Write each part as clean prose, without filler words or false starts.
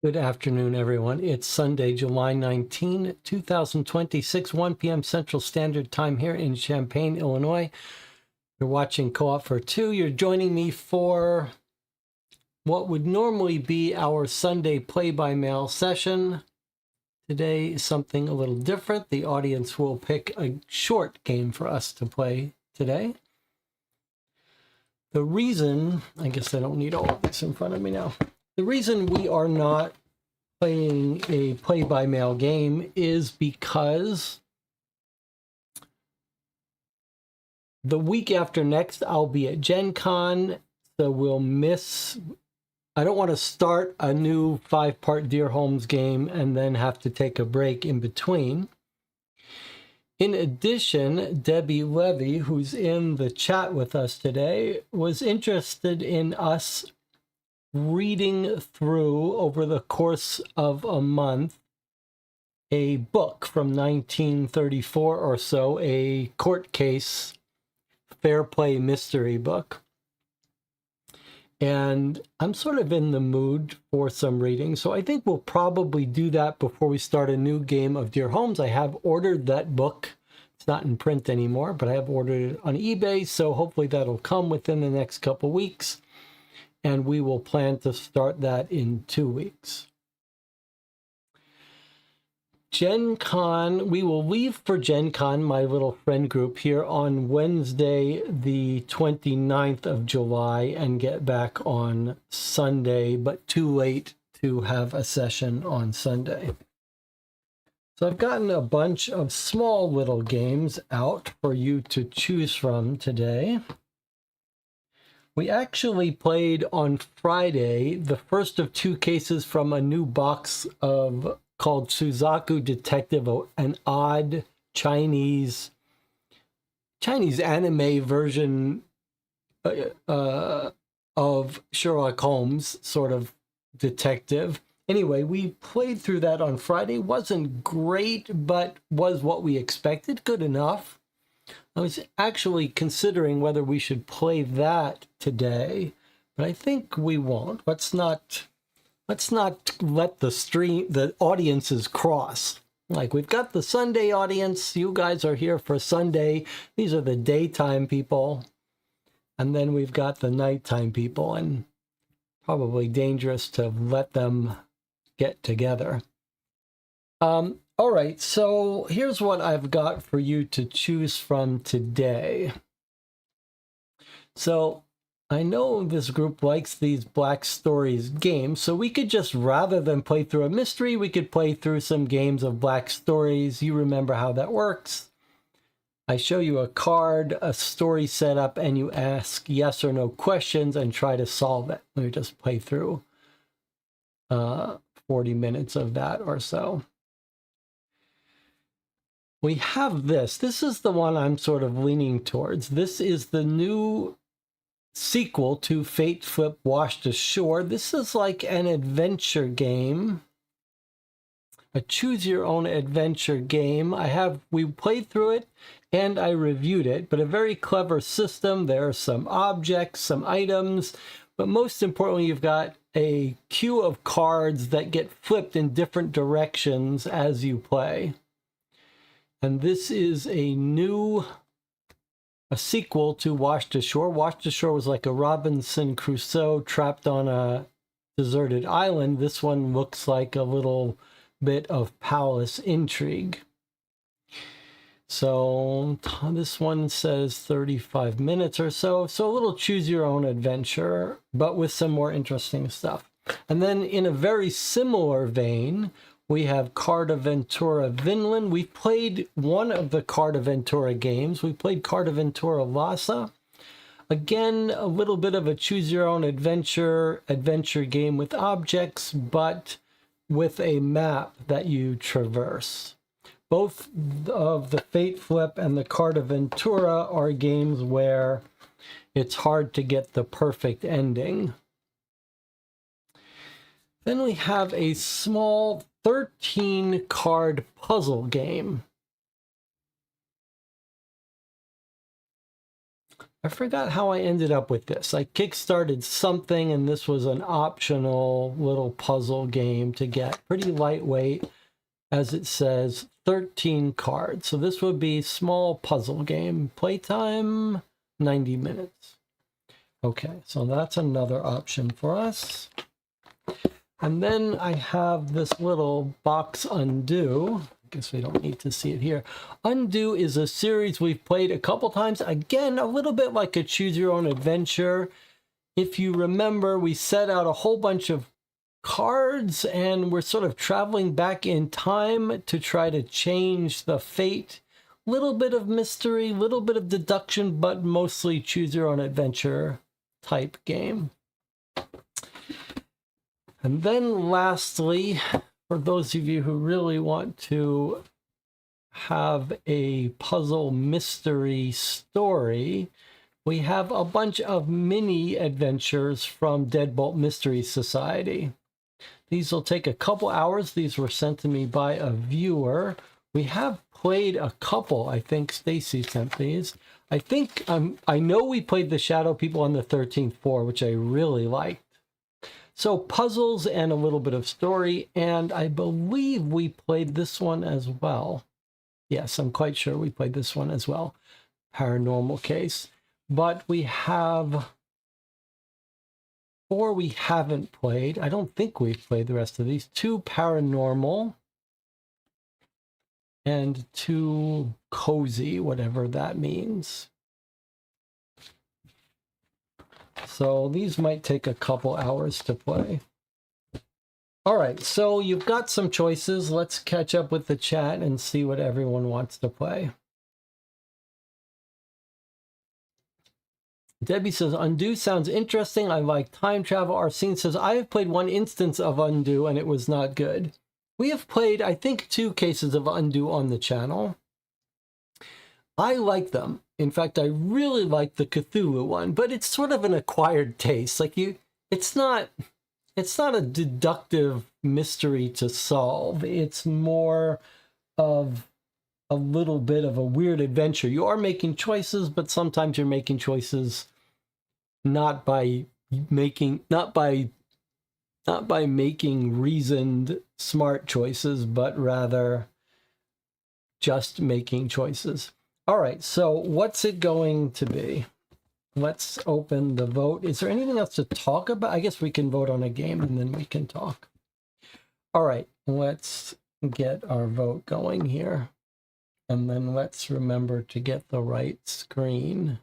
Good afternoon, everyone. It's Sunday, July 19, 2026, 1 p.m. Central Standard Time here in Champaign, Illinois. You're watching Co-op for Two. You're joining me for what would normally be our Sunday play-by-mail session. Today is something a little different. The audience will pick a short game for us to play today. The reason, I guess I don't need all of this in front of me now. The reason we are not playing a play-by-mail game is because the week after next, I'll be at Gen Con, so we'll miss... I don't want to start a new 5-part Dear Holmes game and then have to take a break in between. In addition, Debbie Levy, who's in the chat with us today, was interested in us reading through, over the course of a month, a book from 1934 or so, a court case, fair play mystery book. And I'm sort of in the mood for some reading, so I think we'll probably do that before we start a new game of Dear Holmes. I have ordered that book. It's not in print anymore, but I have ordered it on eBay, so hopefully that'll come within the next couple weeks. And we will plan to start that in 2 weeks. Gen Con, we will leave for Gen Con, my little friend group, here on Wednesday, the 29th of July, and get back on Sunday, but too late to have a session on Sunday. So I've gotten a bunch of small little games out for you to choose from today. We actually played on Friday the first of 2 cases from a new box called Suzaku Detective, an odd Chinese anime version of Sherlock Holmes, sort of detective. Anyway, we played through that on Friday. Wasn't great, but was what we expected. Good enough. I was actually considering whether we should play that today, but I think we won't. Let's not let the audiences cross. Like, we've got the Sunday audience. You guys are here for Sunday. These are the daytime people. And then we've got the nighttime people, and probably dangerous to let them get together. All right, so here's what I've got for you to choose from today. So I know this group likes these Black Stories games, so we could just, rather than play through a mystery, we could play through some games of Black Stories. You remember how that works. I show you a card, a story setup, and you ask yes or no questions and try to solve it. Let me just play through 40 minutes of that or so. We have this. This is the one I'm sort of leaning towards. This is the new sequel to Fate Flip Washed Ashore. This is like an adventure game, a choose your own adventure game. We played through it and I reviewed it, but a very clever system. There are some objects, some items, but most importantly, you've got a queue of cards that get flipped in different directions as you play. And this is a sequel to Washed Ashore. Washed Ashore was like a Robinson Crusoe trapped on a deserted island. This one looks like a little bit of palace intrigue. So this one says 35 minutes or so. So a little choose your own adventure, but with some more interesting stuff. And then in a very similar vein, we have Cartaventura Vinland. We played one of the Cartaventura games. We played Cartaventura Lhasa. Again, a little bit of a choose your own adventure game with objects, but with a map that you traverse. Both of the Fate Flip and the Cartaventura are games where it's hard to get the perfect ending. Then we have a small 13-card puzzle game. I forgot how I ended up with this. I kickstarted something, and this was an optional little puzzle game to get. Pretty lightweight, as it says, 13 cards. So this would be small puzzle game. Playtime, 90 minutes. Okay, so that's another option for us. And then I have this little box Undo. I guess we don't need to see it here. Undo is a series we've played a couple times. Again, a little bit like a choose your own adventure. If you remember, we set out a whole bunch of cards and we're sort of traveling back in time to try to change the fate. Little bit of mystery, little bit of deduction, but mostly choose your own adventure type game. And then lastly, for those of you who really want to have a puzzle mystery story, we have a bunch of mini adventures from Deadbolt Mystery Society. These will take a couple hours. These were sent to me by a viewer. We have played a couple. I think Stacy sent these. I know we played the Shadow People on the 13th floor, which I really liked. So puzzles and a little bit of story, and I believe we played this one as well. Yes, I'm quite sure we played this one as well. Paranormal Case. But we have 4 we haven't played. I don't think we've played the rest of these. 2 paranormal and 2 cozy, whatever that means. So these might take a couple hours to play. All right, so you've got some choices. Let's catch up with the chat and see what everyone wants to play. Debbie says, Undo sounds interesting. I like time travel. Arsene says, I have played one instance of Undo and it was not good. We have played, I think, 2 cases of Undo on the channel. I like them. In fact, I really like the Cthulhu one, but it's sort of an acquired taste. Like it's not a deductive mystery to solve. It's more of a little bit of a weird adventure. You are making choices, but sometimes you're making choices not by making reasoned, smart choices, but rather just making choices. All right, so what's it going to be? let's open the vote. Is there anything else to talk about? I guess we can vote on a game and then we can talk. All right, let's get our vote going here. And then let's remember to get the right screen.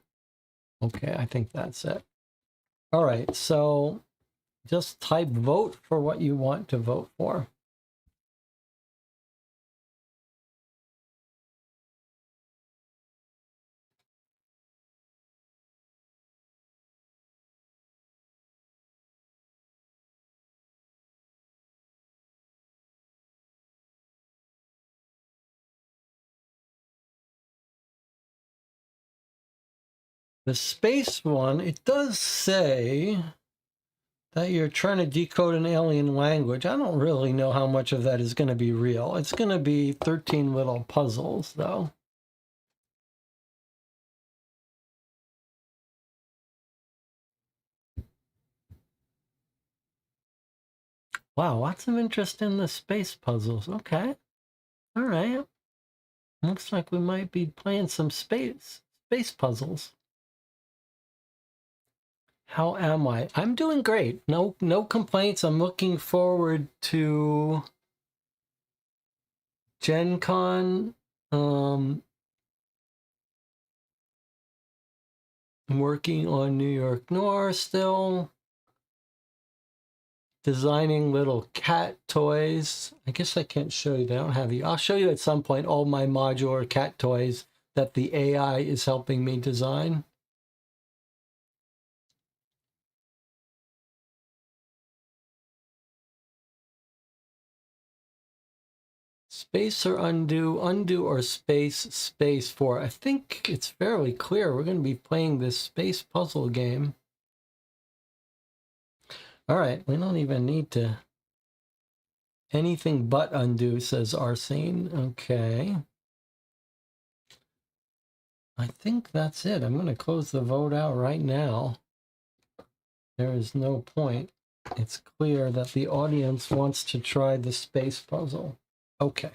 Okay, I think that's it. All right, so just type vote for what you want to vote for. The space one, it does say that you're trying to decode an alien language. I don't really know how much of that is going to be real. It's going to be 13 little puzzles, though. Wow, lots of interest in the space puzzles. Okay. All right. Looks like we might be playing some space puzzles. How am I? I'm doing great. No complaints. I'm looking forward to Gen Con. I'm working on New York Noir still. Designing little cat toys. I guess I can't show you. They don't have you. I'll show you at some point all my modular cat toys that the AI is helping me design. Space or undo, undo or space 4. I think it's fairly clear we're going to be playing this space puzzle game. All right, we don't even need to anything but undo, says Arsene. Okay. I think that's it. I'm going to close the vote out right now. There is no point. It's clear that the audience wants to try the space puzzle. Okay.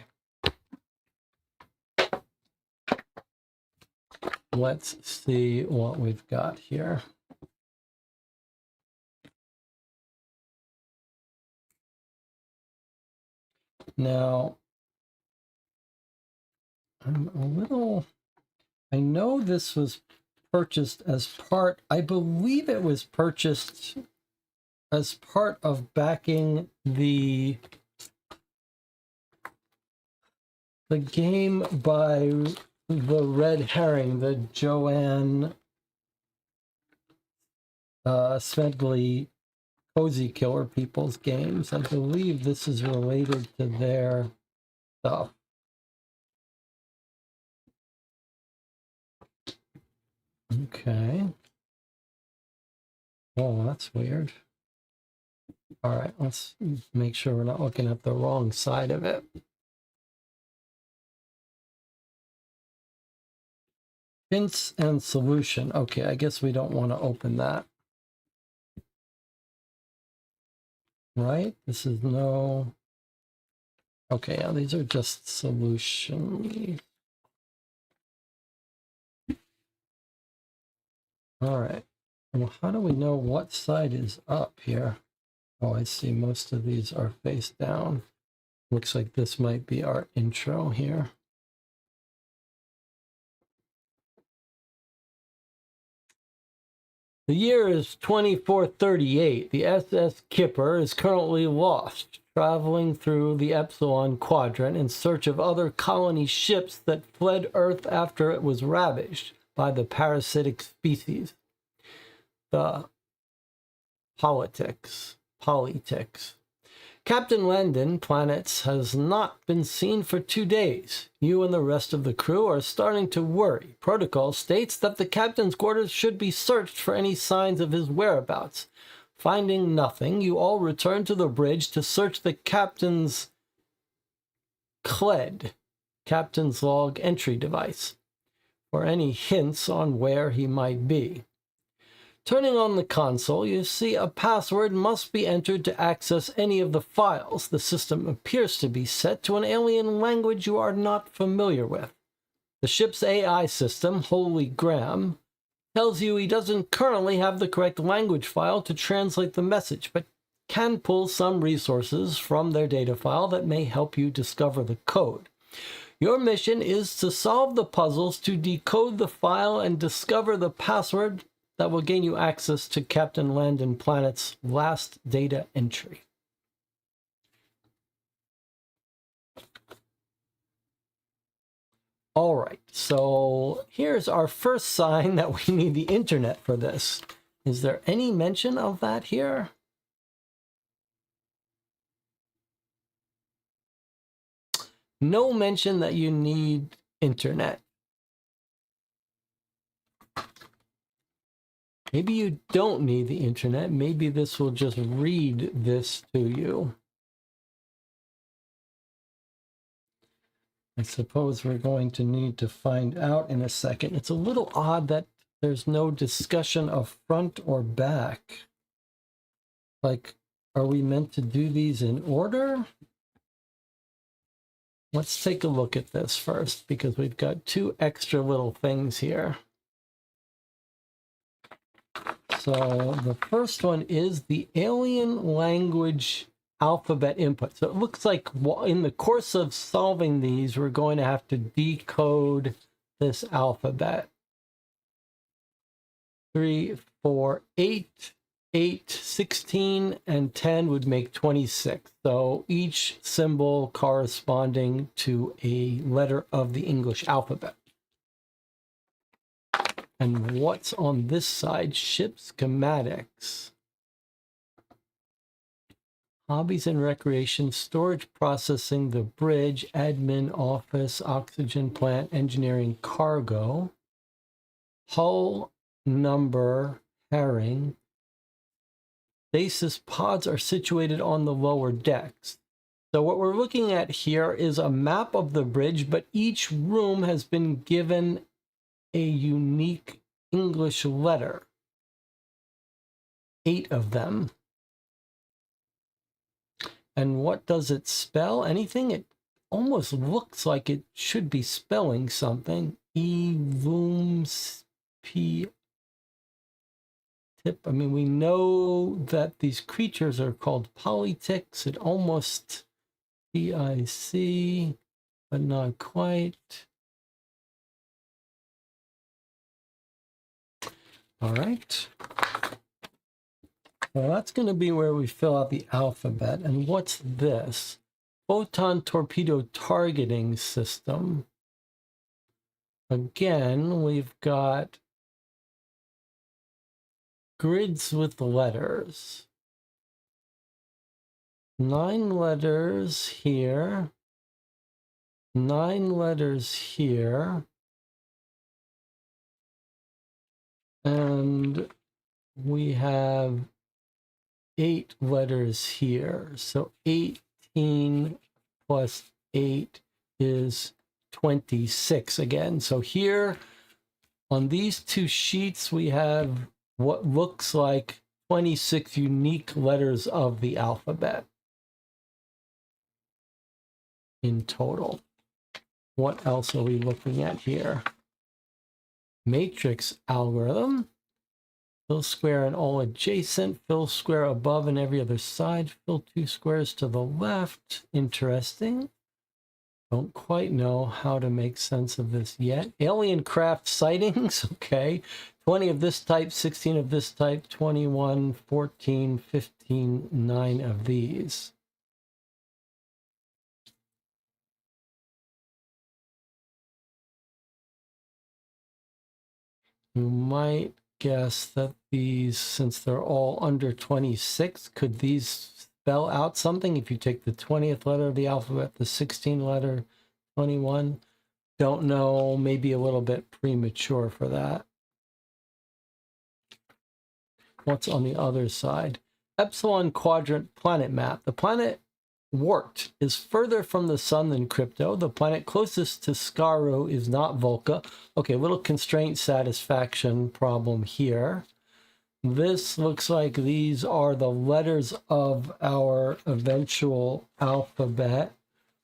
Let's see what we've got here. Now, I'm a little... I know this was purchased as part... I believe it was purchased as part of backing the game by the Red Herring, the Joanne Smedley Cozy Killer People's games. I believe this is related to their stuff. Okay. Oh, that's weird. All right, let's make sure we're not looking at the wrong side of it. Hints and solution. Okay, I guess we don't want to open that. Right? This is no... Okay, yeah, these are just solutions. All right. Well, how do we know what side is up here? Oh, I see most of these are face down. Looks like this might be our intro here. The year is 2438. The SS Kipper is currently lost, traveling through the Epsilon Quadrant in search of other colony ships that fled Earth after it was ravaged by the parasitic species, the Polytics. Captain Landon Planets has not been seen for 2 days. You and the rest of the crew are starting to worry. Protocol states that the captain's quarters should be searched for any signs of his whereabouts. Finding nothing, you all return to the bridge to search the captain's CLED, Captain's Log Entry Device, for any hints on where he might be. Turning on the console, you see a password must be entered to access any of the files. The system appears to be set to an alien language you are not familiar with. The ship's AI system, Holy Grail, tells you he doesn't currently have the correct language file to translate the message, but can pull some resources from their data file that may help you discover the code. Your mission is to solve the puzzles to decode the file and discover the password that will gain you access to Captain Landon Planet's last data entry. All right, so here's our first sign that we need the internet for this. Is there any mention of that here? No mention that you need internet. Maybe you don't need the internet. Maybe this will just read this to you. I suppose we're going to need to find out in a second. It's a little odd that there's no discussion of front or back. Like, are we meant to do these in order? Let's take a look at this first, because we've got two extra little things here. So the first one is the alien language alphabet input. So it looks like in the course of solving these, we're going to have to decode this alphabet. 3, 4, 8, 8, 16, and 10 would make 26. So each symbol corresponding to a letter of the English alphabet. And what's on this side? Ship schematics. Hobbies and recreation, storage processing, the bridge, admin, office, oxygen plant, engineering, cargo, hull number, herring. Basis pods are situated on the lower decks. So what we're looking at here is a map of the bridge, but each room has been given a unique English letter. 8 of them. And what does it spell? Anything? It almost looks like it should be spelling something. P. Tip. I mean, we know that these creatures are called polytics. It almost PIC, but not quite. All right. Well, that's going to be where we fill out the alphabet. And what's this? Photon torpedo targeting system. Again, we've got grids with letters. 9 letters here. 9 letters here. And we have 8 letters here. So 18 plus 8 is 26 again. So here on these 2 sheets, we have what looks like 26 unique letters of the alphabet in total. What else are we looking at here? Matrix algorithm. Fill square and all adjacent, fill square above and every other side, fill 2 squares to the left. Interesting. Don't quite know how to make sense of this yet. Alien craft sightings, okay. 20 of this type, 16 of this type, 21, 14, 15, 9 of these. You might guess that these, since they're all under 26, could these spell out something? If you take the 20th letter of the alphabet, the 16th letter, 21, don't know, maybe a little bit premature for that. What's on the other side? Epsilon quadrant planet map. The planet Wart is further from the sun than Crypto. The planet closest to Scaru is not Volca. Okay, a little constraint satisfaction problem here. This looks like these are the letters of our eventual alphabet.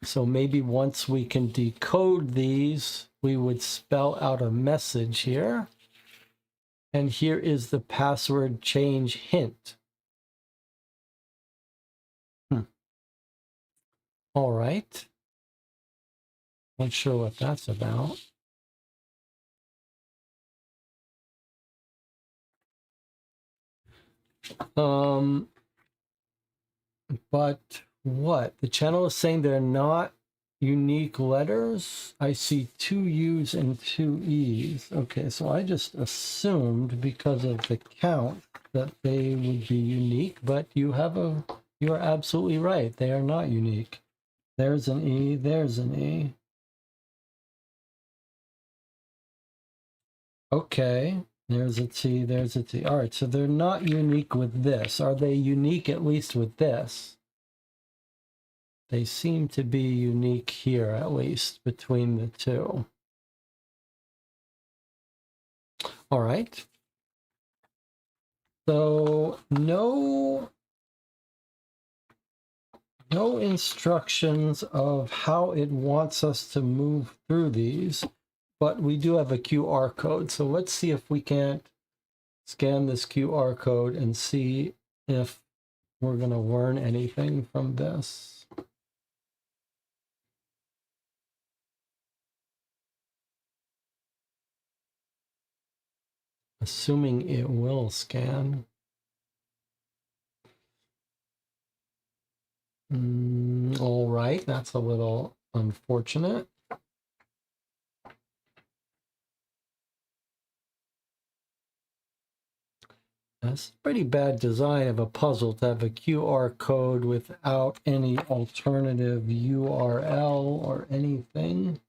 So maybe once we can decode these, we would spell out a message here. And here is the password change hint. All right. Not sure what that's about. But what? The channel is saying they're not unique letters. I see 2 U's and 2 E's. Okay, so I just assumed because of the count that they would be unique, but you are absolutely right. They are not unique. There's an E, there's an E. Okay, there's a T, there's a T. All right, so they're not unique with this. Are they unique at least with this? They seem to be unique here, at least, between the two. All right. So no instructions of how it wants us to move through these, but we do have a QR code. So let's see if we can't scan this QR code and see if we're going to learn anything from this. Assuming it will scan. All right, that's a little unfortunate. That's pretty bad design of a puzzle to have a QR code without any alternative URL or anything.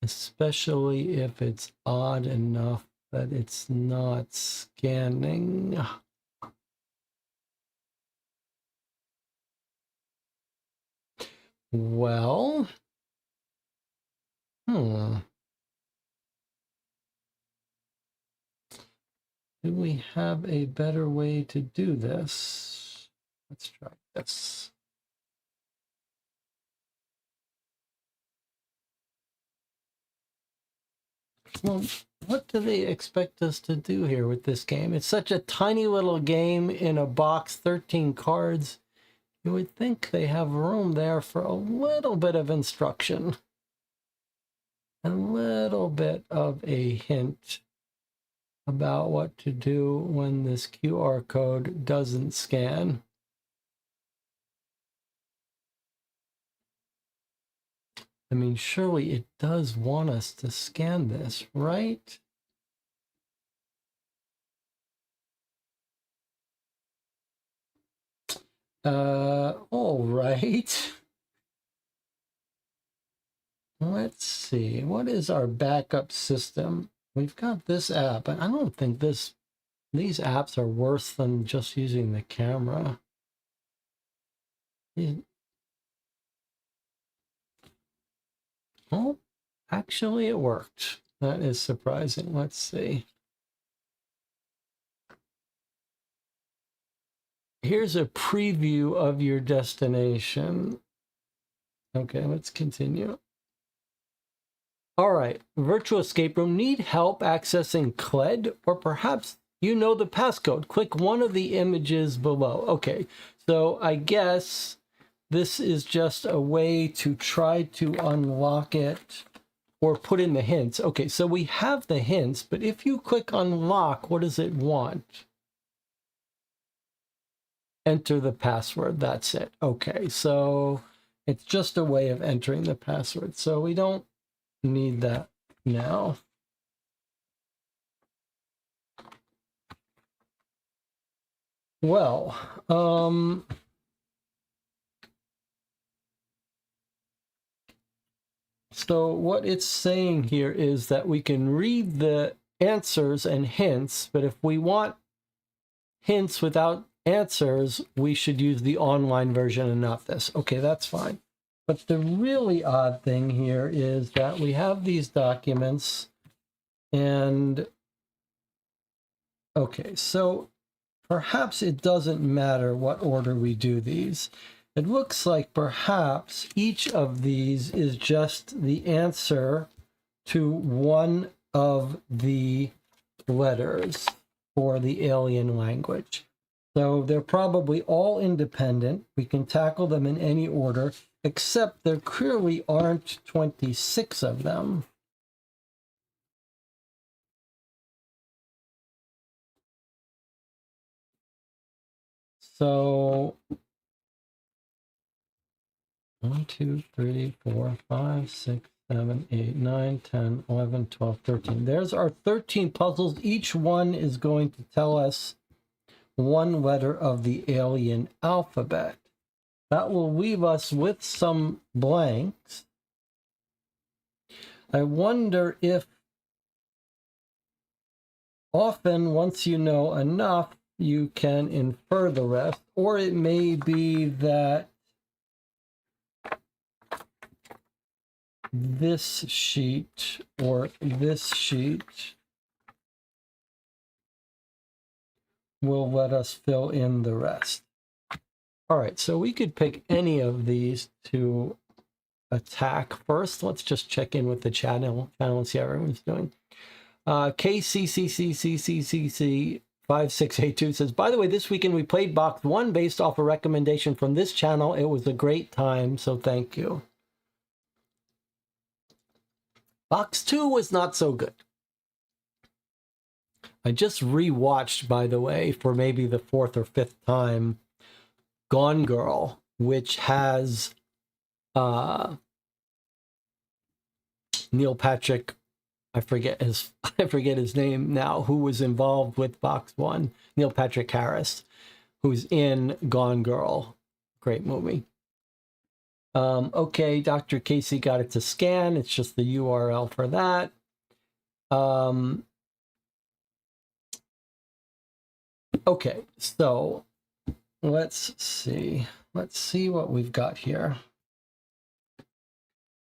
Especially if it's odd enough that it's not scanning. Well, do we have a better way to do this? Let's try this. Well, what do they expect us to do here with this game? It's such a tiny little game in a box, 13 cards. You would think they have room there for a little bit of instruction. A little bit of a hint about what to do when this QR code doesn't scan. I mean, surely it does want us to scan this, right? All right. Let's see. What is our backup system? We've got this app, and I don't think these apps are worse than just using the camera. Oh, actually it worked. That is surprising. Let's see. Here's a preview of your destination. Okay, let's continue. All right, virtual escape room. Need help accessing CLED, or perhaps you know the passcode. Click one of the images below. Okay, so I guess this is just a way to try to unlock it or put in the hints. Okay, so we have the hints, but if you click unlock, what does it want? Enter the password. That's it. Okay, so it's just a way of entering the password. So we don't need that now. Well, so what it's saying here is that we can read the answers and hints, but if we want hints without answers, we should use the online version and not this. Okay, that's fine. But the really odd thing here is that we have these documents and okay, so perhaps it doesn't matter what order we do these. It looks like perhaps each of these is just the answer to one of the letters for the alien language. So they're probably all independent. We can tackle them in any order, except there clearly aren't 26 of them. So 1, 2, 3, 4, 5, 6, 7, 8, 9, 10, 11, 12, 13. There's our 13 puzzles. Each one is going to tell us one letter of the alien alphabet. That will leave us with some blanks. I wonder if often, once you know enough, you can infer the rest, or it may be that this sheet or this sheet will let us fill in the rest. All right, so we could pick any of these to attack first. Let's just check in with the channel and see how everyone's doing. KCCCCCCC5682 says, by the way, this weekend we played Box 1 based off a recommendation from this channel. It was a great time, so thank you. Box 2 was not so good. I just rewatched, by the way, for maybe the 4th or 5th time, Gone Girl, which has Neil Patrick, I forget his name now, who was involved with Box 1, Neil Patrick Harris, who's in Gone Girl. Great movie. Okay, Dr. Casey got it to scan. It's just the URL for that. Okay, so let's see. Let's see what we've got here.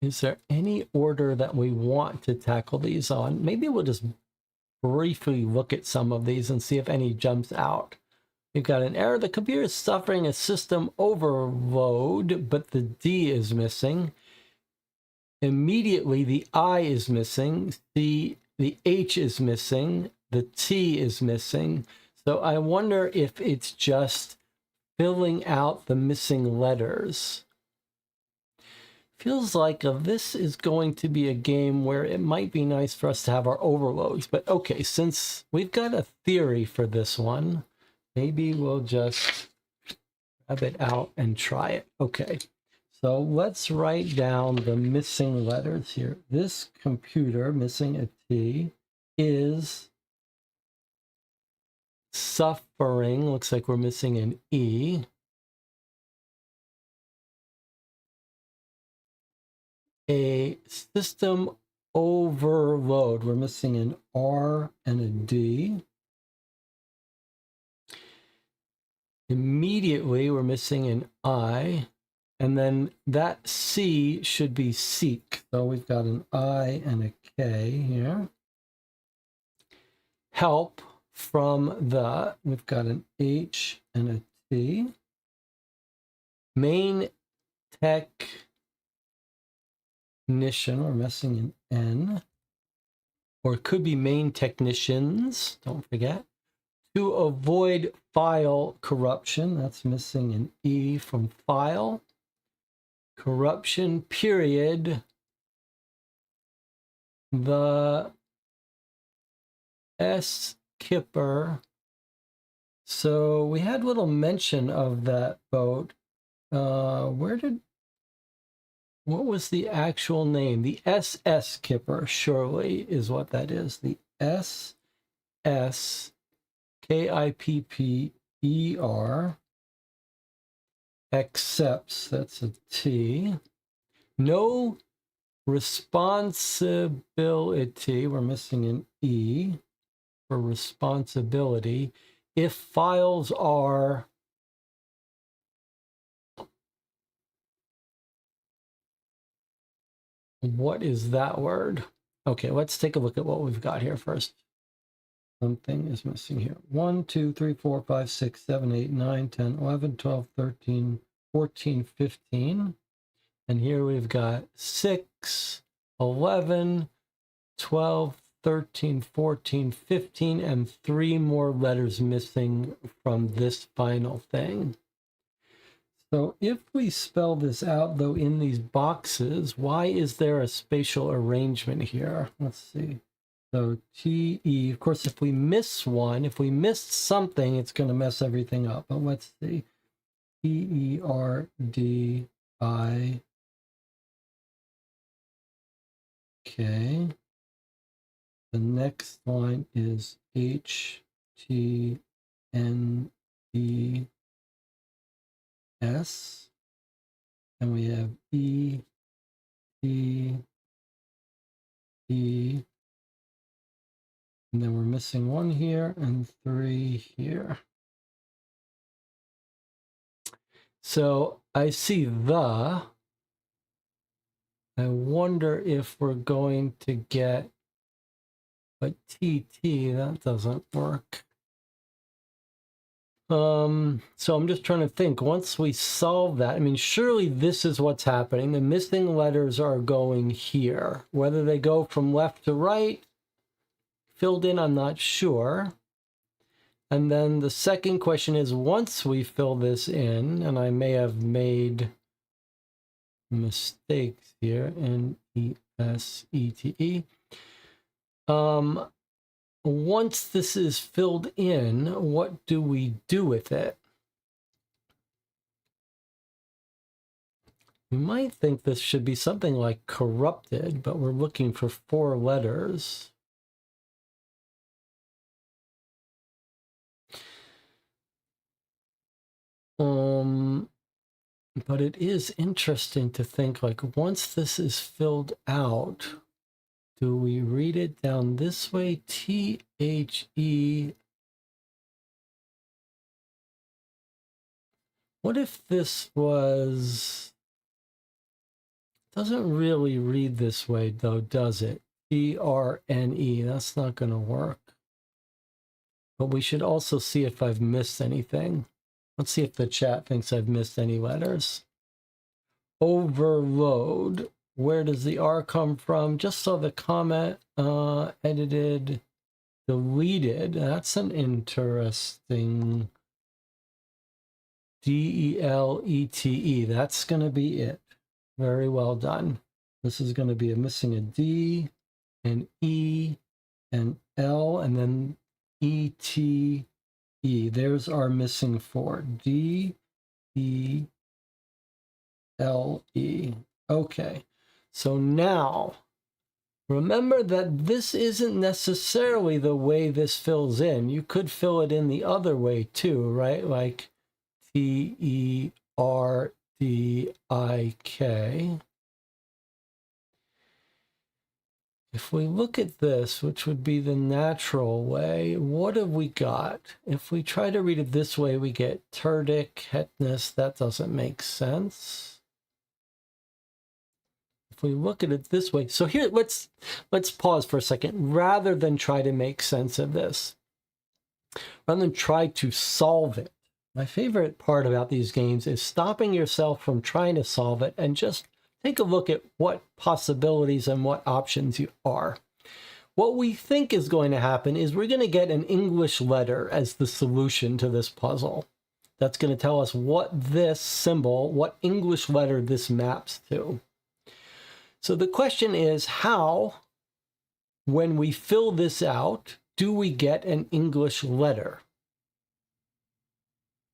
Is there any order that we want to tackle these on? Maybe we'll just briefly look at some of these and see if any jumps out. We've got an error. The computer is suffering a system overload, but the D is missing. Immediately, the I is missing. The H is missing. The T is missing. So I wonder if it's just filling out the missing letters. Feels like this is going to be a game where it might be nice for us to have our overloads. But okay, since we've got a theory for this one, maybe we'll just grab it out and try it. Okay, so let's write down the missing letters here. This computer, missing a T, is suffering. Looks like we're missing an E. A system overload. We're missing an R and a D. Immediately, we're missing an I. And then that C should be seek. So we've got an I and a K here. Help from the, we've got an H and a T. Main technician, we're missing an N. Or it could be main technicians, don't forget. To avoid file corruption, that's missing an E from file. Corruption, period. The S Kipper. So we had little mention of that boat. What was the actual name? The SS Kipper, surely, is what that is. The SS Kipper accepts, that's a T. No responsibility, we're missing an E for responsibility. If files are what is that word? Okay, let's take a look at what we've got here first. Something is missing here. 1, 2, 3, 4, 5, 6, 7, 8, 9, 10, 11, 12, 13, 14, 15. And here we've got 6, 11, 12, 13, 14, 15, and 3 more letters missing from this final thing. So if we spell this out, though, in these boxes, why is there a spatial arrangement here? Let's see. So TE, of course, if we miss one, if we missed something, it's going to mess everything up. But let's see. TERDI. Okay. The next line is HTNES. And we have E, E, E. And then we're missing 1 here and 3 here. So I see the. I wonder if we're going to get a TT. That doesn't work. So I'm just trying to think. Once we solve that, I mean, surely this is what's happening. The missing letters are going here. Whether they go from left to right, filled in, I'm not sure. And then the second question is, once we fill this in, and I may have made mistakes here, N-E-S-E-T-E. Once this is filled in, what do we do with it? You might think this should be something like corrupted, but we're looking for 4 letters. But it is interesting to think, like, once this is filled out, do we read it down this way? T-H-E. What if this was... Doesn't really read this way, though, does it? T-R-N-E. That's not going to work. But we should also see if I've missed anything. Let's see if the chat thinks I've missed any letters. Overload. Where does the R come from? Just saw the comment. Edited. Deleted. That's an interesting... D-E-L-E-T-E. That's going to be it. Very well done. This is going to be missing a D, an E, an L, and then E-T-E. There's our missing 4. D-E-L-E. Okay. So now, remember that this isn't necessarily the way this fills in. You could fill it in the other way too, right? Like T-E-R-D-I-K. If we look at this, which would be the natural way, what have we got? If we try to read it this way, we get Turdic, Hetness. That doesn't make sense. If we look at it this way, so here, let's pause for a second. Rather than try to make sense of this, rather than try to solve it, my favorite part about these games is stopping yourself from trying to solve it and just take a look at what possibilities and what options you are. What we think is going to happen is we're going to get an English letter as the solution to this puzzle. That's going to tell us what this symbol, what English letter this maps to. So the question is, how, when we fill this out, do we get an English letter?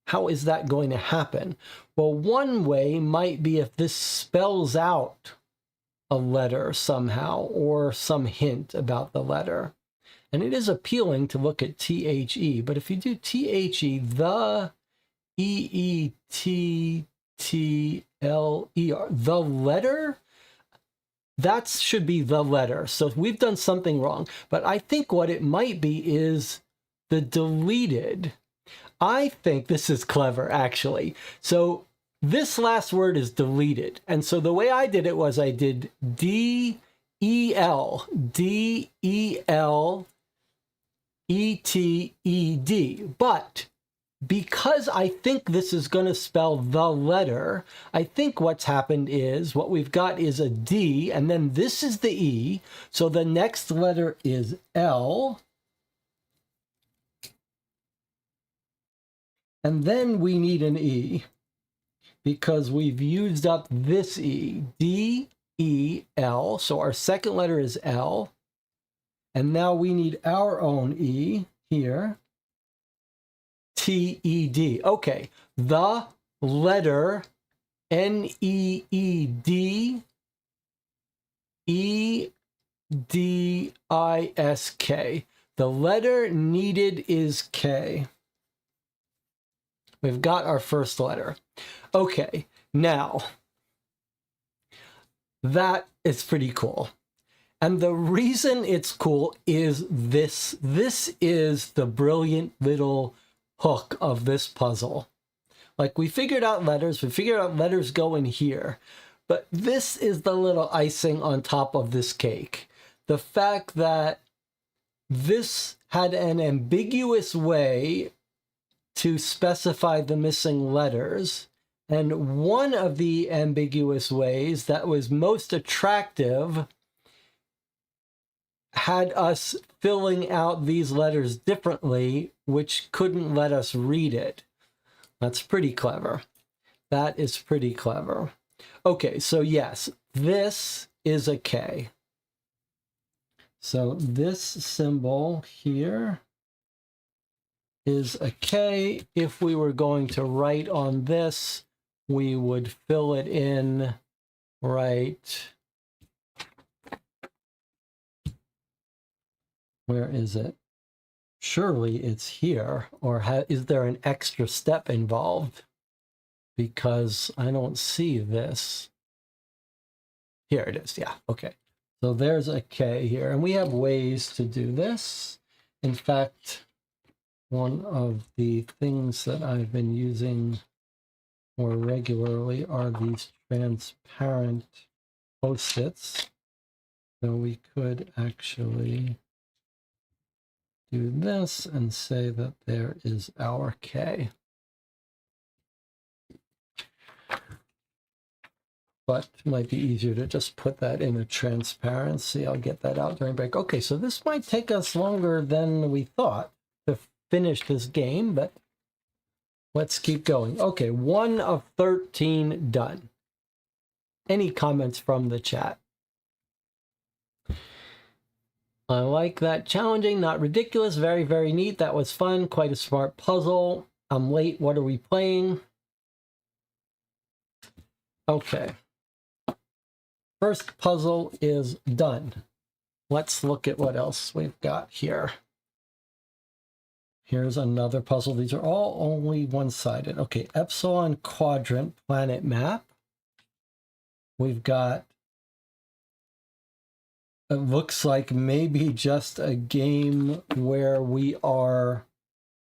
How is that going to happen? Well, one way might be if this spells out a letter somehow or some hint about the letter. And it is appealing to look at T-H-E, but if you do T-H-E, the E-E-T-T-L-E-R, the letter, that should be the letter. So we've done something wrong. But I think what it might be is the deleted. I think this is clever, actually. So this last word is deleted. And so the way I did it was I did D-E-L, D-E-L, E-T-E-D. But because I think this is going to spell the letter, I think what's happened is what we've got is a D, and then this is the E. So the next letter is L. And then we need an E because we've used up this E. D, E, L. So our second letter is L. And now we need our own E here. T-E-D. Okay, the letter N-E-E-D E-D-I-S-K. The letter needed is K. We've got our first letter. Okay, now, that is pretty cool. And the reason it's cool is this. This is the brilliant little hook of this puzzle. Like, we figured out letters go in here, but this is the little icing on top of this cake. The fact that this had an ambiguous way to specify the missing letters, and one of the ambiguous ways that was most attractive had us filling out these letters differently, which couldn't let us read it. That's pretty clever. That is pretty clever. Okay, so yes, this is a K. So this symbol here is a K. If we were going to write on this, we would fill it in right. Where is it? Surely it's here, or is there an extra step involved? Because I don't see this. Here it is, yeah, okay. So there's a K here, and we have ways to do this. In fact, one of the things that I've been using more regularly are these transparent Post-its. So we could actually do this and say that there is our K. But it might be easier to just put that in a transparency. I'll get that out during break. Okay, so this might take us longer than we thought to finish this game, but let's keep going. Okay, 1 of 13 done. Any comments from the chat? I like that. Challenging, not ridiculous. Very, very neat. That was fun. Quite a smart puzzle. I'm late. What are we playing? Okay. First puzzle is done. Let's look at what else we've got here. Here's another puzzle. These are all only one-sided. Okay, Epsilon Quadrant Planet Map. We've got, it looks like maybe just a game where we are,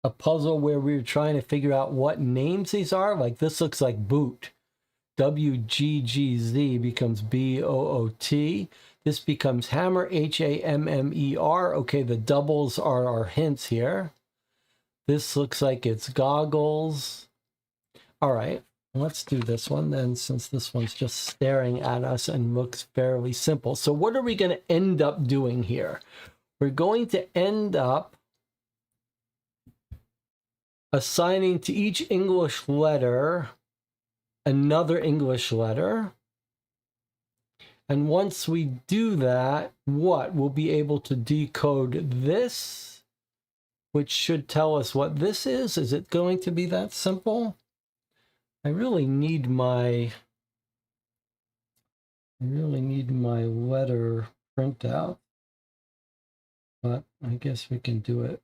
a puzzle where we're trying to figure out what names these are. Like this looks like boot. WGGZ becomes BOOT. This becomes hammer, HAMMER. Okay, the doubles are our hints here. This looks like it's goggles. All right, let's do this one then, since this one's just staring at us and looks fairly simple. So what are we going to end up doing here? We're going to end up assigning to each English letter another English letter. And once we do that, we'll be able to decode this, which should tell us what this is. Is it going to be that simple? I really need my letter printout, but I guess we can do it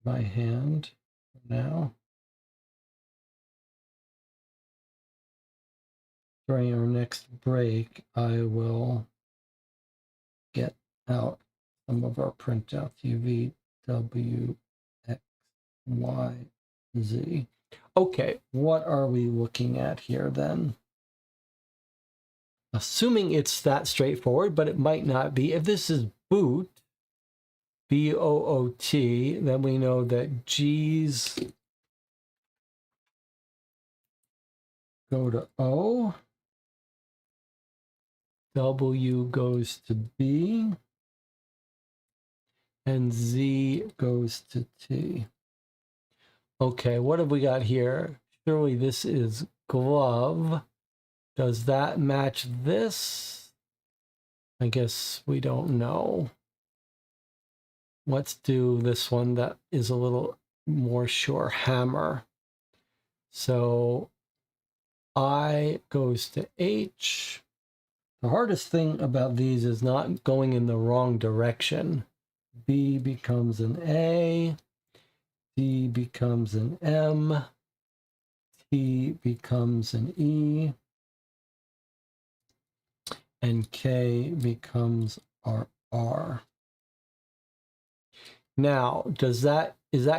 by hand for now. During our next break, I will get out some of our printouts. UV, W, X, Y, Z. Okay, what are we looking at here then? Assuming it's that straightforward, but it might not be. If this is boot, B-O-O-T, then we know that G's go to O. W goes to B. And Z goes to T. Okay, what have we got here? Surely this is glove. Does that match this? I guess we don't know. Let's do this one that is a little more sure. Hammer. So I goes to H. The hardest thing about these is not going in the wrong direction. B becomes an A. D becomes an M. T becomes an E. And K becomes our R. Now, is that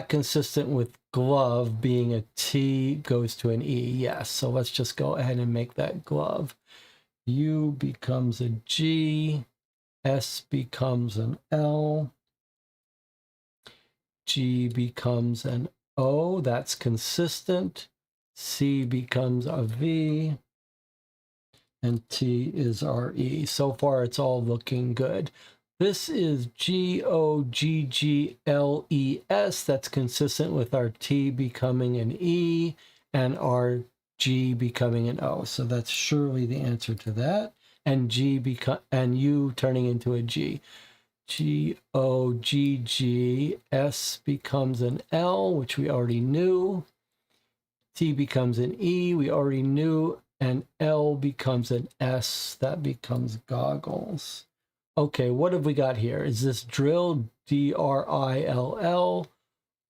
consistent with glove being a T goes to an E? Yes. So let's just go ahead and make that glove. U becomes a G. S becomes an L. G becomes an O. That's consistent. C becomes a V. And T is our E. So far, it's all looking good. This is G-O-G-G-L-E-S. That's consistent with our T becoming an E and our G becoming an O. So that's surely the answer to that. And U turning into a G. G-O-G-G. S becomes an L, which we already knew. T becomes an E, we already knew. And L becomes an S, that becomes goggles. Okay, what have we got here? Is this drill? D-R-I-L-L.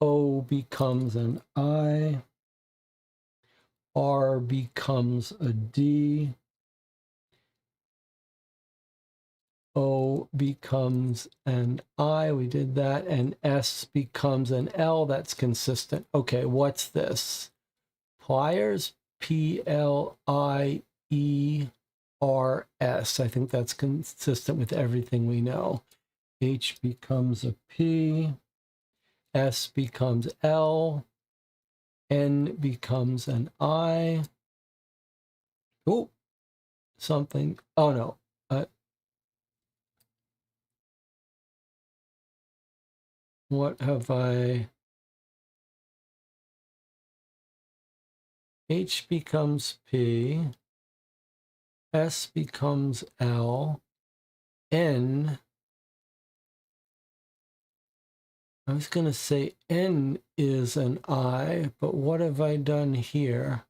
O becomes an I. R becomes a D. O becomes an I, we did that. And S becomes an L, that's consistent. Okay, what's this? Pliers? P-L-I-E-R-S. I think that's consistent with everything we know. H becomes a P. S becomes L. N becomes an I. Oh, something. Oh, no. What have I... H becomes P. S becomes L. N. I was going to say N is an I, but what have I done here?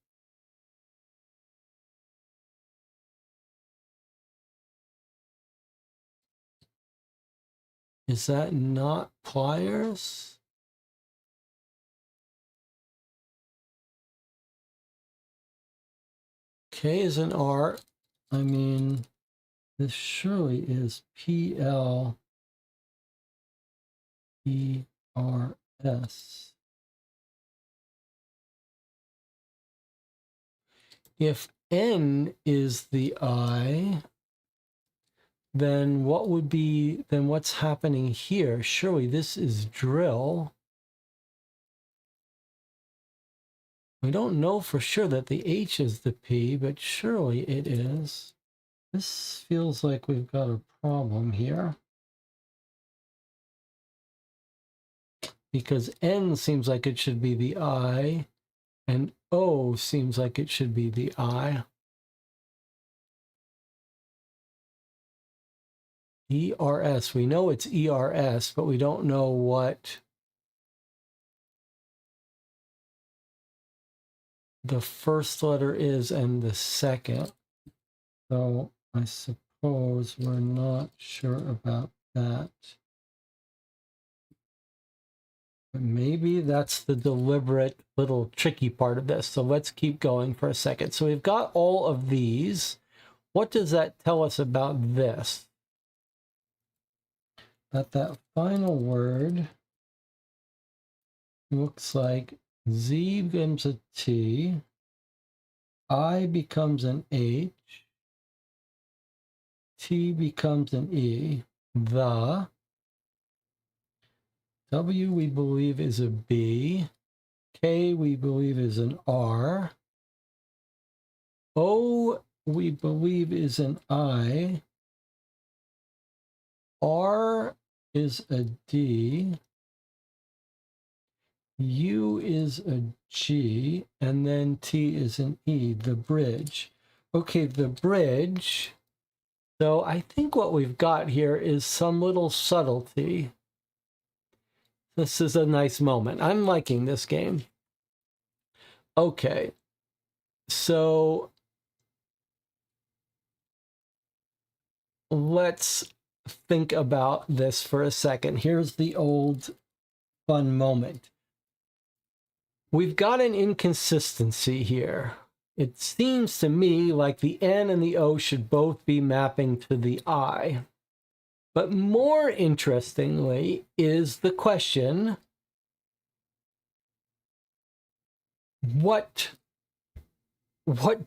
Is that not pliers? K is an R. I mean, this surely is P-L-E-R-S. If N is the I, then what's happening here? Surely this is drill. We don't know for sure that the H is the P, but surely it is. This feels like we've got a problem here. Because N seems like it should be the I, and O seems like it should be the I. ERS, we know it's ERS, but we don't know what the first letter is and the second. So I suppose we're not sure about that. But maybe that's the deliberate little tricky part of this. So let's keep going for a second. So we've got all of these. What does that tell us about this? That final word looks like Z becomes a T, I becomes an H, T becomes an E, the W we believe is a B, K we believe is an R, O, we believe, is an I. R is a D. U is a G, and then T is an E, the bridge. Okay, the bridge. So I think what we've got here is some little subtlety. This is a nice moment. I'm liking this game. Okay, so let's think about this for a second. Here's the old fun moment. We've got an inconsistency here. It seems to me like the N and the O should both be mapping to the I. But more interestingly is the question, what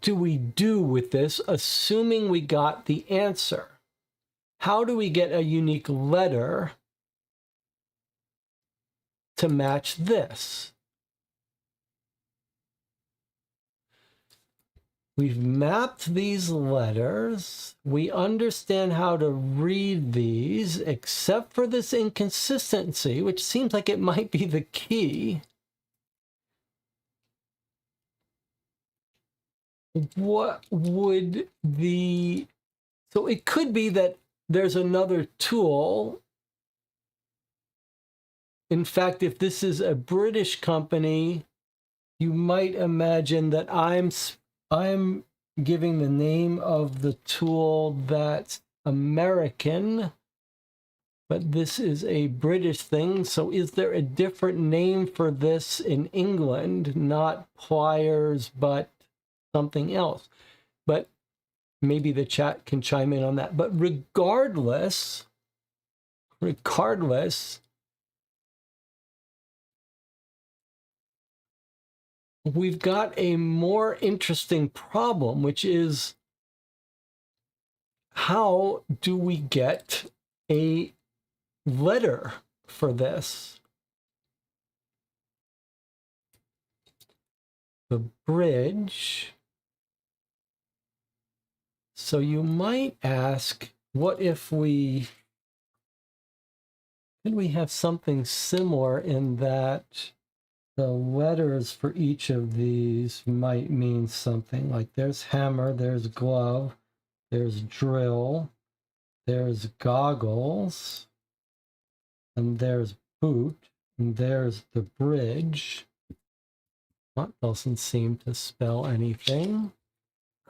do we do with this, assuming we got the answer? How do we get a unique letter to match this? We've mapped these letters. We understand how to read these, except for this inconsistency, which seems like it might be the key. What would the... So it could be that there's another tool. In fact, if this is a British company, you might imagine that I'm giving the name of the tool that's American, but this is a British thing. So is there a different name for this in England? Not pliers, but something else. But maybe the chat can chime in on that. But regardless, we've got a more interesting problem, which is, how do we get a letter for this? The bridge. So you might ask, what if could we have something similar in that the letters for each of these might mean something? Like there's hammer, there's glove, there's drill, there's goggles, and there's boot, and there's the bridge. That doesn't seem to spell anything.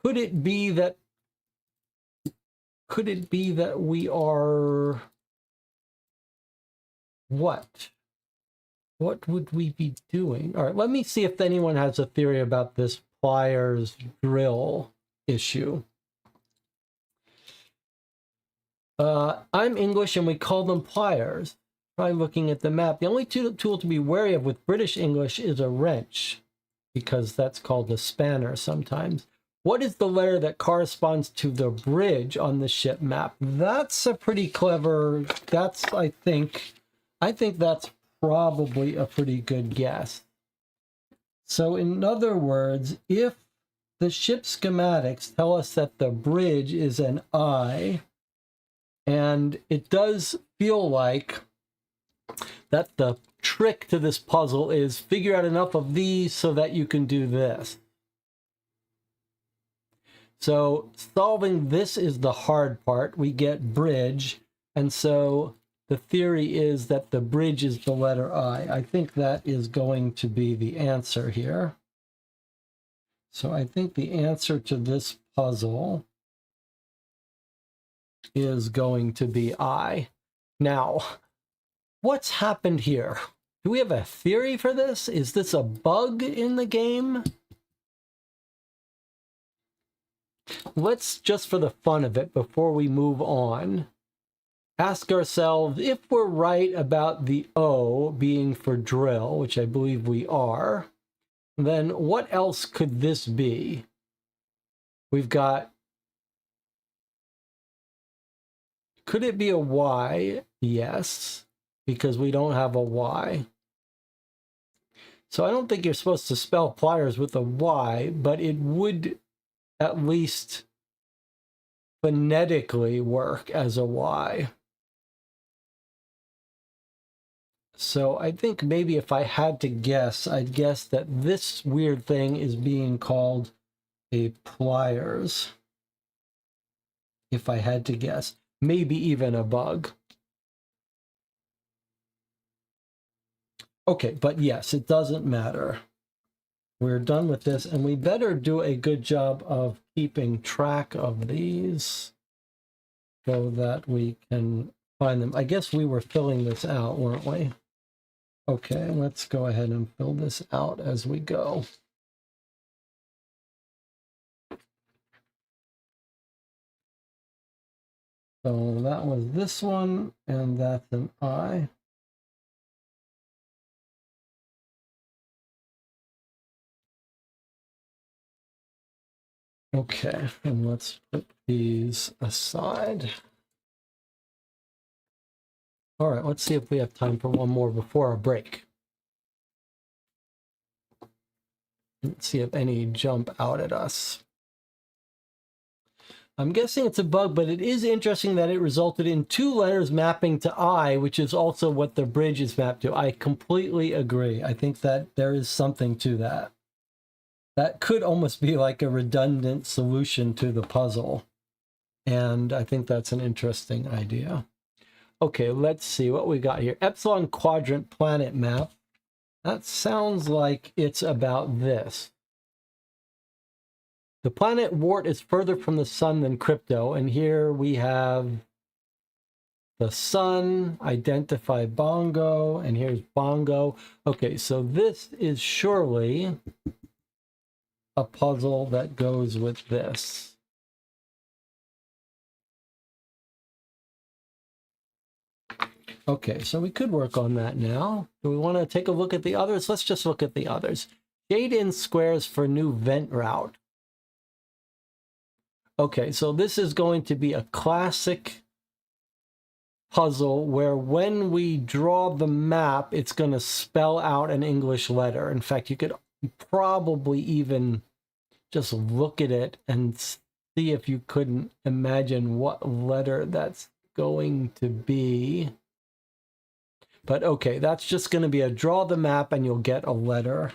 Could it be that we are what? What would we be doing? All right, let me see if anyone has a theory about this pliers drill issue. I'm English and we call them pliers. Try looking at the map. The only tool to be wary of with British English is a wrench, because that's called a spanner sometimes. What is the letter that corresponds to the bridge on the ship map? That's a pretty clever, I think that's probably a pretty good guess. So in other words, if the ship schematics tell us that the bridge is an I, and it does feel like that the trick to this puzzle is figure out enough of these so that you can do this. So solving this is the hard part. We get bridge, and so the theory is that the bridge is the letter I. I think that is going to be the answer here. So I think the answer to this puzzle is going to be I. Now, what's happened here? Do we have a theory for this? Is this a bug in the game? Let's, just for the fun of it, before we move on, ask ourselves, if we're right about the O being for drill, which I believe we are, then what else could this be? We've got, could it be a Y? Yes, because we don't have a Y. So I don't think you're supposed to spell pliers with a Y, but it would at least phonetically work as a Y. So I think maybe if I had to guess, I'd guess that this weird thing is being called a pliers. If I had to guess, maybe even a bug. Okay, but yes, it doesn't matter. We're done with this, and we better do a good job of keeping track of these so that we can find them. I guess we were filling this out, weren't we? Okay, let's go ahead and fill this out as we go. So that was this one, and that's an I. Okay, and let's put these aside. All right, let's see if we have time for one more before our break. Let's see if any jump out at us. I'm guessing it's a bug, but it is interesting that it resulted in 2 letters mapping to I, which is also what the bridge is mapped to. I completely agree. I think that there is something to that. That could almost be like a redundant solution to the puzzle. And I think that's an interesting idea. Okay, let's see what we got here. Epsilon quadrant planet map. That sounds like it's about this. The planet Wart is further from the sun than Crypto, and here we have the sun, identify Bongo, and here's Bongo. Okay, so this is surely a puzzle that goes with this. Okay, so we could work on that now. Do we want to take a look at the others? Let's just look at the others. Shade in squares for new vent route. Okay, so this is going to be a classic puzzle where when we draw the map, it's going to spell out an English letter. In fact, you could probably even just look at it and see if you couldn't imagine what letter that's going to be. But okay, that's just going to be a draw the map and you'll get a letter.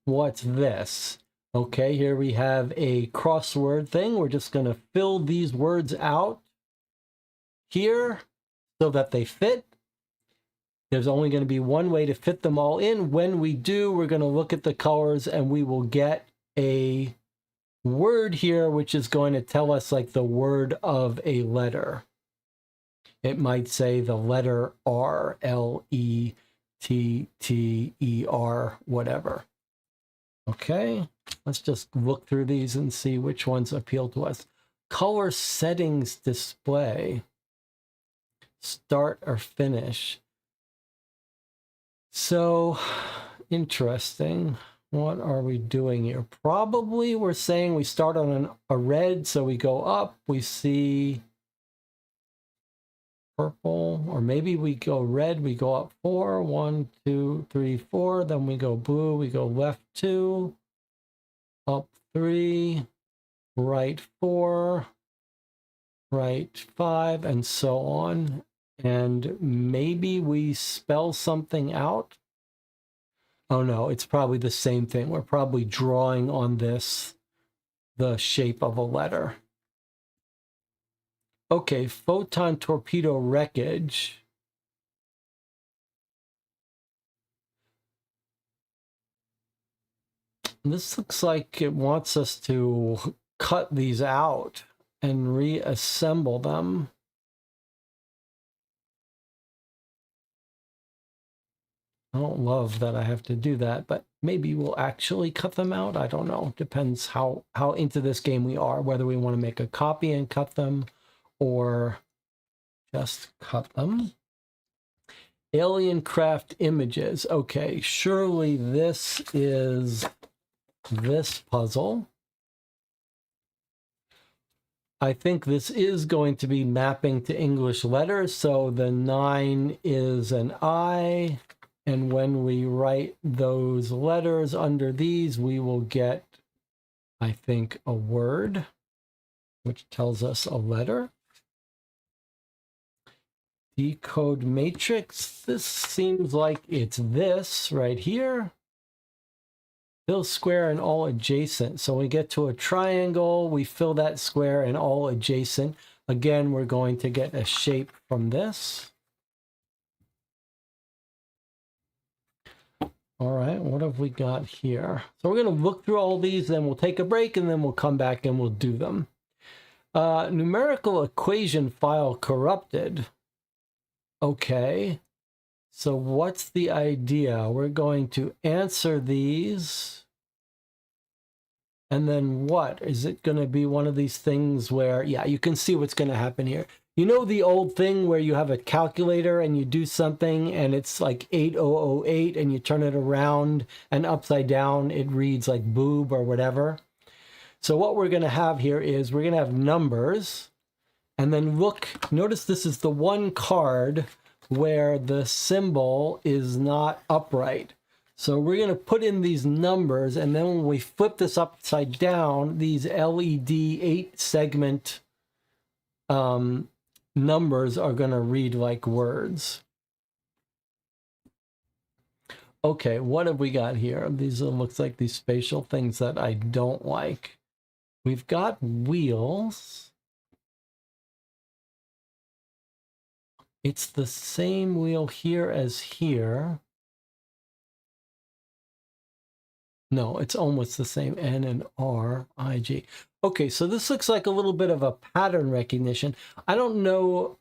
What's this? Okay, here we have a crossword thing. We're just going to fill these words out here so that they fit. There's only going to be one way to fit them all in. When we do, we're going to look at the colors and we will get a word here, which is going to tell us like the word of a letter. It might say the letter R, L-E-T-T-E-R, whatever. Okay, let's just look through these and see which ones appeal to us. Color settings display. Start or finish. So, interesting. What are we doing here? Probably we're saying we start on a red, so we go up, we see purple, or maybe we go red, we go up 4, 1, 2, 3, 4, then we go blue, we go left 2, up 3, right 4, right 5, and so on. And maybe we spell something out. Oh no, it's probably the same thing. We're probably drawing on this the shape of a letter. Okay, photon torpedo wreckage. This looks like it wants us to cut these out and reassemble them. I don't love that I have to do that, but maybe we'll actually cut them out. I don't know. Depends how into this game we are, whether we want to make a copy and cut them or just cut them. Alien craft images. Okay, surely this is this puzzle. I think this is going to be mapping to English letters. So the 9 is an I. And when we write those letters under these, we will get I think, a word, which tells us a letter. Decode matrix, this seems like it's this right here. Fill square and all adjacent. So we get to a triangle, we fill that square and all adjacent. Again, we're going to get a shape from this. All right, what have we got here? So we're going to look through all these, then we'll take a break, and then we'll come back and we'll do them. Numerical equation file corrupted. Okay, so what's the idea? We're going to answer these. And then what? Is it going to be one of these things where, yeah, you can see what's going to happen here. You know the old thing where you have a calculator and you do something and it's like 8008 and you turn it around and upside down, it reads like boob or whatever. So what we're going to have here is we're going to have numbers, and then look, notice this is the one card where the symbol is not upright. So we're going to put in these numbers, and then when we flip this upside down, these LED 8-segment numbers are going to read like words. Okay, what have we got here? These looks like these spatial things that I don't like. We've got wheels. It's the same wheel here as here. No, it's almost the same. N and R, I, G. Okay, so this looks like a little bit of a pattern recognition. I don't know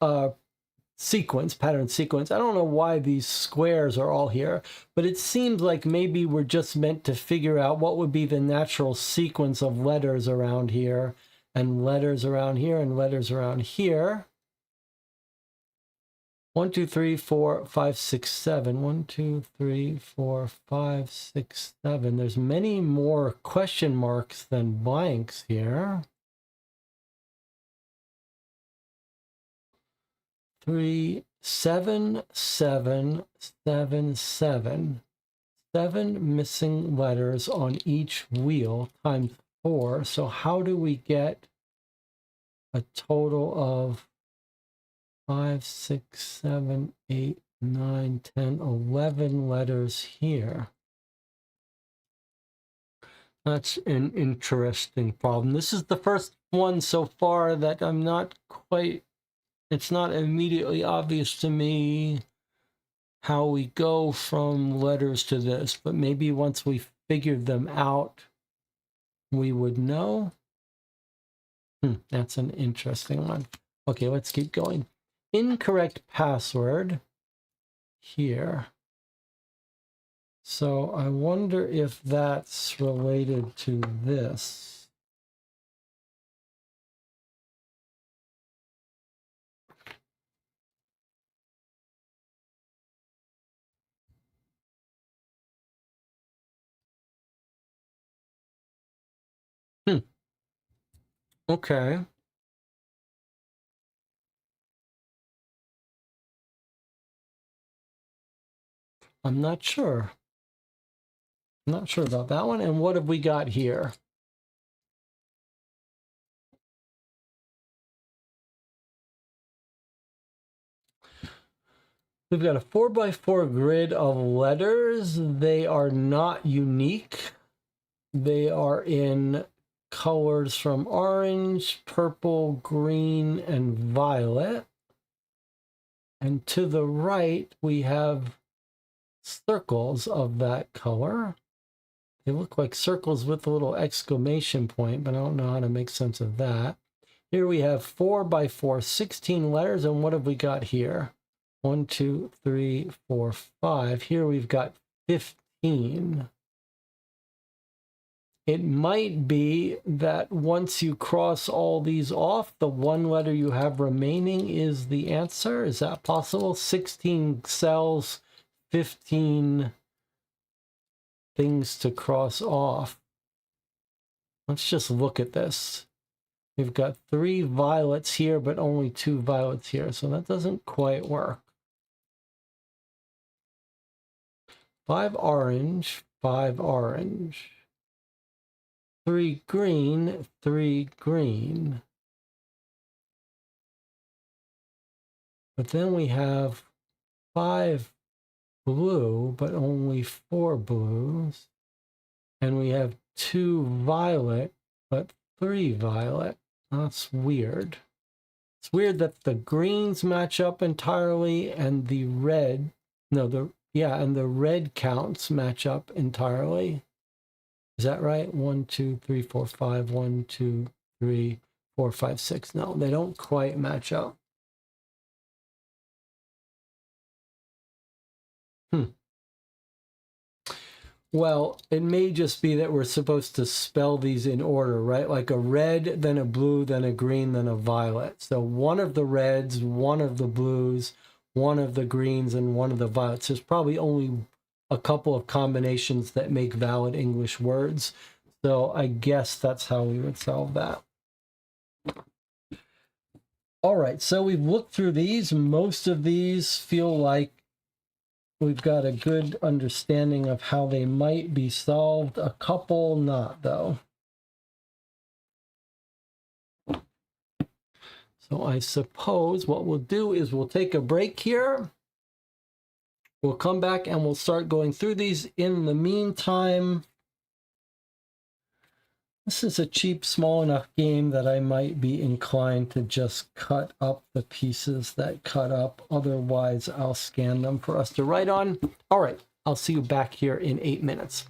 pattern sequence. I don't know why these squares are all here, but it seems like maybe we're just meant to figure out what would be the natural sequence of letters around here, and letters around here, and letters around here. 1, 2, 3, 4, 5, 6, 7. 1, 2, 3, 4, 5, 6, 7. There's many more question marks than blanks here. 3, 7, 7, 7, 7. 7 missing letters on each wheel times 4. So how do we get a total of 5, 6, 7, 8, 9, 10, 11 letters here? That's an interesting problem. This is the first one so far that I'm not quite, it's not immediately obvious to me how we go from letters to this, but maybe once we figured them out, we would know. That's an interesting one. Okay, let's keep going. Incorrect password here. So I wonder if that's related to this. Okay. I'm not sure. I'm not sure about that one. And what have we got here? We've got a 4x4 grid of letters. They are not unique. They are in colors from orange, purple, green, and violet. And to the right, we have circles of that color. They look like circles with a little exclamation point, but I don't know how to make sense of that. Here we have 4x4, 16 letters, and what have we got here? 1, 2, 3, 4, 5. Here we've got 15. It might be that once you cross all these off, the one letter you have remaining is the answer. Is that possible? 16 cells, 15 things to cross off. Let's just look at this. We've got 3 violets here, but only 2 violets here, so that doesn't quite work. 5 orange, 5 orange. 3 green, 3 green. But then we have 5 blue, but only 4 blues. And we have 2 violet, but 3 violet. That's weird. It's weird that the greens match up entirely and the red, and the red counts match up entirely. Is that right? 1, 2, 3, 4, 5. 1, 2, 3, 4, 5, 6. No, they don't quite match up. Well, it may just be that we're supposed to spell these in order, right? Like a red, then a blue, then a green, then a violet. So one of the reds, one of the blues, one of the greens, and one of the violets. There's probably only a couple of combinations that make valid English words. So I guess that's how we would solve that. All right, so we've looked through these. Most of these feel like we've got a good understanding of how they might be solved. A couple not, though. So I suppose what we'll do is we'll take a break here. We'll come back and we'll start going through these. In the meantime, this is a cheap, small enough game that I might be inclined to just cut up the pieces that cut up. Otherwise, I'll scan them for us to write on. All right, I'll see you back here in 8 minutes.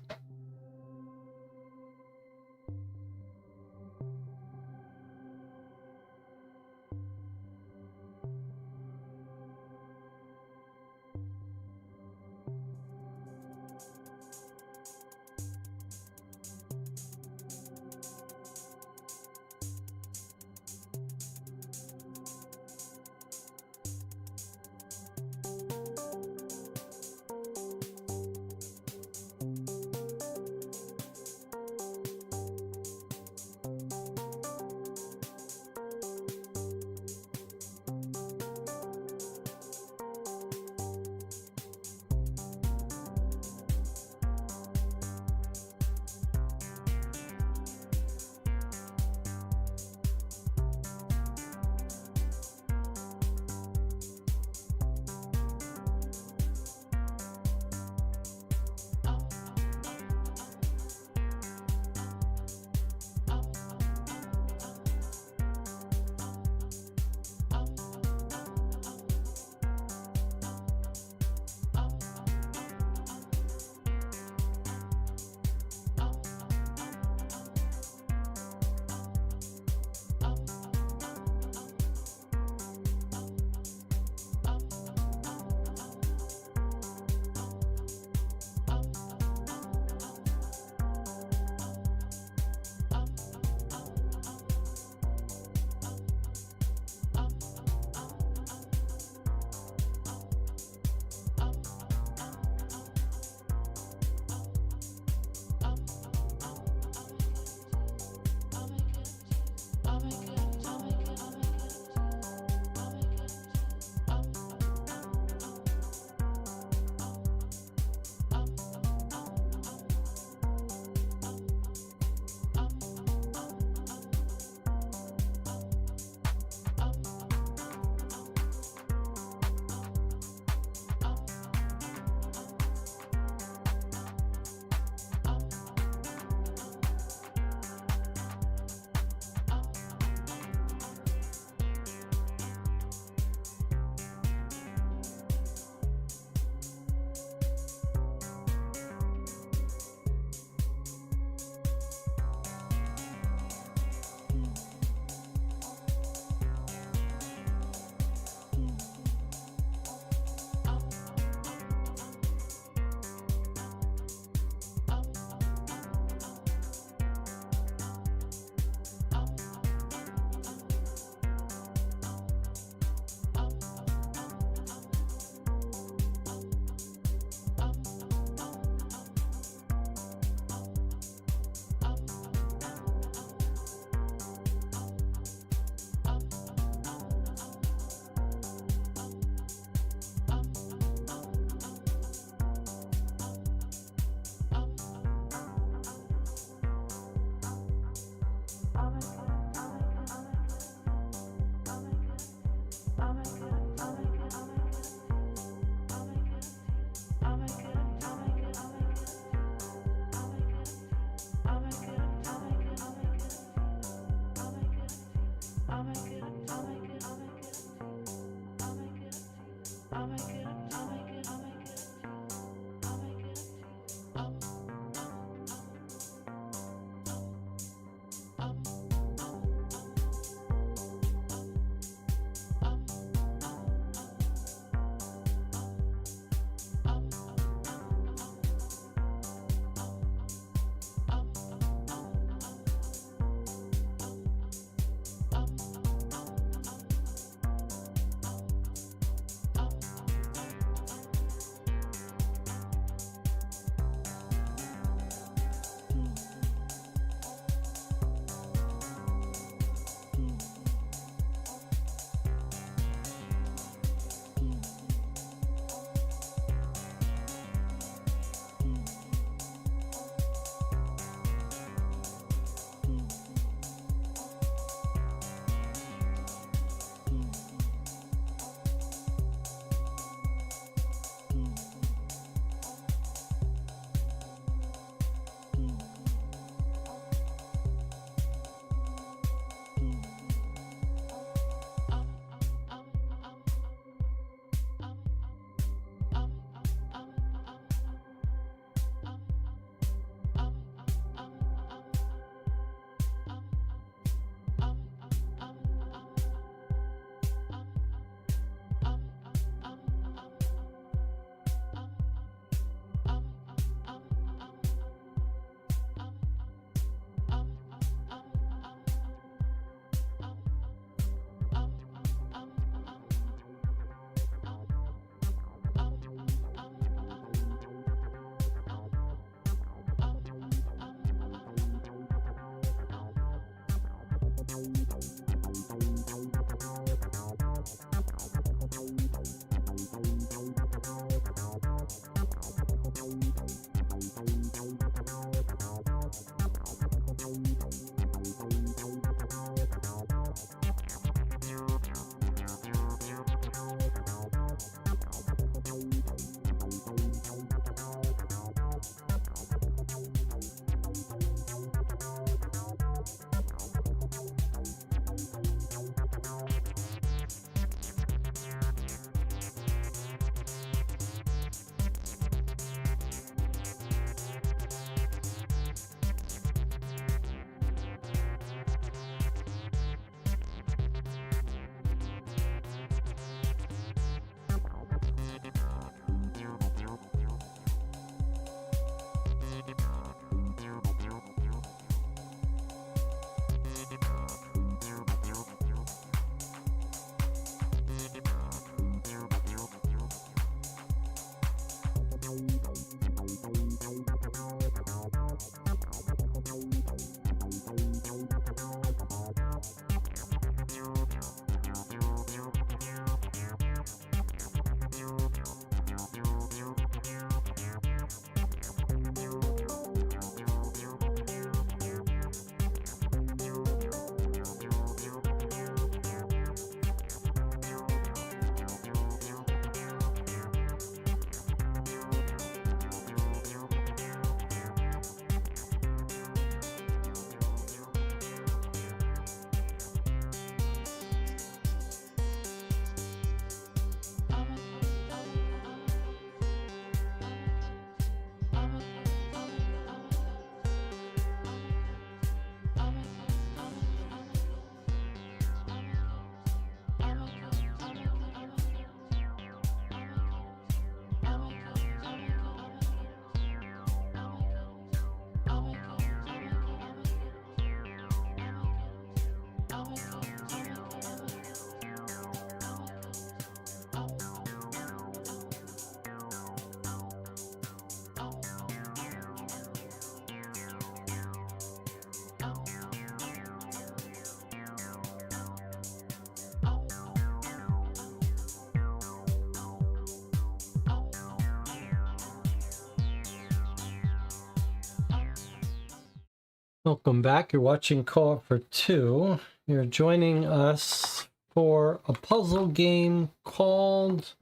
Welcome back. You're watching Co-op for Two. You're joining us for a puzzle game called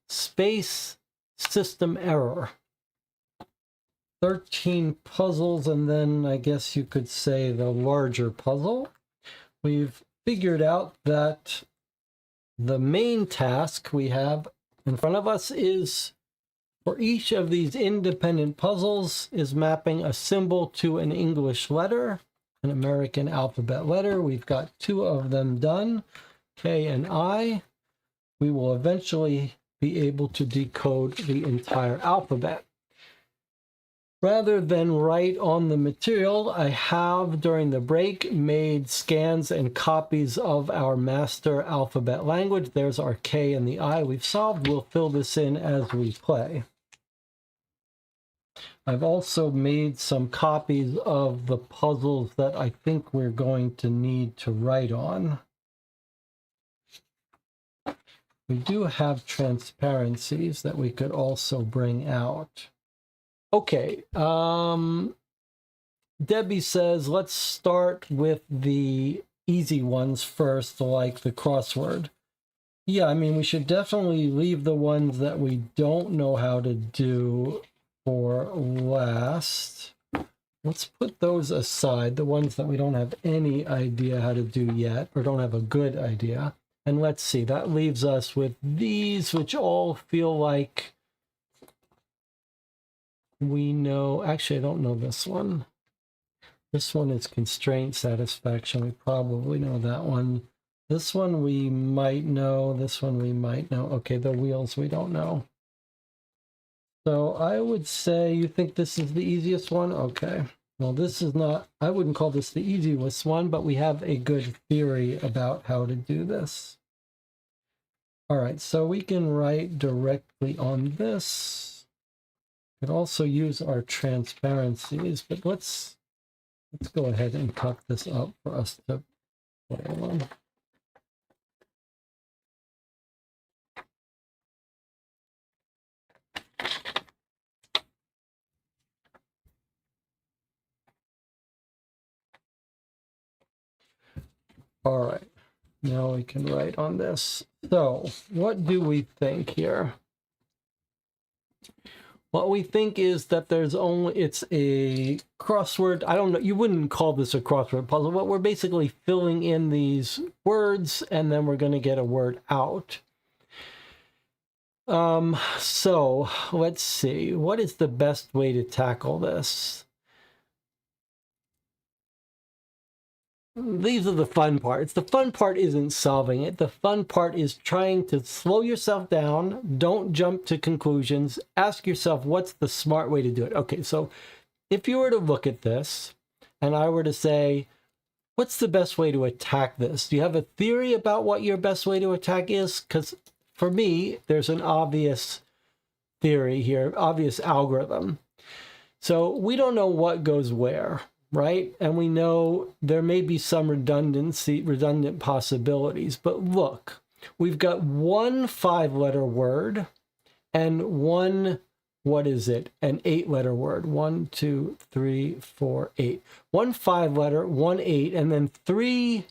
Space System Error. 13 puzzles, and then I guess you could say the larger puzzle. We've figured out that the main task we have in front of us is, for each of these independent puzzles, is mapping a symbol to an English letter, an American alphabet letter. We've got 2 of them done, K and I. We will eventually be able to decode the entire alphabet. Rather than write on the material, I have, during the break, made scans and copies of our master alphabet language. There's our K and the I we've solved. We'll fill this in as we play. I've also made some copies of the puzzles that I think we're going to need to write on. We do have transparencies that we could also bring out. Okay, Debbie says, let's start with the easy ones first, like the crossword. Yeah, I mean, we should definitely leave the ones that we don't know how to do for last. Let's put those aside, the ones that we don't have any idea how to do yet, or don't have a good idea. And let's see, that leaves us with these, which all feel like we know. Actually, I don't know this one. This one is constraint satisfaction. We probably know that one. This one we might know. This one we might know. Okay, the wheels we don't know. So I would say you think this is the easiest one? Okay. Well, this is not, I wouldn't call this the easiest one, but we have a good theory about how to do this. All right, so we can write directly on this. We could also use our transparencies, but let's go ahead and tuck this up for us to play on. All right, now we can write on this. So what do we think here? What we think is that there's only, it's a crossword. I don't know, you wouldn't call this a crossword puzzle, but we're basically filling in these words and then we're going to get a word out. So let's see, what is the best way to tackle this? These are the fun parts. The fun part isn't solving it. The fun part is trying to slow yourself down. Don't jump to conclusions. Ask yourself, what's the smart way to do it? Okay, so if you were to look at this and I were to say, what's the best way to attack this? Do you have a theory about what your best way to attack is? Because for me, there's an obvious theory here, obvious algorithm. So we don't know what goes where, right? And we know there may be some redundant possibilities, but look, we've got one 5-letter word and one, what is it? An 8-letter word. 1, 2, 3, 4, 8. One 5-letter, one 8, and then 3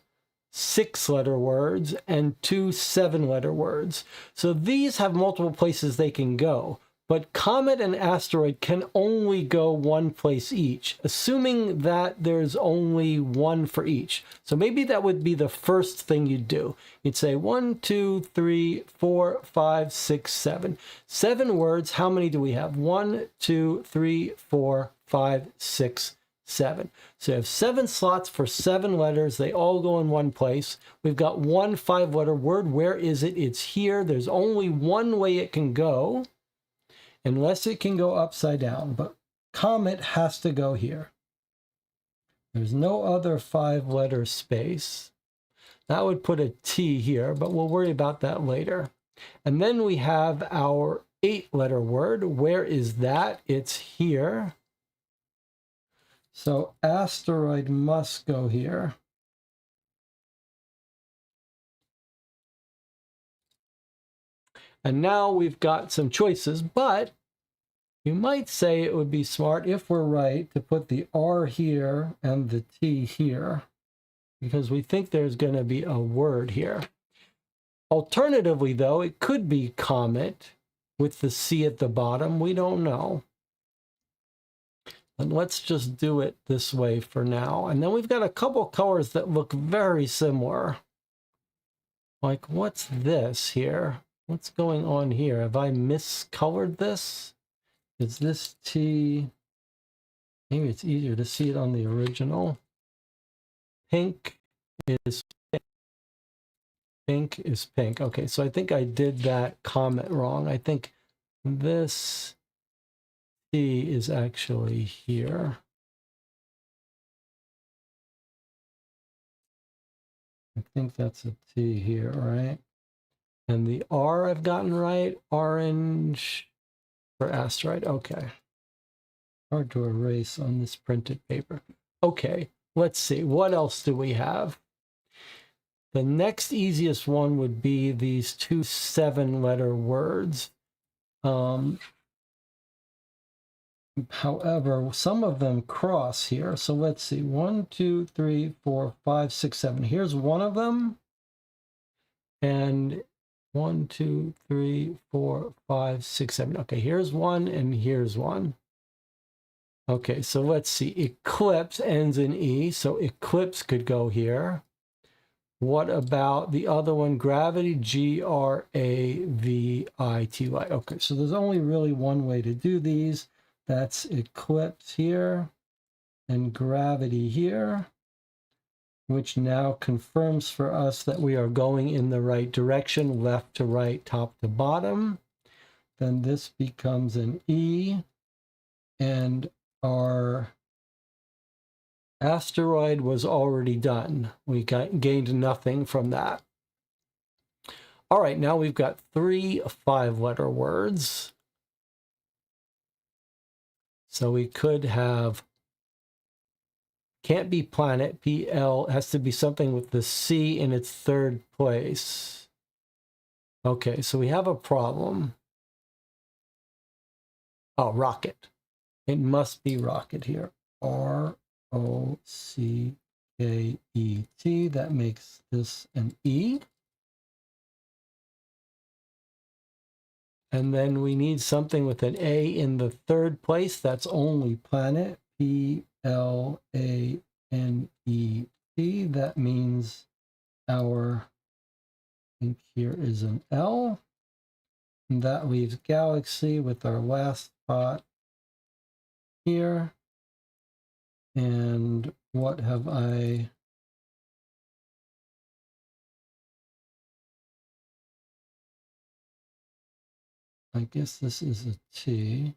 6-letter words and 2 7-letter words. So these have multiple places they can go. But comet and asteroid can only go one place each, assuming that there's only one for each. So maybe that would be the first thing you'd do. You'd say 1, 2, 3, 4, 5, 6, 7. 7 words, how many do we have? 1, 2, 3, 4, 5, 6, 7. So you have 7 slots for 7 letters. They all go in one place. We've got one 5-letter word. Where is it? It's here. There's only one way it can go, unless it can go upside down, but comet has to go here. There's no other 5-letter space. That would put a T here, but we'll worry about that later. And then we have our 8-letter word. Where is that? It's here. So asteroid must go here. And now we've got some choices, but you might say it would be smart, if we're right, to put the R here and the T here, because we think there's going to be a word here. Alternatively, though, it could be comet with the C at the bottom. We don't know. And let's just do it this way for now. And then we've got a couple colors that look very similar. Like, what's this here? What's going on here? Have I miscolored this? Is this T? Maybe it's easier to see it on the original. Pink is pink is pink. Okay, so I think I did that comment wrong. I think this T is actually here. I think that's a T here, right? And the R I've gotten right. Orange for asteroid. Okay. Hard to erase on this printed paper. Okay, let's see. What else do we have? The next easiest one would be these 2 7-letter words. However, some of them cross here. So let's see. 1, 2, 3, 4, 5, 6, 7. Here's one of them. And 1, 2, 3, 4, 5, 6, 7. Okay, here's one and here's one. Okay, so let's see. Eclipse ends in E, so eclipse could go here. What about the other one? Gravity, Gravity. Okay, so there's only really one way to do these. That's eclipse here and gravity here, which now confirms for us that we are going in the right direction, left to right, top to bottom. Then this becomes an E, and our asteroid was already done. We gained nothing from that. All right, now we've got 3 5-letter words. So we could have, can't be planet, PL, has to be something with the C in its third place. Okay, so we have a problem. Oh, rocket. It must be rocket here. R-O-C-K-E-T. That makes this an E. And then we need something with an A in the third place. That's only planet. P-L-A-N-E-T. That means our, I think here is an L. And that leaves galaxy with our last spot here. And what have I? I guess this is a T.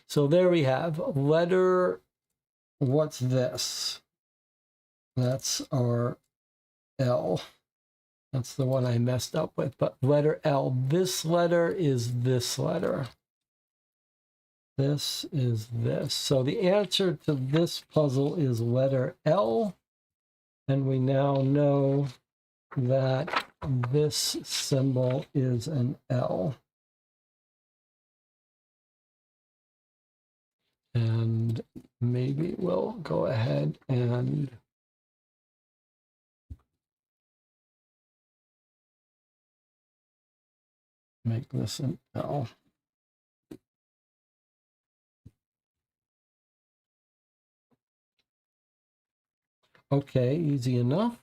So there we have letter. What's this? That's our L. That's the one I messed up with. But letter L. This letter is this letter. This is this. So the answer to this puzzle is letter L. And we now know that this symbol is an L. And maybe we'll go ahead and make this an L. Okay, easy enough.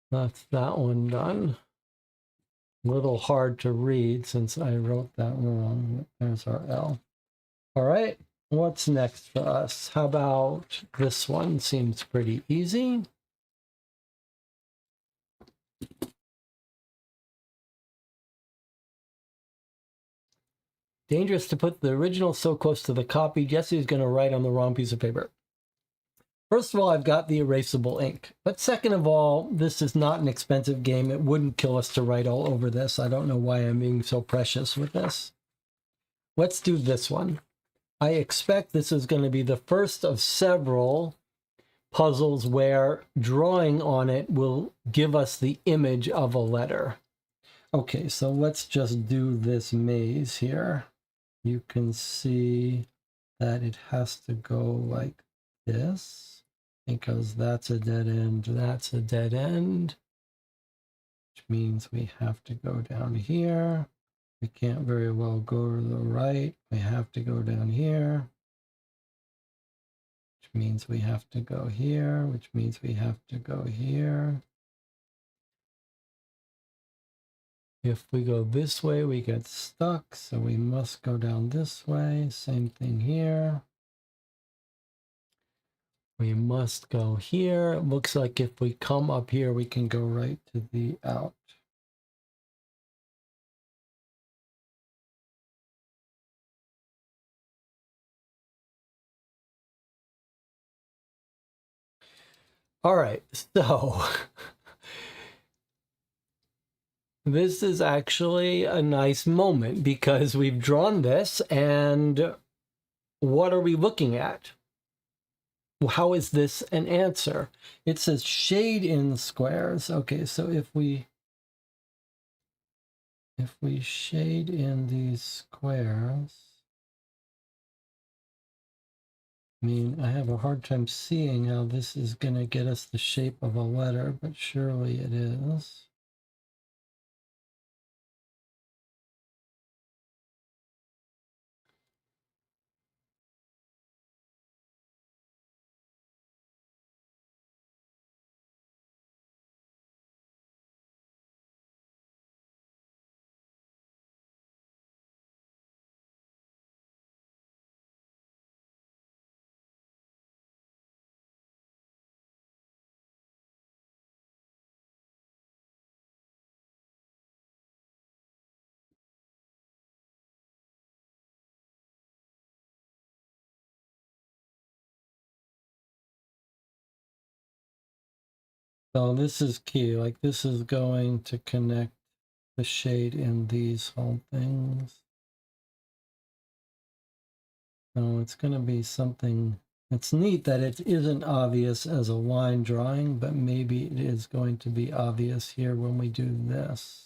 That's that one done. A little hard to read since I wrote that wrong. There's our L. All right, what's next for us? How about this one? Seems pretty easy. Dangerous to put the original so close to the copy. Jesse is going to write on the wrong piece of paper. First of all, I've got the erasable ink. But second of all, this is not an expensive game. It wouldn't kill us to write all over this. I don't know why I'm being so precious with this. Let's do this one. I expect this is going to be the first of several puzzles where drawing on it will give us the image of a letter. Okay, so let's just do this maze here. You can see that it has to go like this, because that's a dead end, that's a dead end, which means we have to go down here. We can't very well go to the right. We have to go down here, which means we have to go here, which means we have to go here. If we go this way, we get stuck, so we must go down this way. Same thing here. We must go here. It looks like if we come up here, we can go right to the out. All right, so this is actually a nice moment because we've drawn this, and what are we looking at? How is this an answer? It says shade in squares. Okay, so if we shade in these squares, I mean, I have a hard time seeing how this is going to get us the shape of a letter, but surely it is. So this is key, like this is going to connect the shade in these whole things. So it's going to be something, it's neat that it isn't obvious as a line drawing, but maybe it is going to be obvious here when we do this.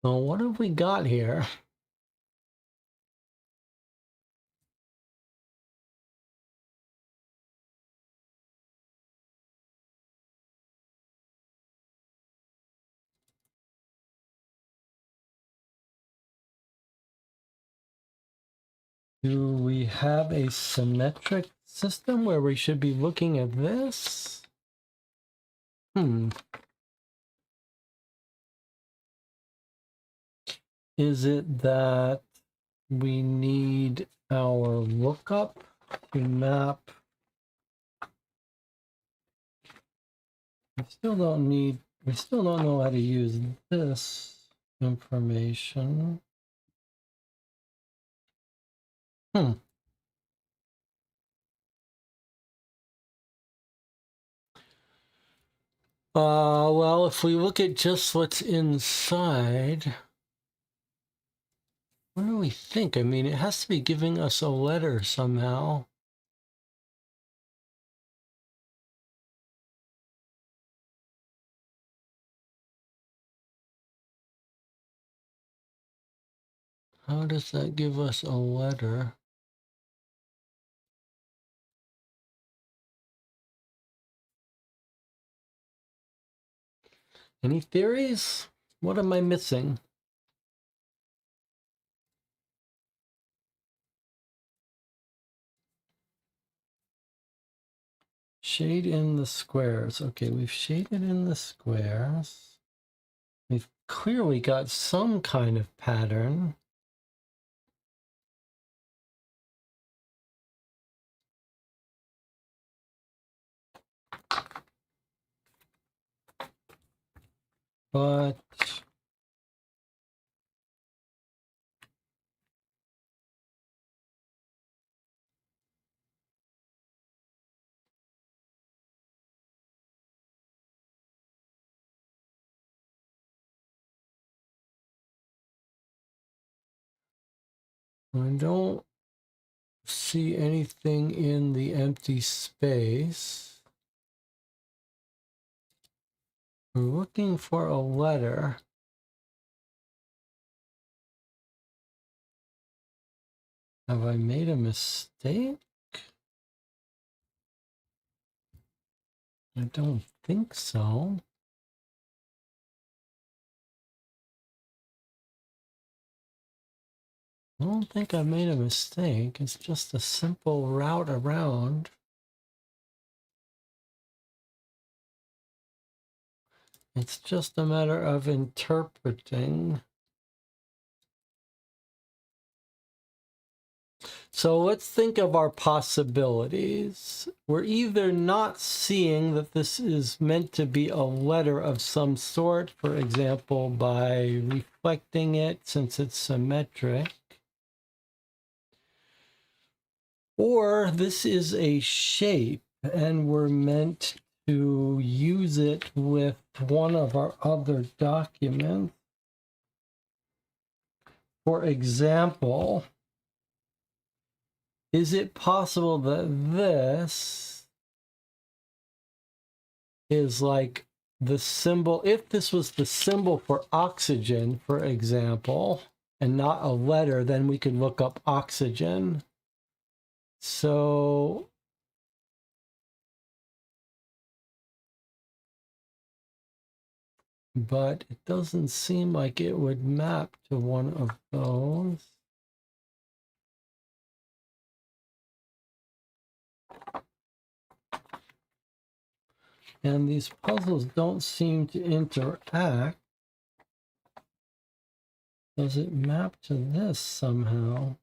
So what have we got here? Do we have a symmetric system where we should be looking at this? Is it that we need our lookup to map? We still don't know how to use this information. Well, if we look at just what's inside, what do we think? I mean, it has to be giving us a letter somehow. How does that give us a letter? Any theories? What am I missing? Shade in the squares. Okay, we've shaded in the squares. We've clearly got some kind of pattern. But I don't see anything in the empty space. We're looking for a letter. Have I made a mistake? I don't think so. I don't think I made a mistake. It's just a simple route around. It's just a matter of interpreting. So let's think of our possibilities. We're either not seeing that this is meant to be a letter of some sort, for example, by reflecting it since it's symmetric, or this is a shape and we're meant to use it with one of our other documents. For example, is it possible that this is like the symbol, if this was the symbol for oxygen, for example, and not a letter, then we could look up oxygen. So but it doesn't seem like it would map to one of those. And these puzzles don't seem to interact. Does it map to this somehow?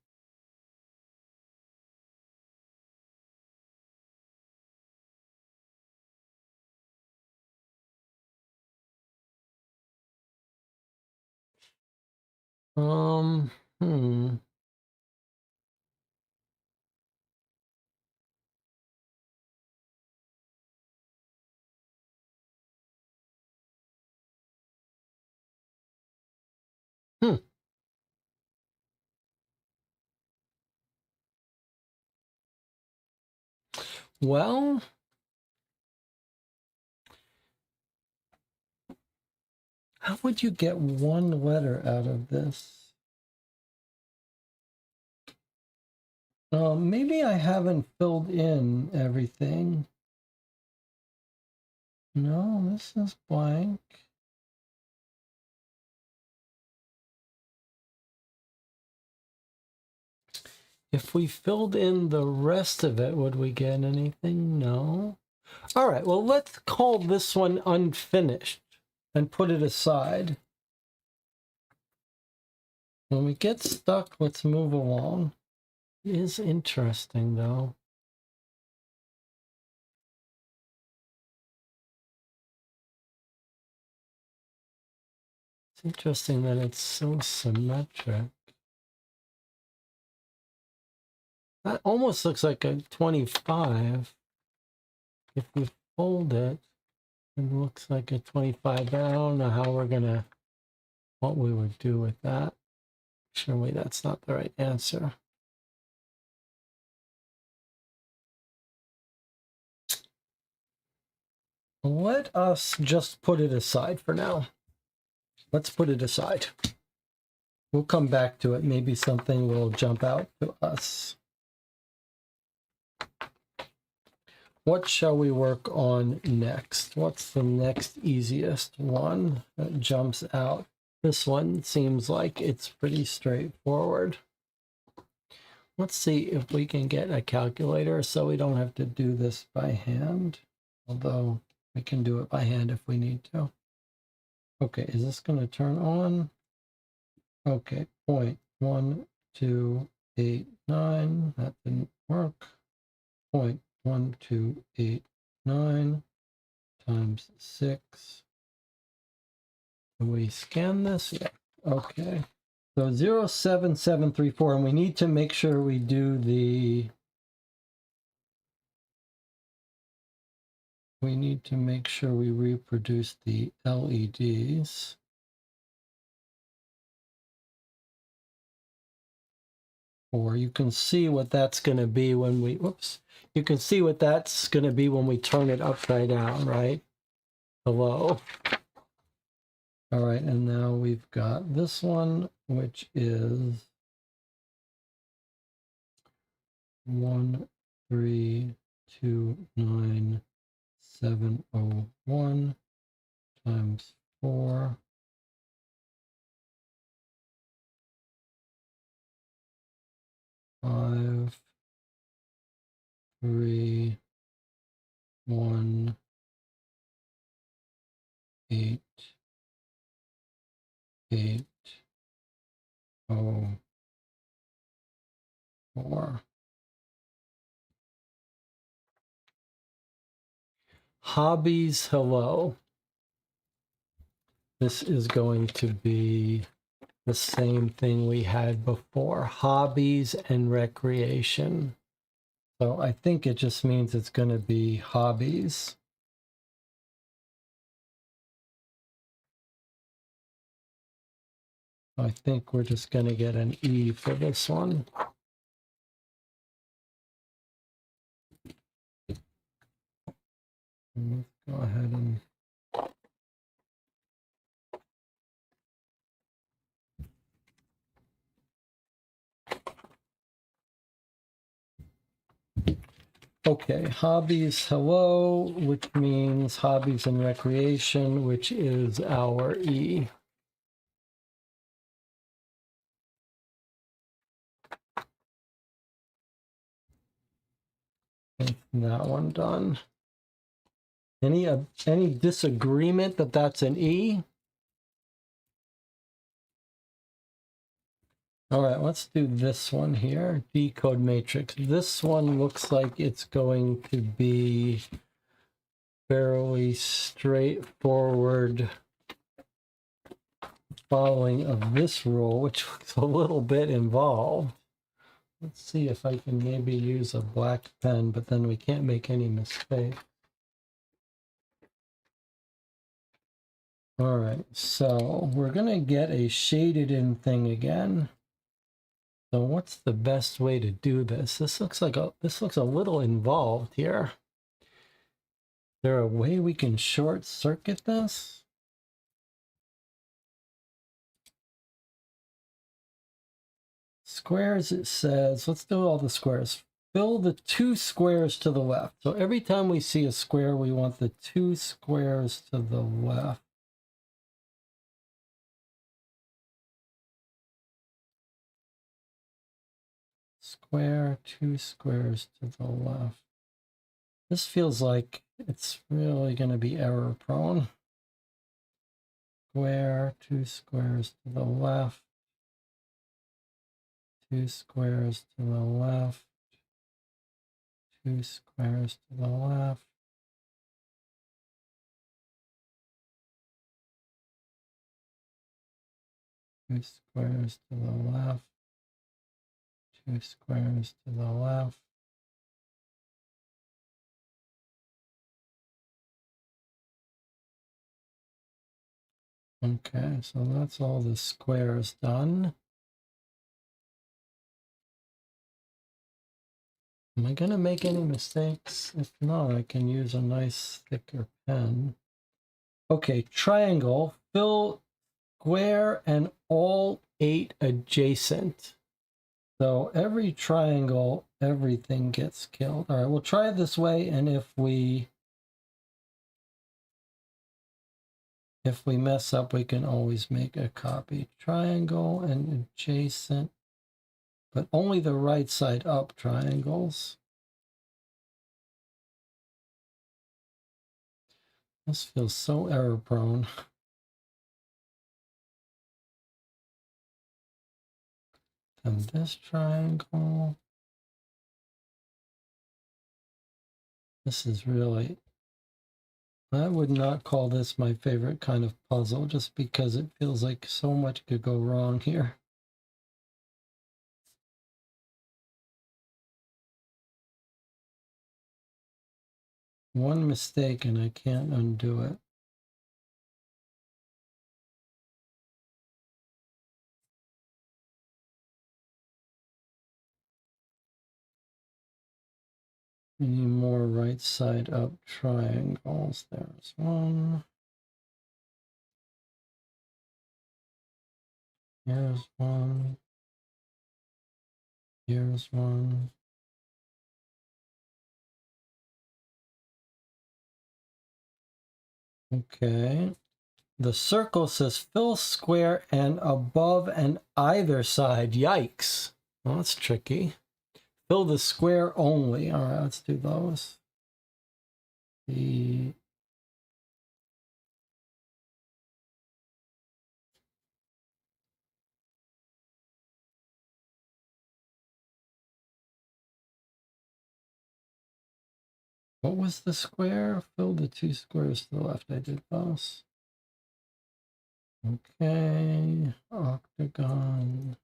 Hmm. Hmm. Well, how would you get one letter out of this? Maybe I haven't filled in everything. No, this is blank. If we filled in the rest of it, would we get anything? No. All right, well, let's call this one unfinished and put it aside. When we get stuck, let's move along. It is interesting, though. It's interesting that it's so symmetric. That almost looks like a 25. If we fold it, it looks like a 25, but I don't know how we're gonna, what we would do with that. Surely that's not the right answer. Let us just put it aside for now. Let's put it aside. We'll come back to it. Maybe something will jump out to us. What shall we work on next? What's the next easiest one that jumps out? This one seems like it's pretty straightforward. Let's see if we can get a calculator so we don't have to do this by hand. Although we can do it by hand if we need to. Okay, is this going to turn on? Okay, 0.1289. That didn't work. 0.1289 times 6. Can we scan this? Yeah. Okay. So 07734, and we need to make sure we do the, we need to make sure we reproduce the LEDs. 4. You can see what that's going to be when we, whoops, you can see what that's going to be when we turn it upside down, right? Hello. All right, and now we've got this one, which is 1329701 times 4 5 3 1 8 8 0 4. Hobbies, hello. This is going to be the same thing we had before, hobbies and recreation. So I think it just means it's going to be hobbies. I think we're just going to get an E for this one. Let's go ahead and okay, hobbies, hello, which means hobbies and recreation, which is our E. That one done. Any disagreement that that's an E? All right, let's do this one here, decode matrix. This one looks like it's going to be fairly straightforward following of this rule, which looks a little bit involved. Let's see if I can maybe use a black pen, but then we can't make any mistakes. All right, so we're gonna get a shaded in thing again. So what's the best way to do this? This looks a little involved here. Is there a way we can short circuit this? Squares, it says, let's do all the squares. Fill the 2 squares to the left. So every time we see a square, we want the 2 squares to the left. Square, 2 squares to the left. This feels like it's really going to be error prone. Square, 2 squares to the left. 2 squares to the left. 2 squares to the left. 2 squares to the left. 2 squares to the left. Okay, so that's all the squares done. Am I going to make any mistakes? If not, I can use a nice thicker pen. Okay, triangle, fill square and all 8 adjacent. So every triangle, everything gets killed. All right, we'll try it this way, and if we mess up, we can always make a copy. Triangle and adjacent, but only the right side up triangles. This feels so error prone. And this triangle. This is really, I would not call this my favorite kind of puzzle just because it feels like so much could go wrong here. One mistake and I can't undo it. We need more right side up triangles. There's one. Here's one. Here's one. Okay. The circle says fill square and above and either side. Yikes. Well, that's tricky. Fill the square only. All right, let's do those. What was the square? Fill the two squares to the left. I did those. Okay. Octagon.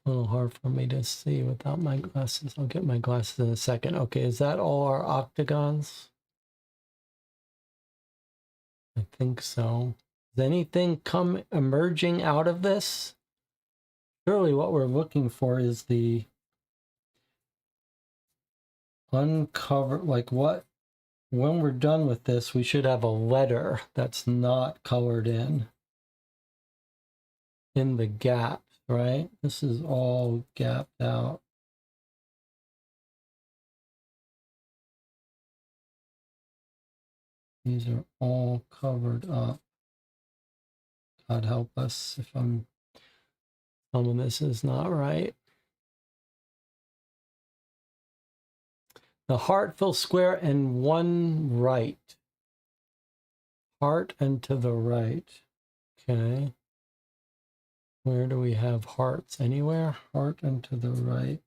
A little hard for me to see without my glasses. I'll get my glasses in a second. Okay, is that all our octagons? I think so. Does anything come emerging out of this? Surely what we're looking for is the uncover, like what, when we're done with this, we should have a letter that's not colored in the gap, right? This is all gapped out. These are all covered up. God help us if some of this is not right. The heart fills square and one right. Heart and to the right. Okay. Where do we have hearts? Anywhere? Heart and to the right.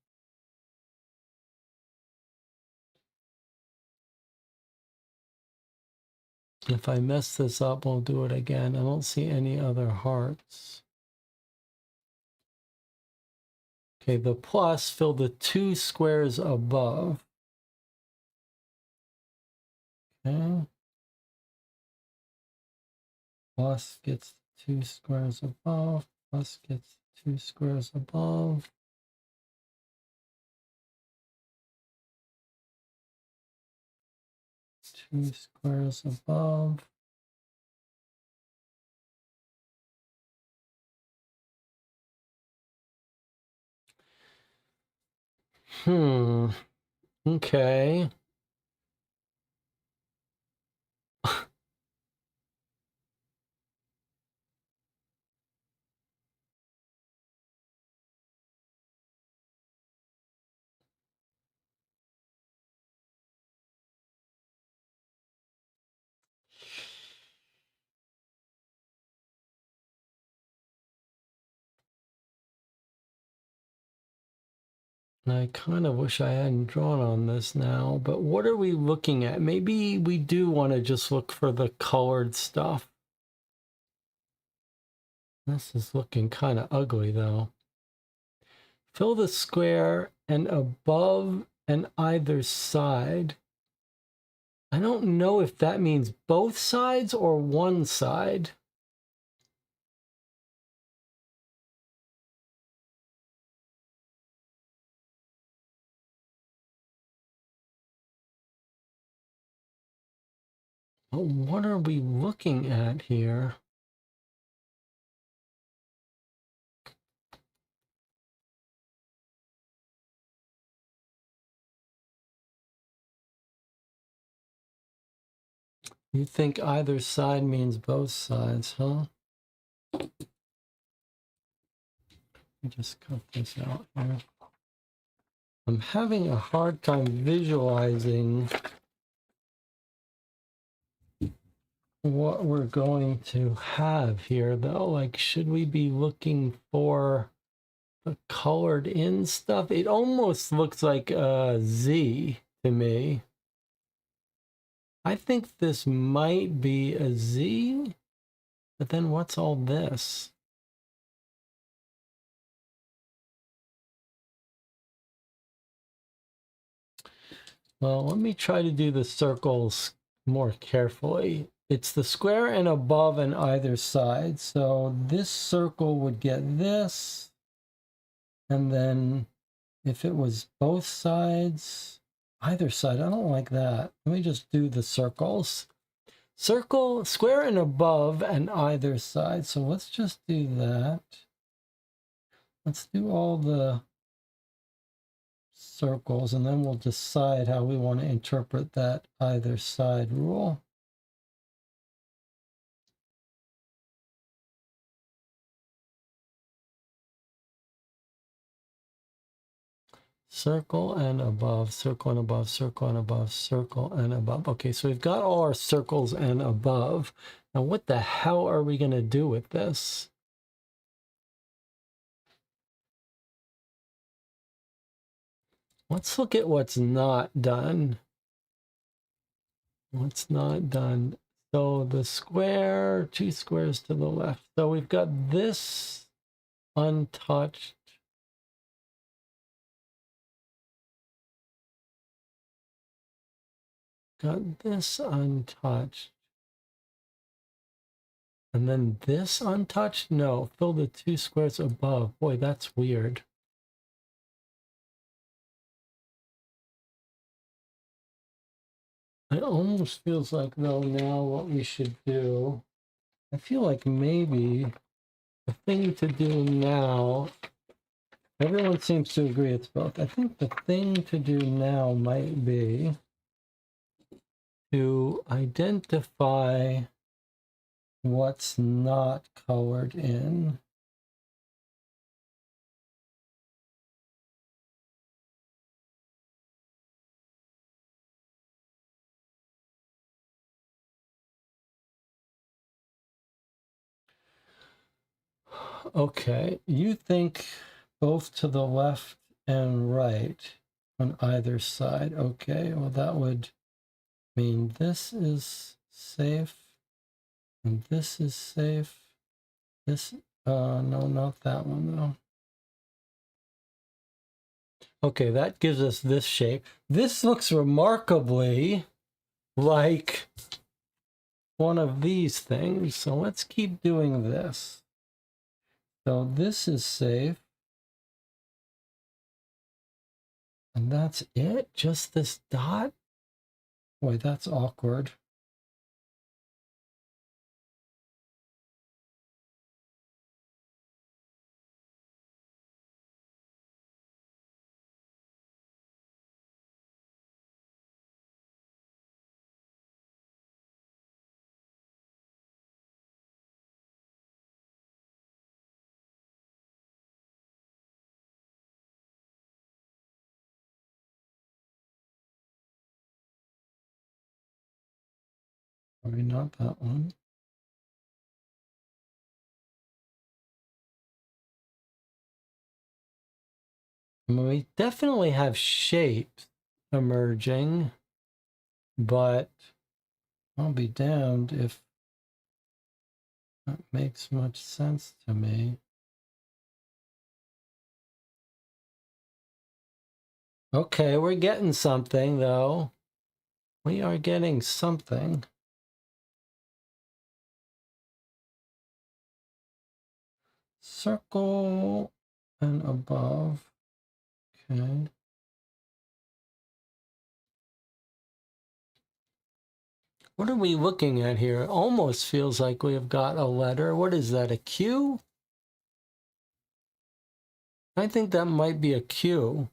If I mess this up, we'll do it again. I don't see any other hearts. Okay, the plus, fill the two squares above. Okay. Plus gets two squares above. Plus gets two squares above. Two squares above. Okay. I kind of wish I hadn't drawn on this now, but what are we looking at? Maybe we do want to just look for the colored stuff. This is looking kind of ugly though. Fill the square and above and either side. I don't know if that means both sides or one side. But what are we looking at here? You think either side means both sides, huh? Let me just cut this out here. I'm having a hard time visualizing what we're going to have here, though. Like, should we be looking for the colored in stuff? It almost looks like a Z to me. I think this might be a Z, but then what's all this? Well, let me try to do the circles more carefully. It's the square and above and either side. So this circle would get this. And then if it was both sides, either side, I don't like that. Let me just do the circles. Circle, square and above and either side. So let's just do that. Let's do all the circles and then we'll decide how we want to interpret that either side rule. Circle and above, circle and above, circle and above, circle and above. Okay, so we've got all our circles and above. Now what the hell are we going to do with this? Let's look at what's not done. What's not done. So the square, 2 squares to the left. So we've got this untouched. Got this untouched. And then this untouched? No, fill the 2 squares above. Boy, that's weird. It almost feels like, though, now what we should do, I feel like maybe the thing to do now, everyone seems to agree it's both. I think the thing to do now might be to identify what's not colored in. Okay, you think both to the left and right on either side. Okay, well that would mean this is safe and this is safe. This, no, not that one though. Okay, that gives us this shape. This looks remarkably like one of these things. So let's keep doing this. So this is safe. And that's it? Just this dot? Boy, that's awkward. Probably not that one. I mean, we definitely have shapes emerging, but I'll be damned if that makes much sense to me. Okay, we're getting something, though. We are getting something. Circle and above. Okay. What are we looking at here? It almost feels like we have got a letter. What is that, a Q? I think that might be a Q.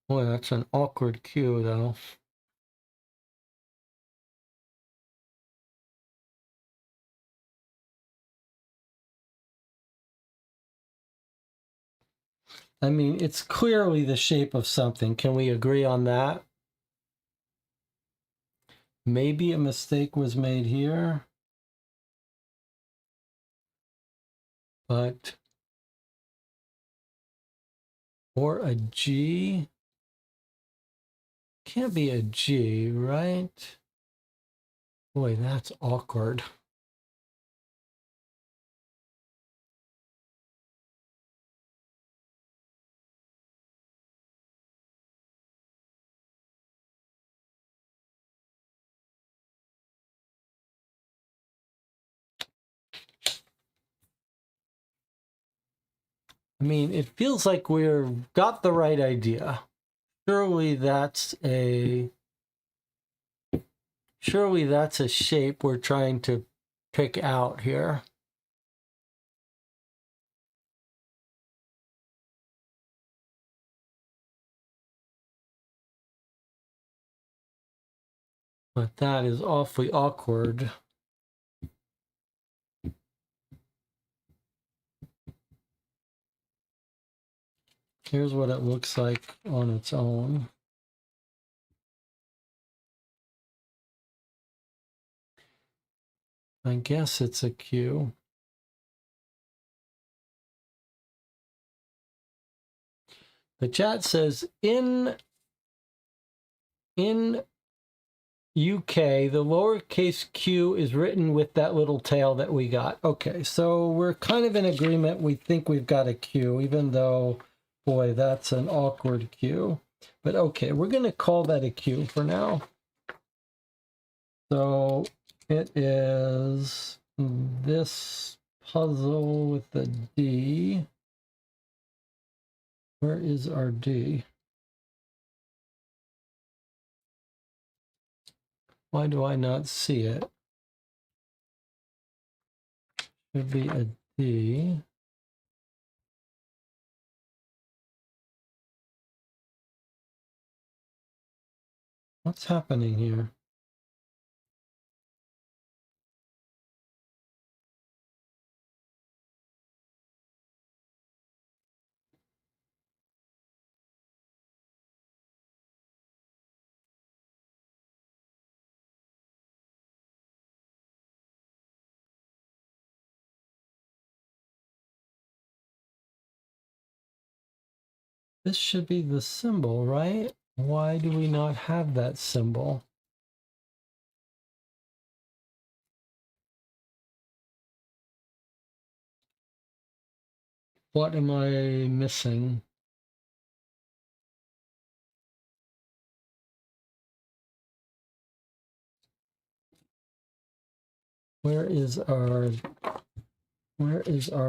Boy, that's an awkward Q, though. I mean, it's clearly the shape of something. Can we agree on that? Maybe a mistake was made here. But, or a G. Can't be a G, right? Boy, that's awkward. I mean, it feels like we've got the right idea. Surely that's a shape we're trying to pick out here. But that is awfully awkward. Here's what it looks like on its own. I guess it's a Q. The chat says in UK, the lowercase q is written with that little tail that we got. Okay, so we're kind of in agreement. We think we've got a Q, even though, boy, that's an awkward Q. But okay, we're going to call that a Q for now. So it is this puzzle with the D. Where is our D? Why do I not see it? Should be a D. What's happening here? This should be the symbol, right? Why do we not have that symbol? What am I missing? Where is our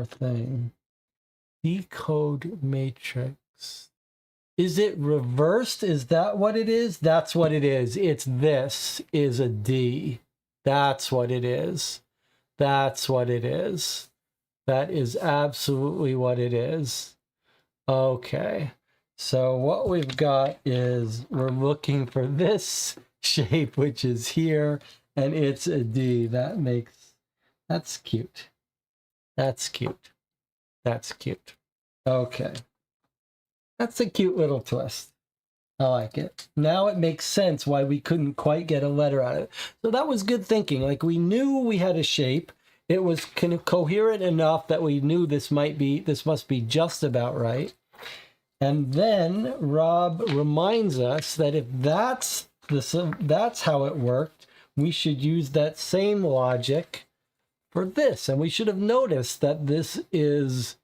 thing? Decode matrix. Is it reversed? Is that what it is? That's what it is. It's this is a D. That's what it is. That's what it is. That is absolutely what it is. Okay. So what we've got is we're looking for this shape, which is here, and it's a D. That's cute. That's cute. That's cute. Okay. That's a cute little twist. I like it. Now it makes sense why we couldn't quite get a letter out of it. So that was good thinking. Like we knew we had a shape. It was kind of coherent enough that we knew this must be just about right. And then Rob reminds us that if that's how it worked, we should use that same logic for this. And we should have noticed that this is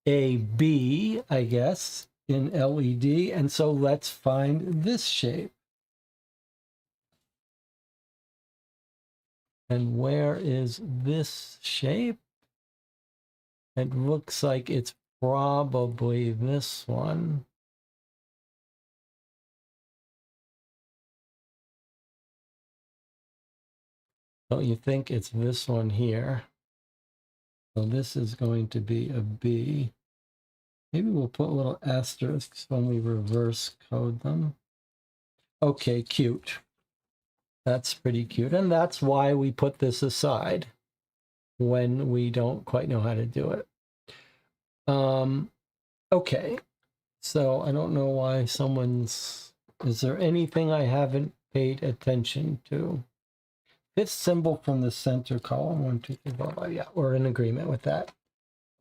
a B, I guess, in LED. And so let's find this shape. And where is this shape? It looks like it's probably this one. Don't you think it's this one here? So this is going to be a B. Maybe we'll put little asterisks when we reverse code them. Okay, cute. That's pretty cute. And that's why we put this aside when we don't quite know how to do it. Okay, so I don't know why is there anything I haven't paid attention to? Fifth symbol from the center column, 1, 2, 3, 4, 5. Yeah, we're in agreement with that.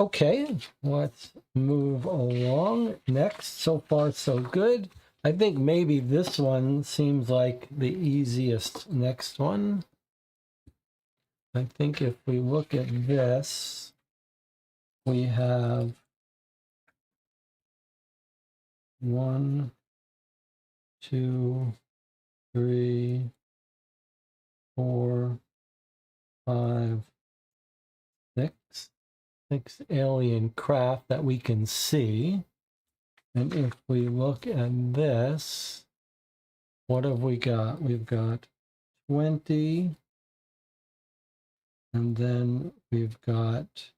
Okay, let's move along. Next, so far so good. I think maybe this one seems like the easiest next one. I think if we look at this, we have 1, 2, 3, 4, 5, 6, 6 alien craft that we can see. And if we look at this, what have we got? We've got 20, and then we've got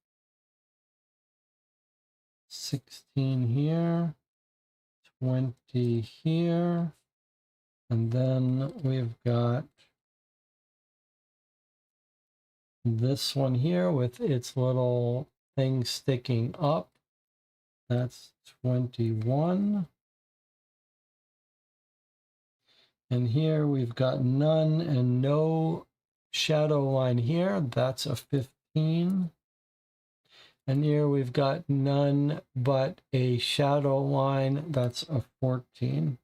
16 here, 20 here, and then we've got this one here with its little thing sticking up. That's 21. And here we've got none and no shadow line here. That's a 15. And here we've got none but a shadow line. That's a 14.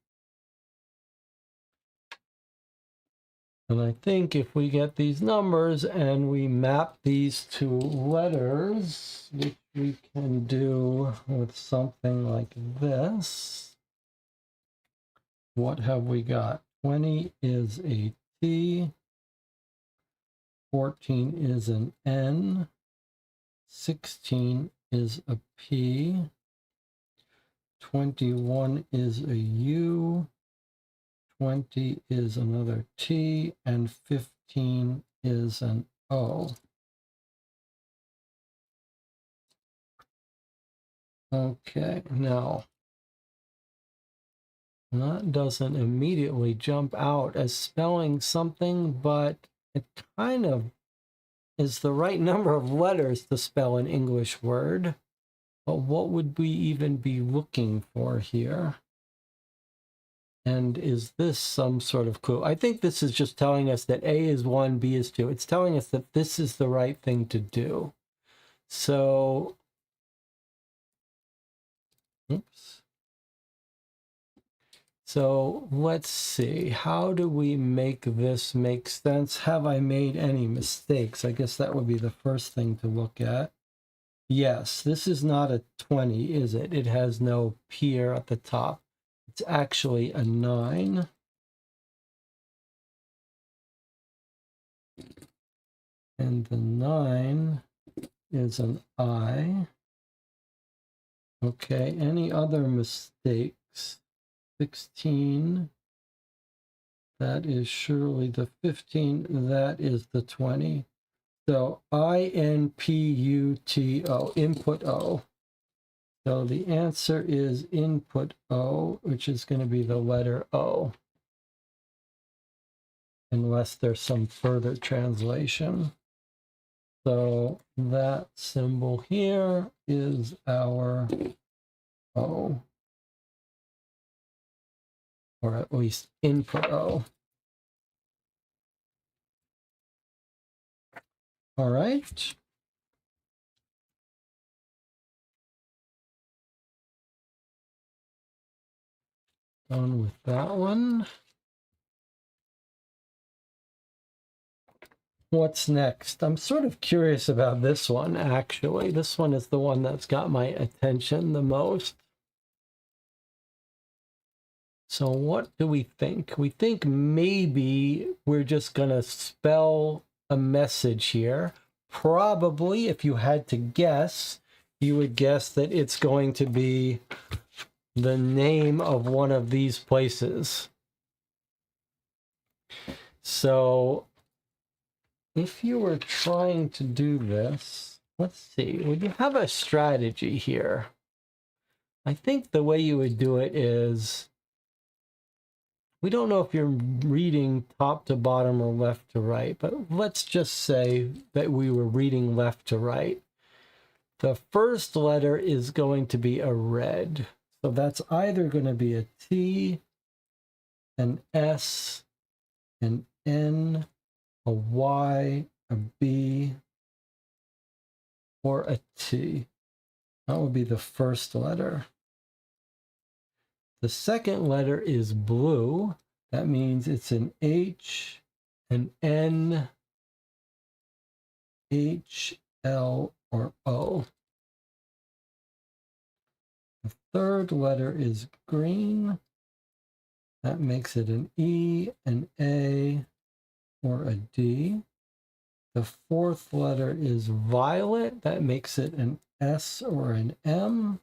And I think if we get these numbers and we map these to letters, which we can do with something like this, what have we got? 20 is a T, 14 is an N, 16 is a P, 21 is a U, 20 is another T, and 15 is an O. Okay, now that doesn't immediately jump out as spelling something, but it kind of is the right number of letters to spell an English word. But what would we even be looking for here? And is this some sort of clue? I think this is just telling us that A is 1, B is 2. It's telling us that this is the right thing to do. So, oops. So let's see. How do we make this make sense? Have I made any mistakes? I guess that would be the first thing to look at. Yes, this is not a 20, is it? It has no pier at the top. It's actually a 9. And the 9 is an I. Okay, any other mistakes? 16. That is surely the 15. That is the 20. So INPUTO, input O. So the answer is input O, which is going to be the letter O, unless there's some further translation. So that symbol here is our O, or at least input O. All right. Done with that one. What's next? I'm sort of curious about this one, actually. This one is the one that's got my attention the most. So what do we think? We think maybe we're just going to spell a message here. Probably, if you had to guess, you would guess that it's going to be the name of one of these places. So if you were trying to do this, let's see, would you have a strategy here? I think the way you would do it is, we don't know if you're reading top to bottom or left to right, but let's just say that we were reading left to right. The first letter is going to be a red. So that's either going to be a T, an S, an N, a Y, a B, or a T. That would be the first letter. The second letter is blue. That means it's an H, an N, H, L, or O. The third letter is green. That makes it an E, an A, or a D. The fourth letter is violet. That makes it an S or an M.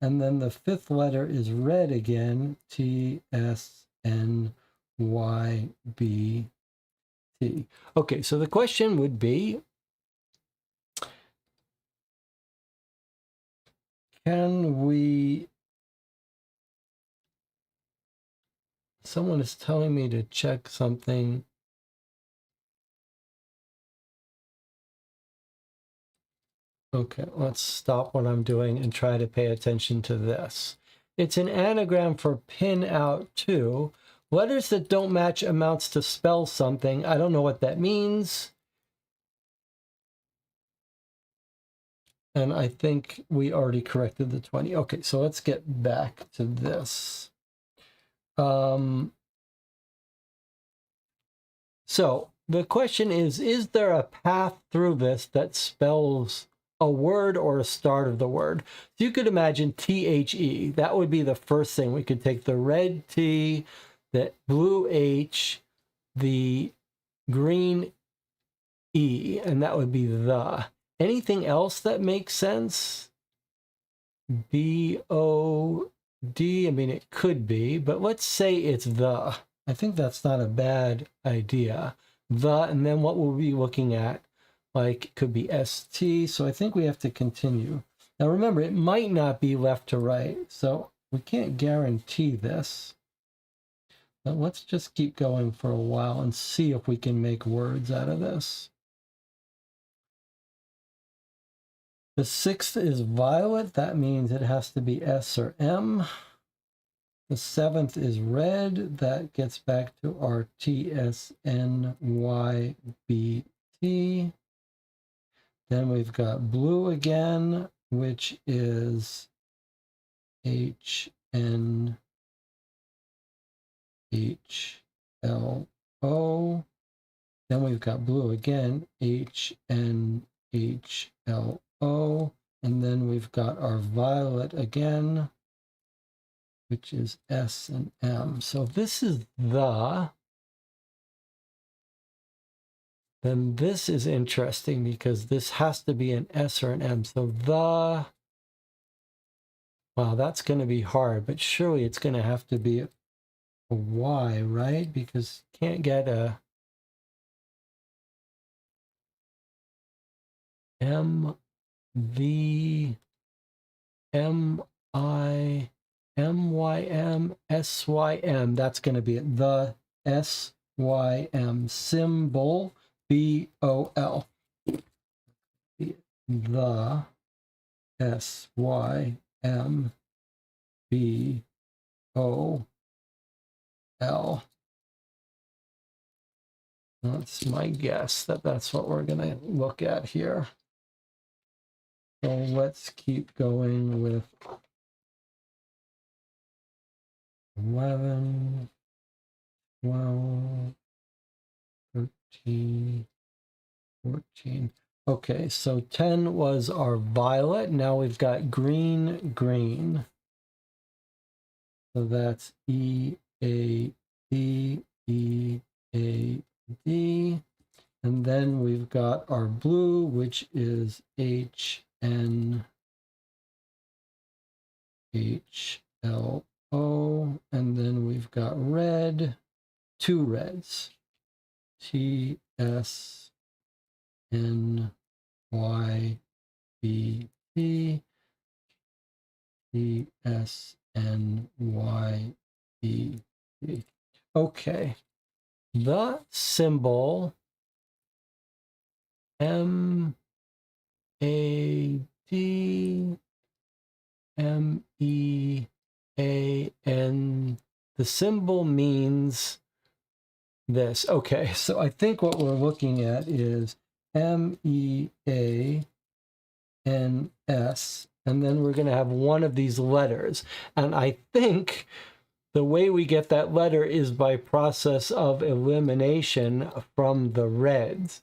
And then the fifth letter is red again, TSNYBT. Okay, so the question would be, can we... Someone is telling me to check something. Okay, let's stop what I'm doing and try to pay attention to this. It's an anagram for pin out two. Letters that don't match amounts to spell something. I don't know what that means. And I think we already corrected the 20. Okay, so let's get back to this. So the question is there a path through this that spells a word or a start of the word? So you could imagine THE. That would be the first thing. We could take the red T, the blue H, the green E, and that would be the. Anything else that makes sense? B-O-D, I mean, it could be, but let's say it's the. I think that's not a bad idea. The, and then what we'll be looking at, like, it could be ST, so I think we have to continue. Now remember, it might not be left to right, so we can't guarantee this. But let's just keep going for a while and see if we can make words out of this. The sixth is violet. That means it has to be S or M. The seventh is red. That gets back to our TSNYBT. Then we've got blue again, which is HNHLO. Then we've got blue again, HNHLO. And then we've got our violet again, which is S and M. So if this is the, then this is interesting because this has to be an S or an M. So the, wow, that's going to be hard, but surely it's going to have to be a Y, right? Because you can't get a M, V, M, I, M, Y, M, S, Y, M. That's going to be it. The S, Y, M. Symbol, B-O-L. The S, Y, M, B-O-L. That's my guess that that's what we're going to look at here. So let's keep going with 11, 12, 13, 14. Okay, so 10 was our violet. Now we've got green, green. So that's E-A-D-E-A-D. And then we've got our blue, which is H-N-H-L-O. And then we've got red, two reds. T-S-N-Y-B-T. T-S-N-Y-B-T. Okay. The symbol M-A-D-M-E-A-N. The symbol means this. Okay, so I think what we're looking at is M-E-A-N-S, and then we're going to have one of these letters. And I think the way we get that letter is by process of elimination from the reds.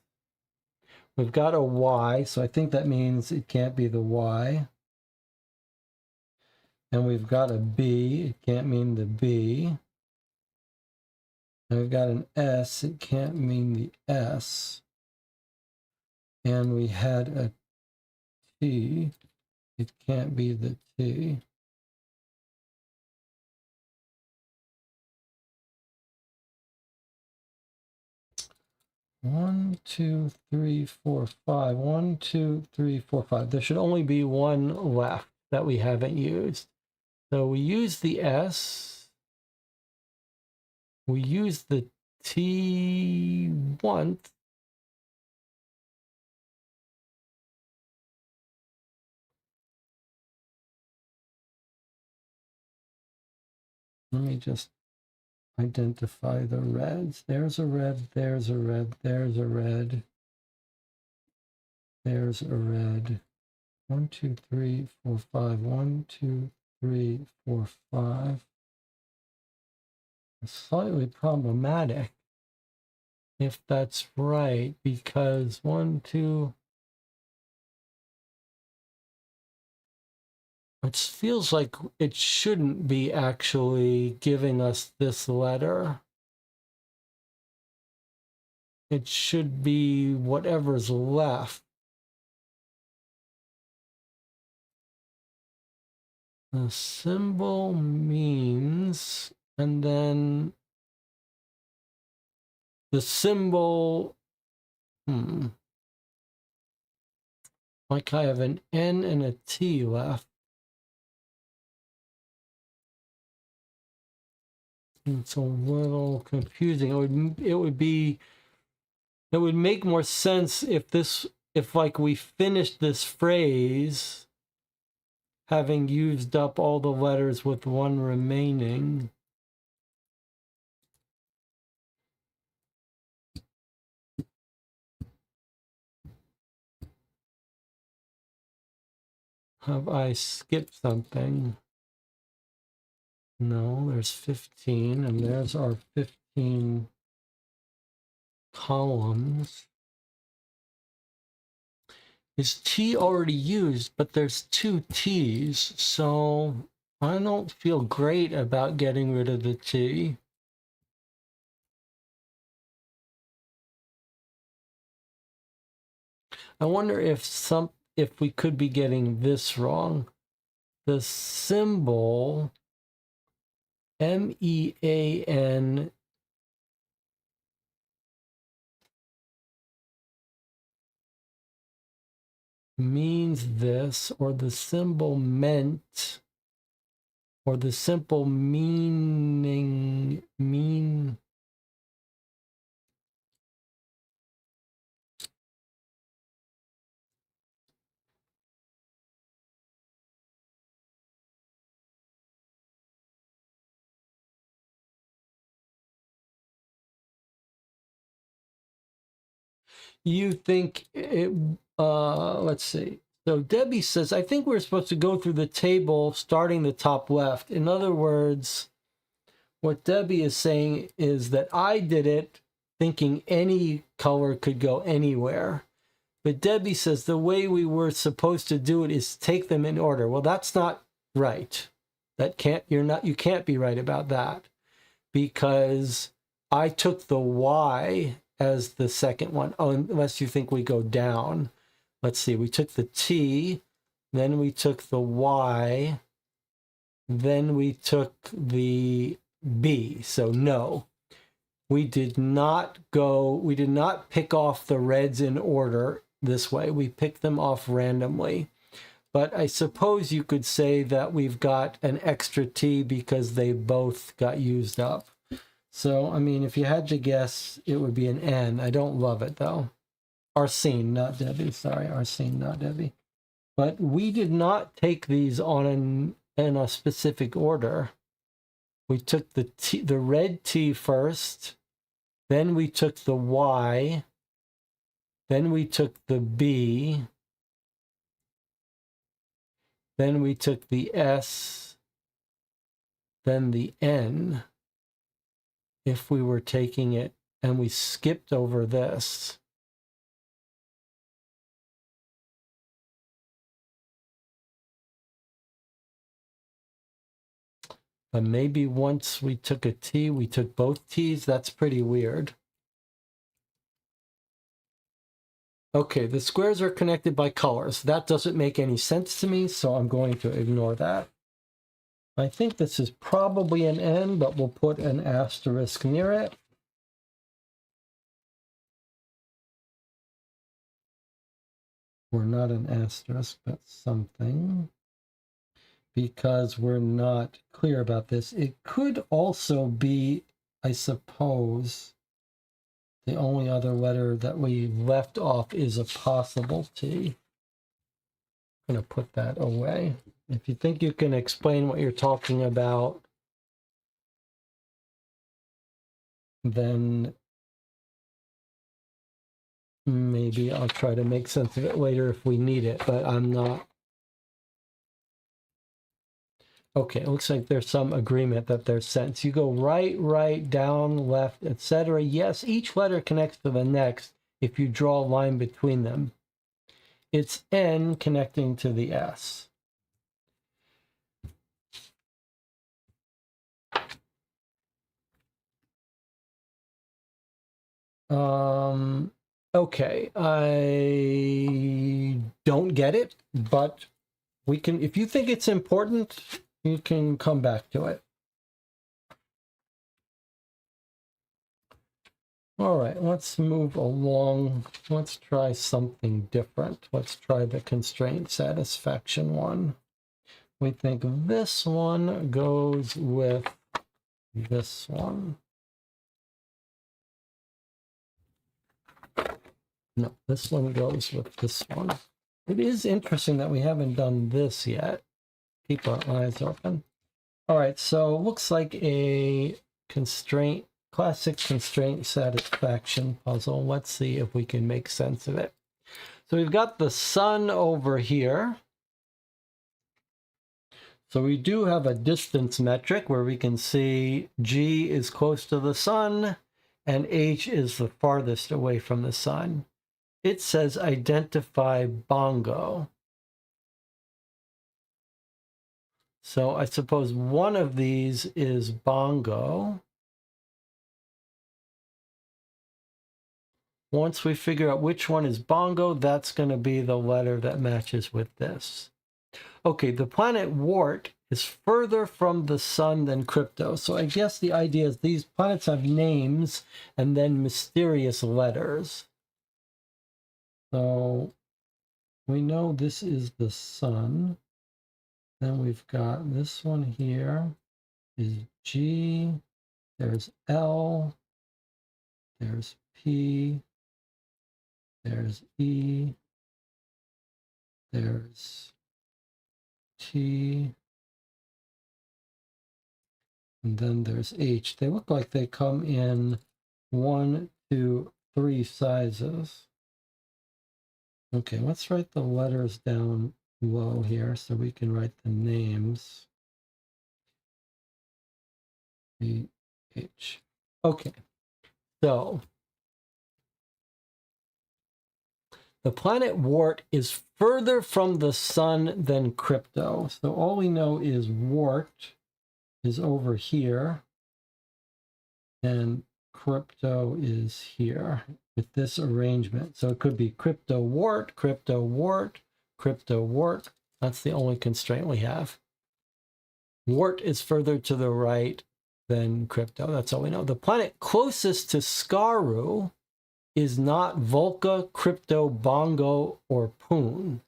We've got a Y, so I think that means it can't be the Y. And we've got a B, it can't mean the B. And we've got an S, it can't mean the S. and we had a T. It can't be the T. One, two, three, four, five. 1, 2, 3, 4, 5. There should only be one left that we haven't used. So we use the S. We use the T once. Let me just identify the reds. There's a red, there's a red, there's a red. There's a red. 1, 2, 3, 4, 5. 1, 2, 3, 4, 5. It's slightly problematic if that's right, because 1, 2. It feels like it shouldn't be actually giving us this letter. It should be whatever's left. The symbol means, and then the symbol, like I have an N and a T left. It's a little confusing. It would make more sense if like we finished this phrase having used up all the letters with one remaining. Have I skipped something? No, there's 15, and there's our 15 columns. Is T already used? But there's 2 T's, so I don't feel great about getting rid of the T. I wonder if we could be getting this wrong. The symbol MEAN means this, or the symbol meant, or the simple meaning mean. You think it, let's see. So Debbie says, I think we're supposed to go through the table starting the top left. In other words, what Debbie is saying is that I did it thinking any color could go anywhere. But Debbie says the way we were supposed to do it is take them in order. Well, that's not right. You can't be right about that, because I took the Y as the second one. Oh, unless you think we go down. Let's see, we took the T, then we took the Y, then we took the B. So no, we did not pick off the reds in order this way. We picked them off randomly. But I suppose you could say that we've got an extra T because they both got used up. So, I mean, if you had to guess, it would be an N. I don't love it, though. Arsene, not Debbie. Sorry, Arsene, not Debbie. But we did not take these in a specific order. We took the red T first, then we took the Y, then we took the B, then we took the S, then the N, if we were taking it, and we skipped over this. But maybe once we took a T, we took both T's. That's pretty weird. Okay, the squares are connected by colors. That doesn't make any sense to me, so I'm going to ignore that. I think this is probably an N, but we'll put an asterisk near it. We're not an asterisk, but something, because we're not clear about this. It could also be, I suppose, the only other letter that we left off is a possible T. I'm going to put that away. If you think you can explain what you're talking about, then maybe I'll try to make sense of it later if we need it, but I'm not. Okay, it looks like there's some agreement that there's sense. You go right, right, down, left, etc. Yes, each letter connects to the next if you draw a line between them. It's N connecting to the S. Okay, I don't get it, but we can, if you think it's important, you can come back to it. All right, let's move along. Let's try something different. Let's try the constraint satisfaction one. We think this one goes with this one. No, this one goes with this one. It is interesting that we haven't done this yet. Keep our eyes open. All right, so looks like a constraint, classic constraint satisfaction puzzle. Let's see if we can make sense of it. So we've got the sun over here. So we do have a distance metric where we can see G is close to the sun and H is the farthest away from the sun. It says identify bongo. So I suppose one of these is bongo. Once we figure out which one is bongo, that's going to be the letter that matches with this. Okay, the planet Wart is further from the sun than Crypto. So I guess the idea is these planets have names and then mysterious letters. So we know this is the sun. Then we've got this one here is G. There's L. There's P. There's E. There's T. And then there's H. They look like they come in 1, 2, 3 sizes. Okay, let's write the letters down low here so we can write the names. H. Okay, so the planet Wart is further from the sun than Crypto. So all we know is Wart is over here and Crypto is here with this arrangement. So it could be Crypto Wart, Crypto Wart, Crypto Wart. That's the only constraint we have. Wart is further to the right than Crypto. That's all we know. The planet closest to Scaru is not Volca, Crypto, Bongo, or Poon.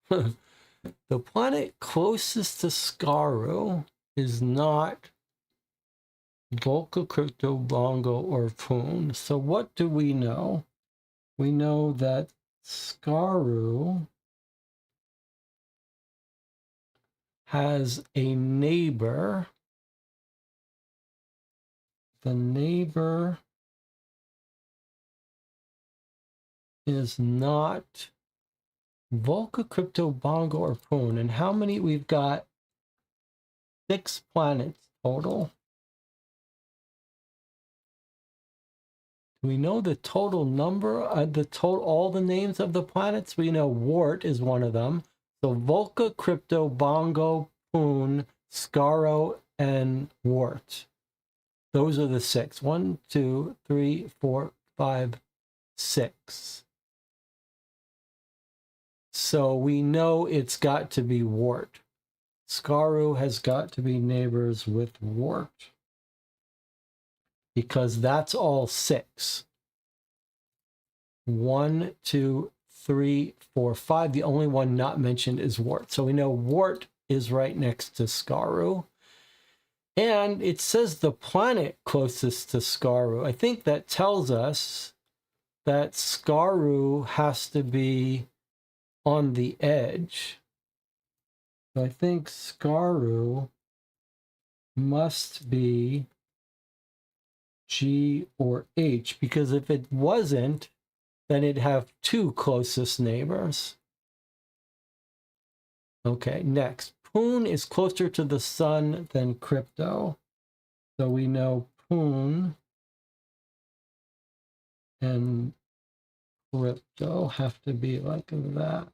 The planet closest to Scaru is not Volca, Crypto, Bongo, or Poon. So what do we know? We know that Scaru has a neighbor. The neighbor is not Volca, Crypto, Bongo, or Poon. And how many? We've got 6 planets total. Do we know the total number, all the names of the planets? We know Wart is one of them. So Volca, Crypto, Bongo, Poon, Skaro, and Wart. Those are the 6. 1, 2, 3, 4, 5, 6. So we know it's got to be wart. Scaru has got to be neighbors with wart, because that's all 6. 1, 2, 3, 4, 5. The only one not mentioned is wart. So we know wart is right next to Scaru. And it says the planet closest to Scaru. I think that tells us that Scaru has to be on the edge. So I think Scaru must be G or H, because if it wasn't, then it'd have 2 closest neighbors. Okay, next. Poon is closer to the sun than Crypto. So we know Poon and Crypto have to be like that.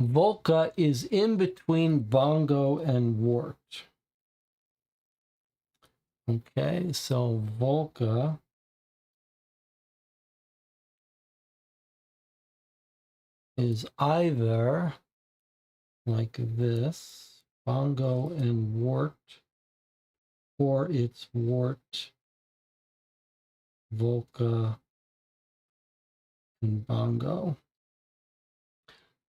Volca is in between Bongo and wart. Okay, so Volca is either like this, Bongo and wart, or it's wart, Volca, and Bongo.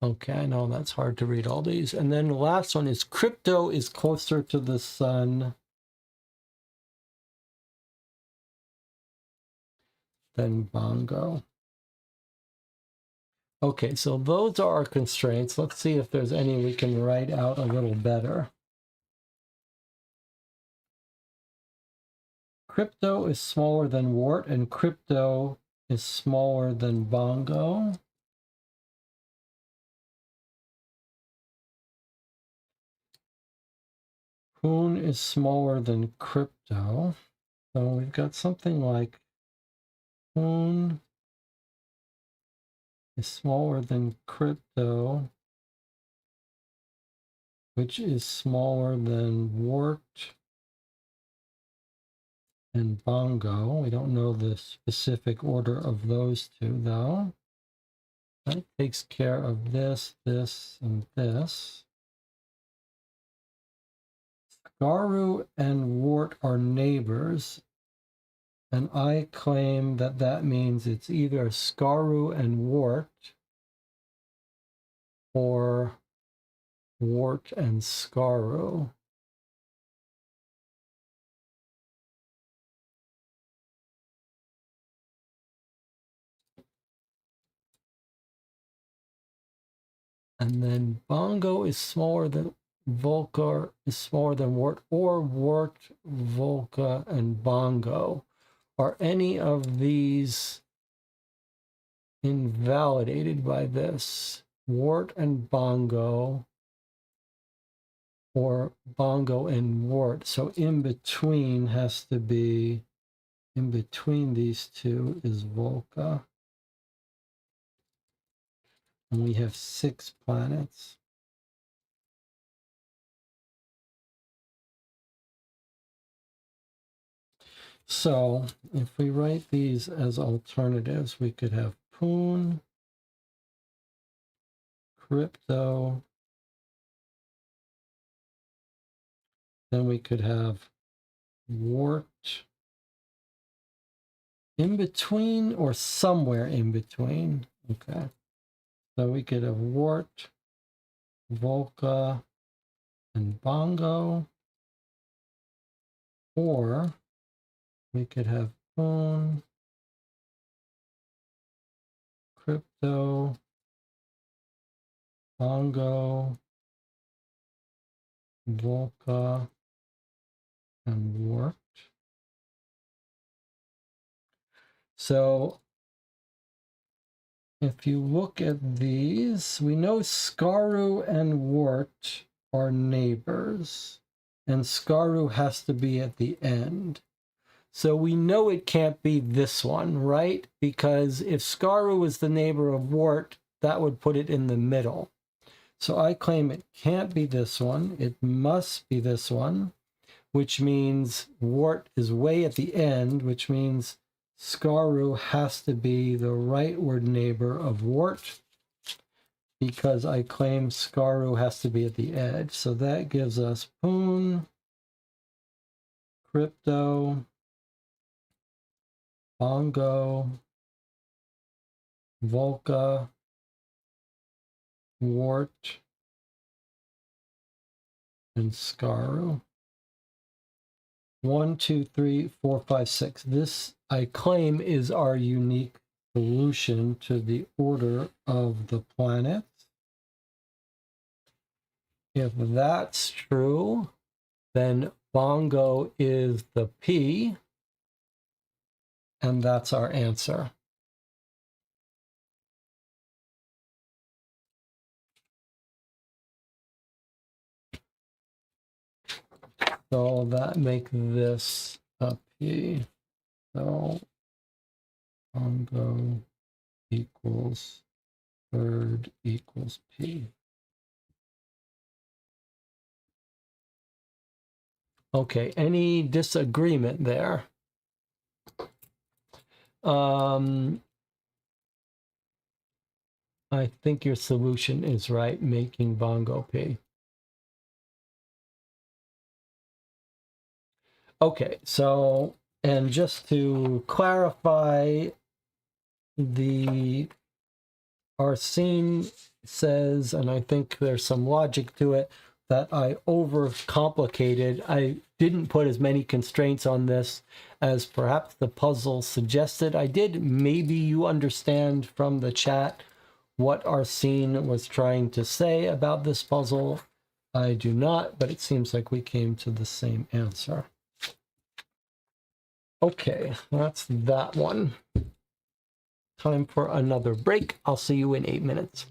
Okay, I know that's hard to read all these. And then the last one is Crypto is closer to the sun than Bongo. Okay, so those are our constraints. Let's see if there's any we can write out a little better. Crypto is smaller than wart, and Crypto is smaller than Bongo. Poon is smaller than Crypto. So we've got something like Poon is smaller than Crypto, which is smaller than wart and Bongo. We don't know the specific order of those 2, though. That takes care of this, this, and this. Scaru and wart are neighbors, and I claim that that means it's either Scaru and wart or wart and Scaru. And then Bongo is smaller than Volca is smaller than wart, or wart, Volca, and Bongo. Are any of these invalidated by this? Wart and Bongo, or Bongo and wart. So in between has to be, in between these 2 is Volca. And we have 6 planets. So if we write these as alternatives, we could have Poon, Crypto, then we could have wart, in between or somewhere in between. Okay, so we could have wart, Volca, and Bongo, or we could have Poon, Crypto, Bongo, Volca, and wart. So if you look at these, we know Scaru and wart are neighbors, and Scaru has to be at the end. So we know it can't be this one, right? Because if Scaru is the neighbor of wart, that would put it in the middle. So I claim it can't be this one. It must be this one. which means Wart is way at the end, which means Skaru has to be the rightward neighbor of Wart, because I claim Skaru has to be at the edge. So that gives us Poon, Crypto, Bongo, Volca, Wart, and Skaru. 1, 2, 3, 4, 5, 6. This, I claim, is our unique solution to the order of the planets. If that's true, then Bongo is the P, and that's our answer. So that make this a P. So Bongo equals third equals P. Okay, any disagreement there? I think your solution is right, making Bongo P. Okay, so, and just to clarify, Arsene says, and I think there's some logic to it, that I overcomplicated. I didn't put as many constraints on this as perhaps the puzzle suggested. I did. Maybe you understand from the chat what Arsene was trying to say about this puzzle. I do not, but it seems like we came to the same answer. Okay, that's that one. Time for another break. I'll see you in 8 minutes.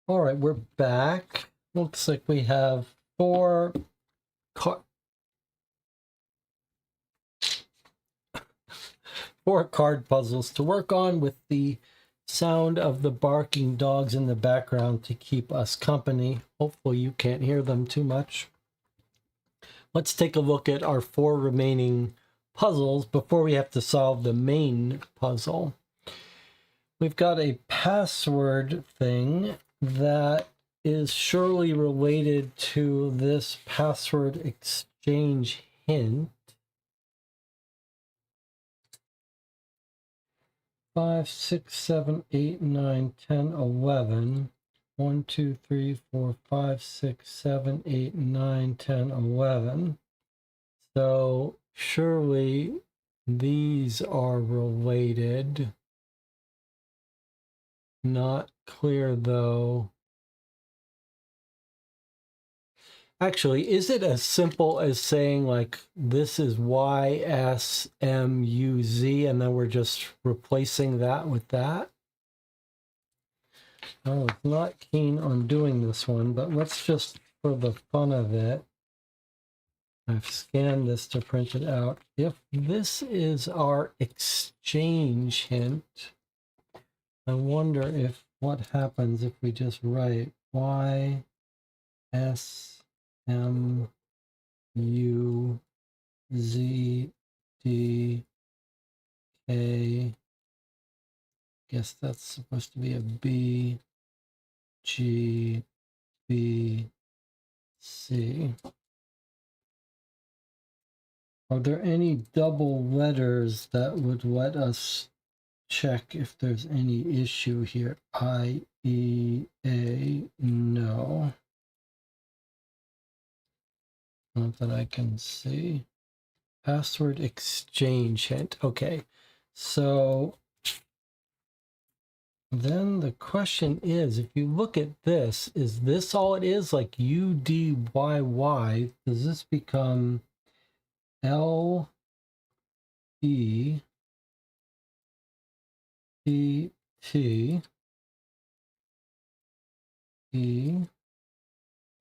All right, we're back. Looks like we have four card puzzles to work on with the sound of the barking dogs in the background to keep us company. Hopefully you can't hear them too much. Let's take a look at our four remaining puzzles before we have to solve the main puzzle. We've got a password thing that is surely related to this password exchange hint. 5, 6, 7, 8, 9, 10, 11. 1, 2, 3, 4, 5, 6, 7, 8, 9, 10, 11. So surely these are related. Not clear though. Actually, is it as simple as saying like this is YSMUZ and then we're just replacing that with that? I was not keen on doing this one, but let's just, for the fun of it, I've scanned this to print it out. If this is our exchange hint, I wonder if what happens if we just write YSMUZDK. Guess that's supposed to be a B, G, B, C. Are there any double letters that would let us check if there's any issue here? I, E, A, no. Not that I can see. Password exchange hint. Okay, so Then the question is, if you look at this, is this all it is? Like UDYY, does this become LETT E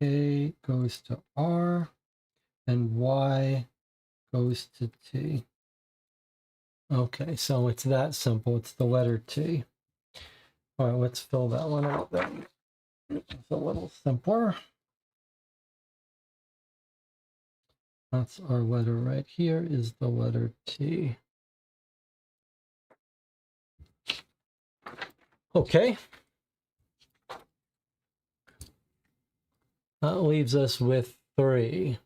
A goes to R and Y goes to T? Okay, so it's that simple. It's the letter T. All right, let's fill that one out then. It's a little simpler. That's our letter right here, is the letter T. Okay. That leaves us with 3.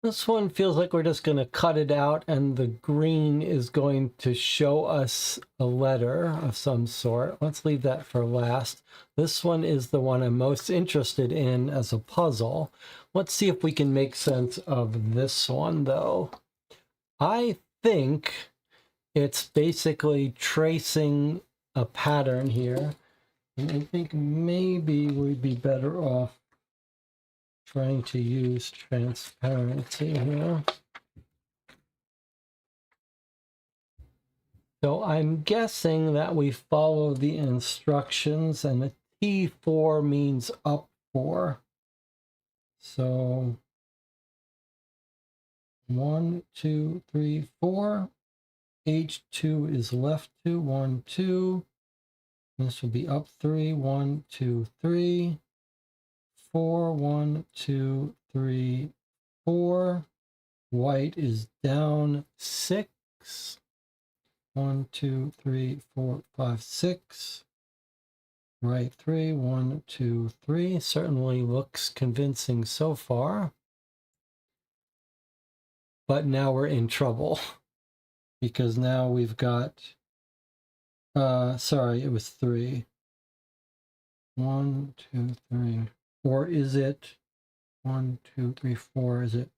This one feels like we're just going to cut it out and the green is going to show us a letter of some sort. Let's leave that for last. This one is the one I'm most interested in as a puzzle. Let's see if we can make sense of this one though. I think it's basically tracing a pattern here. And I think maybe we'd be better off trying to use transparency here. So I'm guessing that we follow the instructions, and the T4 means up 4. So 1, 2, 3, 4. H2 is left 2, 1, 2. This will be up 3, 1, 2, 3. 4, 1, 2, 3, 4. White is down 6. 1, 2, 3, 4, 5, 6. Right 3, 1, 2, 3. Certainly looks convincing so far. But now we're in trouble because now we've got, sorry, it was 3. 1, 2, 3. Or is it 1, 2, 3, 4? Is it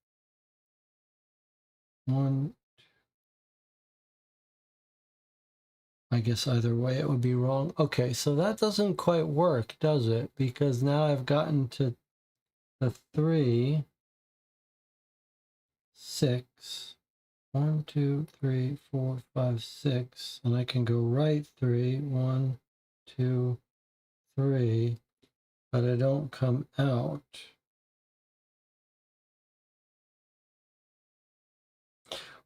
1? I guess either way it would be wrong. Okay, so that doesn't quite work, does it? Because now I've gotten to the 3, 6. 1, 2, 3, 4, 5, 6. And I can go right 3. 1, 2, 3. But I don't come out.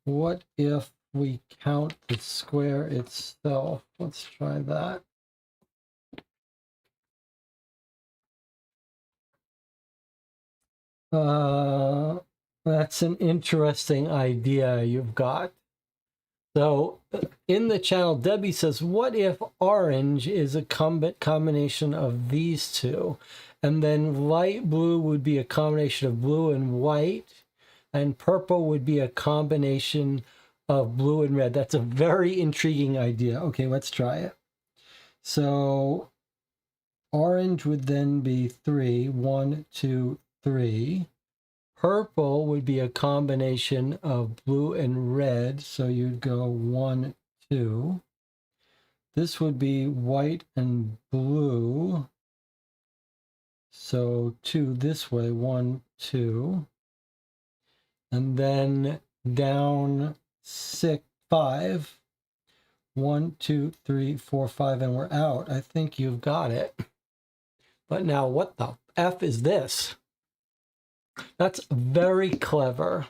What if we count the square itself? Let's try that. That's an interesting idea you've got. So in the channel, Debbie says, what if orange is a combination of these two? And then light blue would be a combination of blue and white, and purple would be a combination of blue and red. That's a very intriguing idea. Okay, let's try it. So orange would then be 3, 1, 2, 3. Purple would be a combination of blue and red, so you'd go 1, 2. This would be white and blue, so 2 this way, 1, 2. And then down 6, 5. 1, 2, 3, 4, 5, and we're out. I think you've got it. But now what the F is this? That's very clever.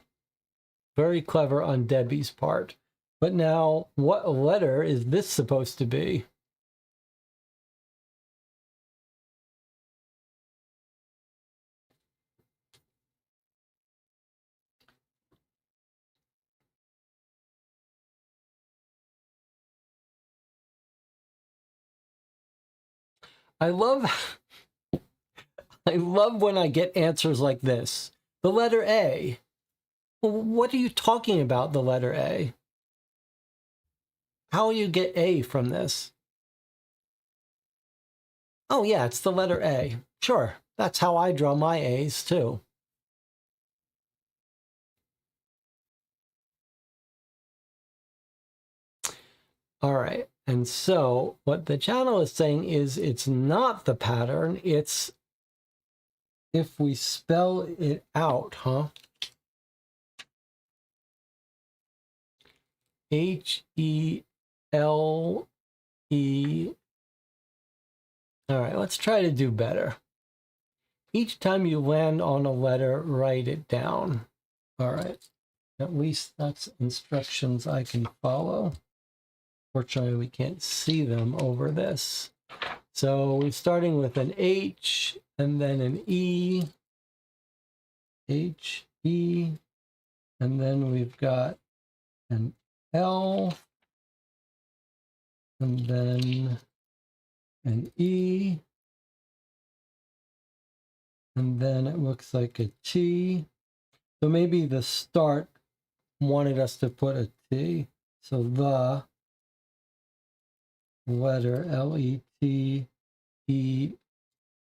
Very clever on Debbie's part. But now, what letter is this supposed to be? I love when I get answers like this. The letter A. Well, what are you talking about, the letter A? How will you get A from this? Oh yeah, it's the letter A. Sure, that's how I draw my A's too. All right. And so what the channel is saying is it's not the pattern. It's if we spell it out, huh? H-E-L-E. All right, let's try to do better. Each time you land on a letter, write it down. All right. At least that's instructions I can follow. Fortunately, we can't see them over this. So we're starting with an H and then an E, H, E, and then we've got an L, and then an E, and then it looks like a T. So maybe the start wanted us to put a T. So the letter L-E-T, E,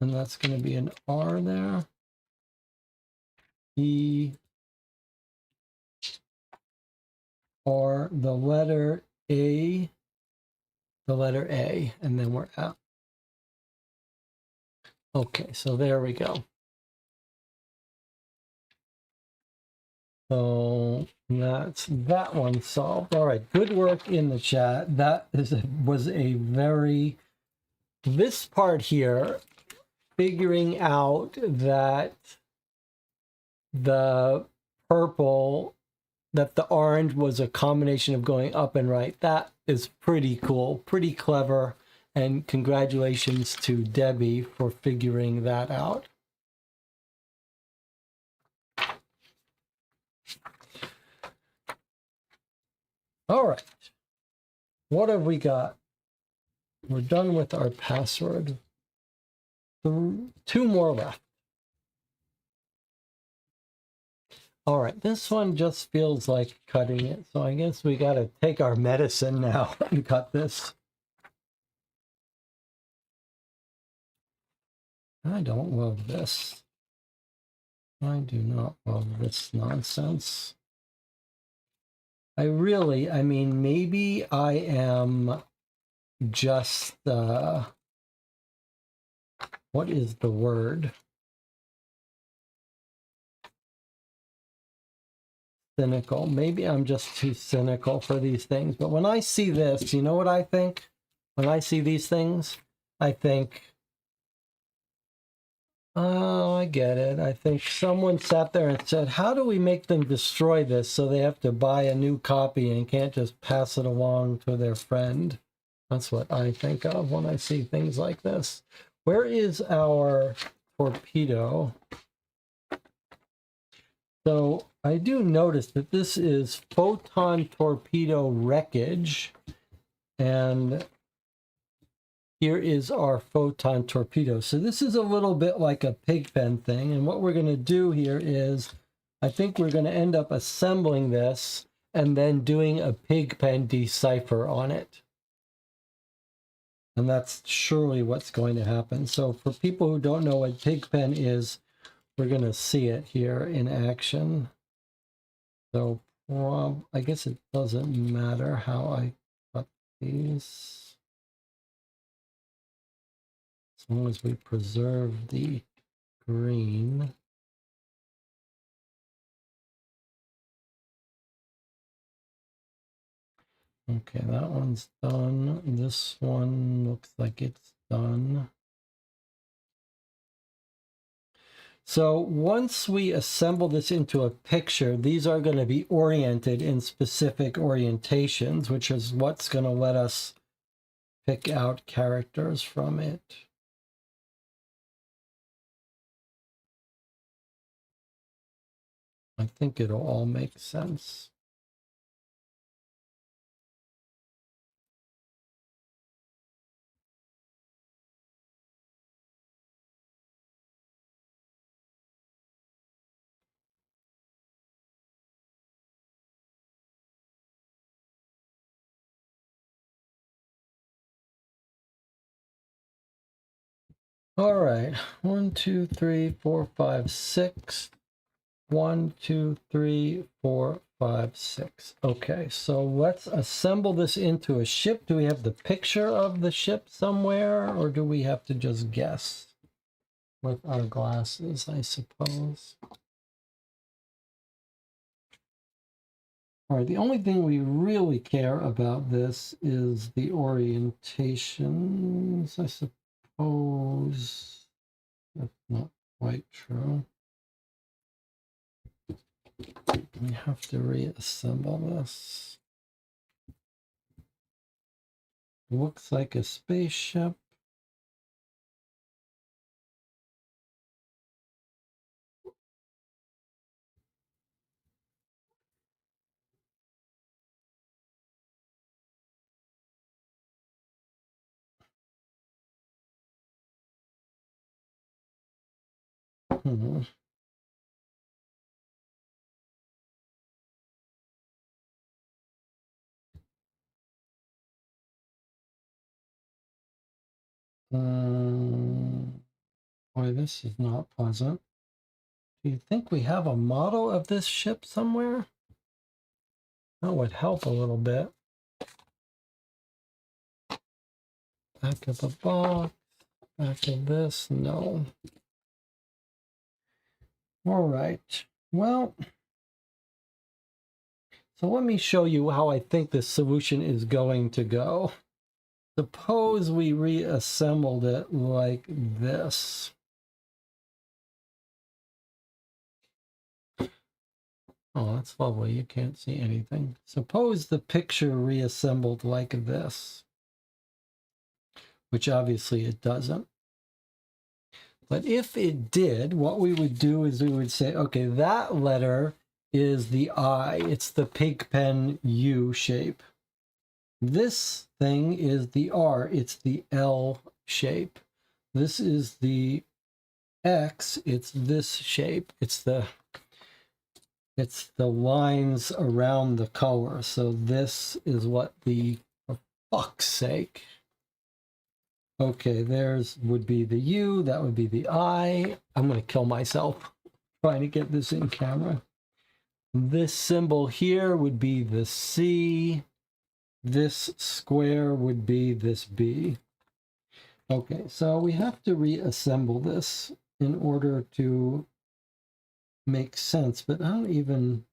and that's going to be an R there. E, or the letter A, and then we're out. Okay, so there we go. So that's that one solved. All right, good work in the chat. That was a very, this part here, figuring out that the purple, that the orange was a combination of going up and right. That is pretty cool, pretty clever. And congratulations to Debbie for figuring that out. All right, what have we got? We're done with our password. 2 more left. All right, this one just feels like cutting it. So I guess we got to take our medicine now and cut this. I don't love this. I do not love this nonsense. I mean, maybe I am just, what is the word? Cynical. Maybe I'm just too cynical for these things. But when I see this, you know what I think? When I see these things, I think, oh, I get it. I think someone sat there and said, how do we make them destroy this so they have to buy a new copy and can't just pass it along to their friend? That's what I think of when I see things like this. Where is our torpedo? So I do notice that this is photon torpedo wreckage, and here is our photon torpedo. So this is a little bit like a Pigpen thing, and what we're going to do here is, I think we're going to end up assembling this and then doing a Pigpen decipher on it. And that's surely what's going to happen. So for people who don't know what Pigpen is, we're going to see it here in action. So I guess it doesn't matter how I cut these, as long as we preserve the green. Okay, that one's done. This one looks like it's done. So once we assemble this into a picture, these are going to be oriented in specific orientations, which is what's going to let us pick out characters from it. I think it'll all make sense. All right, 1, 2, 3, 4, 5, 6. 1, 2, 3, 4, 5, 6. Okay, so let's assemble this into a ship. Do we have the picture of the ship somewhere, or do we have to just guess with our glasses, I suppose? All right, the only thing we really care about this is the orientations, I suppose. That's not quite true. We have to reassemble this. Looks like a spaceship. Hmm. Boy, this is not pleasant. Do you think we have a model of this ship somewhere? That would help a little bit. Back of the box. Back of this. No. All right. Well, so let me show you how I think this solution is going to go. Suppose we reassembled it like this. Oh, that's lovely. You can't see anything. Suppose the picture reassembled like this, which obviously it doesn't. But if it did, what we would do is we would say, okay, that letter is the I. It's the Pigpen U shape. This thing is the R. It's the L shape. This is the X. It's this shape. It's the lines around the color. So this is what the, for fuck's sake. Okay, there's would be the U, that would be the I. I'm going to kill myself trying to get this in camera. This symbol here would be the C. This square would be this B. Okay, so we have to reassemble this in order to make sense, but I don't even,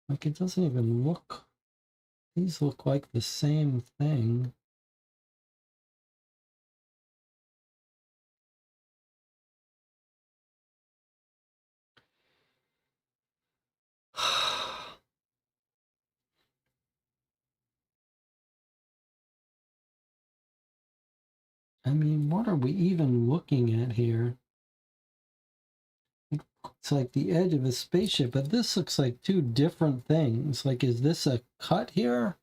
like, it doesn't even look, these look like the same thing. I mean, what are we even looking at here? It's like the edge of a spaceship, but this looks like two different things. Like, is this a cut here?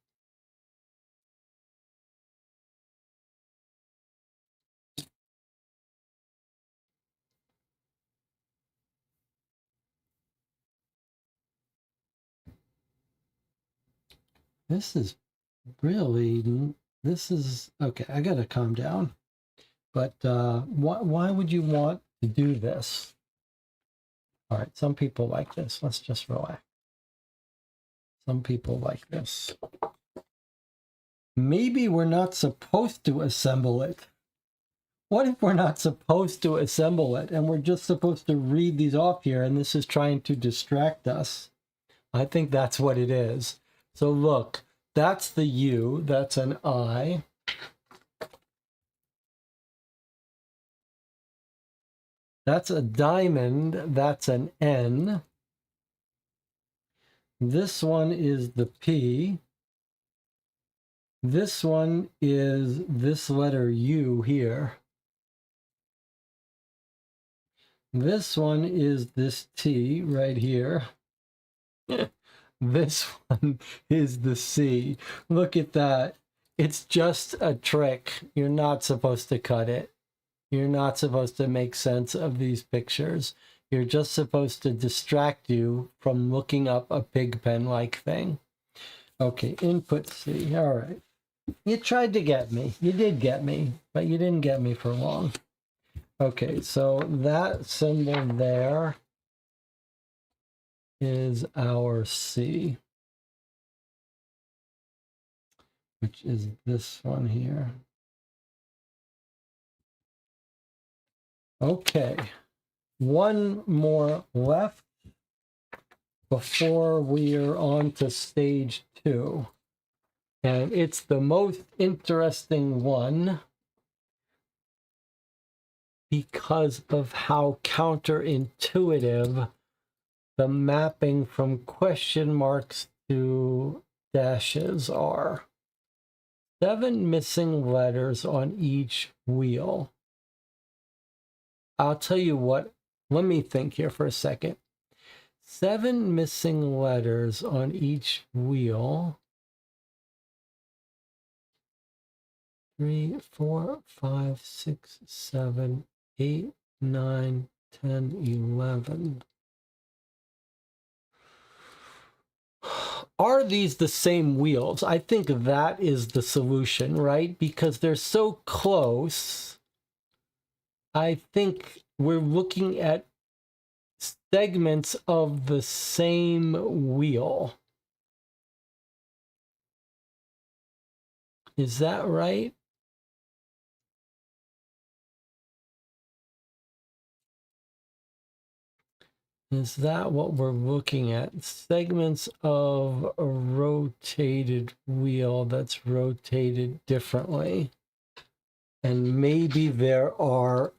This is really, this is, okay, I gotta calm down. But why would you want to do this? All right, some people like this. Let's just relax. Some people like this. Maybe we're not supposed to assemble it. What if we're not supposed to assemble it and we're just supposed to read these off here and this is trying to distract us? I think that's what it is. So look, that's the U, that's an I. That's a diamond, that's an N. This one is the P. This one is this letter U here. This one is this T right here. This one is the C. Look at that. It's just a trick. You're not supposed to cut it. You're not supposed to make sense of these pictures. You're just supposed to distract you from looking up a Pigpen-like thing. Okay, input C. All right. You tried to get me. You did get me, but you didn't get me for long. Okay, so that symbol there is our C, which is this one here. Okay, one more left before we are on to stage 2. And it's the most interesting one because of how counterintuitive the mapping from question marks to dashes are. 7 missing letters on each wheel. I'll tell you what, let me think here for a second. 7 missing letters on each wheel. 3, 4, 5, 6, 7, 8, 9, 10, 11. Are these the same wheels? I think that is the solution, right? Because they're so close. I think we're looking at segments of the same wheel. Is that right? Is that what we're looking at? Segments of a rotated wheel that's rotated differently. And maybe there are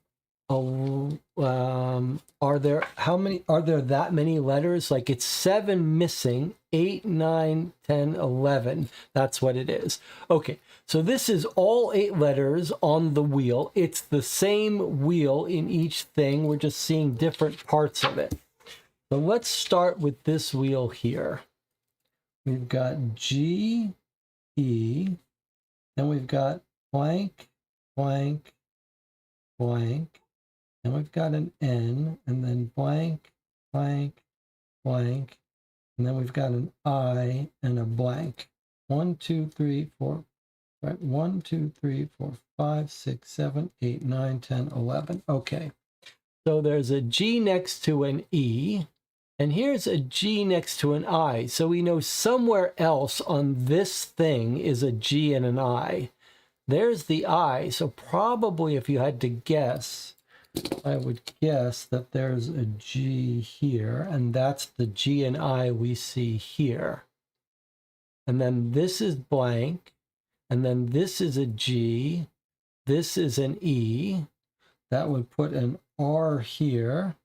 are there that many letters? Like it's 7 missing, 8, 9, 10, 11. That's what it is. Okay, so this is all 8 letters on the wheel. It's the same wheel in each thing. We're just seeing different parts of it. So let's start with this wheel here. We've got G, E, then we've got blank, blank, blank, and we've got an N, and then blank, blank, blank, and then we've got an I and a blank. 1, 2, 3, 4, right? 1, 2, 3, 4, 5, 6, 7, 8, 9, 10, 11. Okay. So there's a G next to an E, and here's a G next to an I. So we know somewhere else on this thing is a G and an I. There's the I. So probably if you had to guess, I would guess that there's a G here, and that's the G and I we see here. And then this is blank, and then this is a G, this is an E. That would put an R here,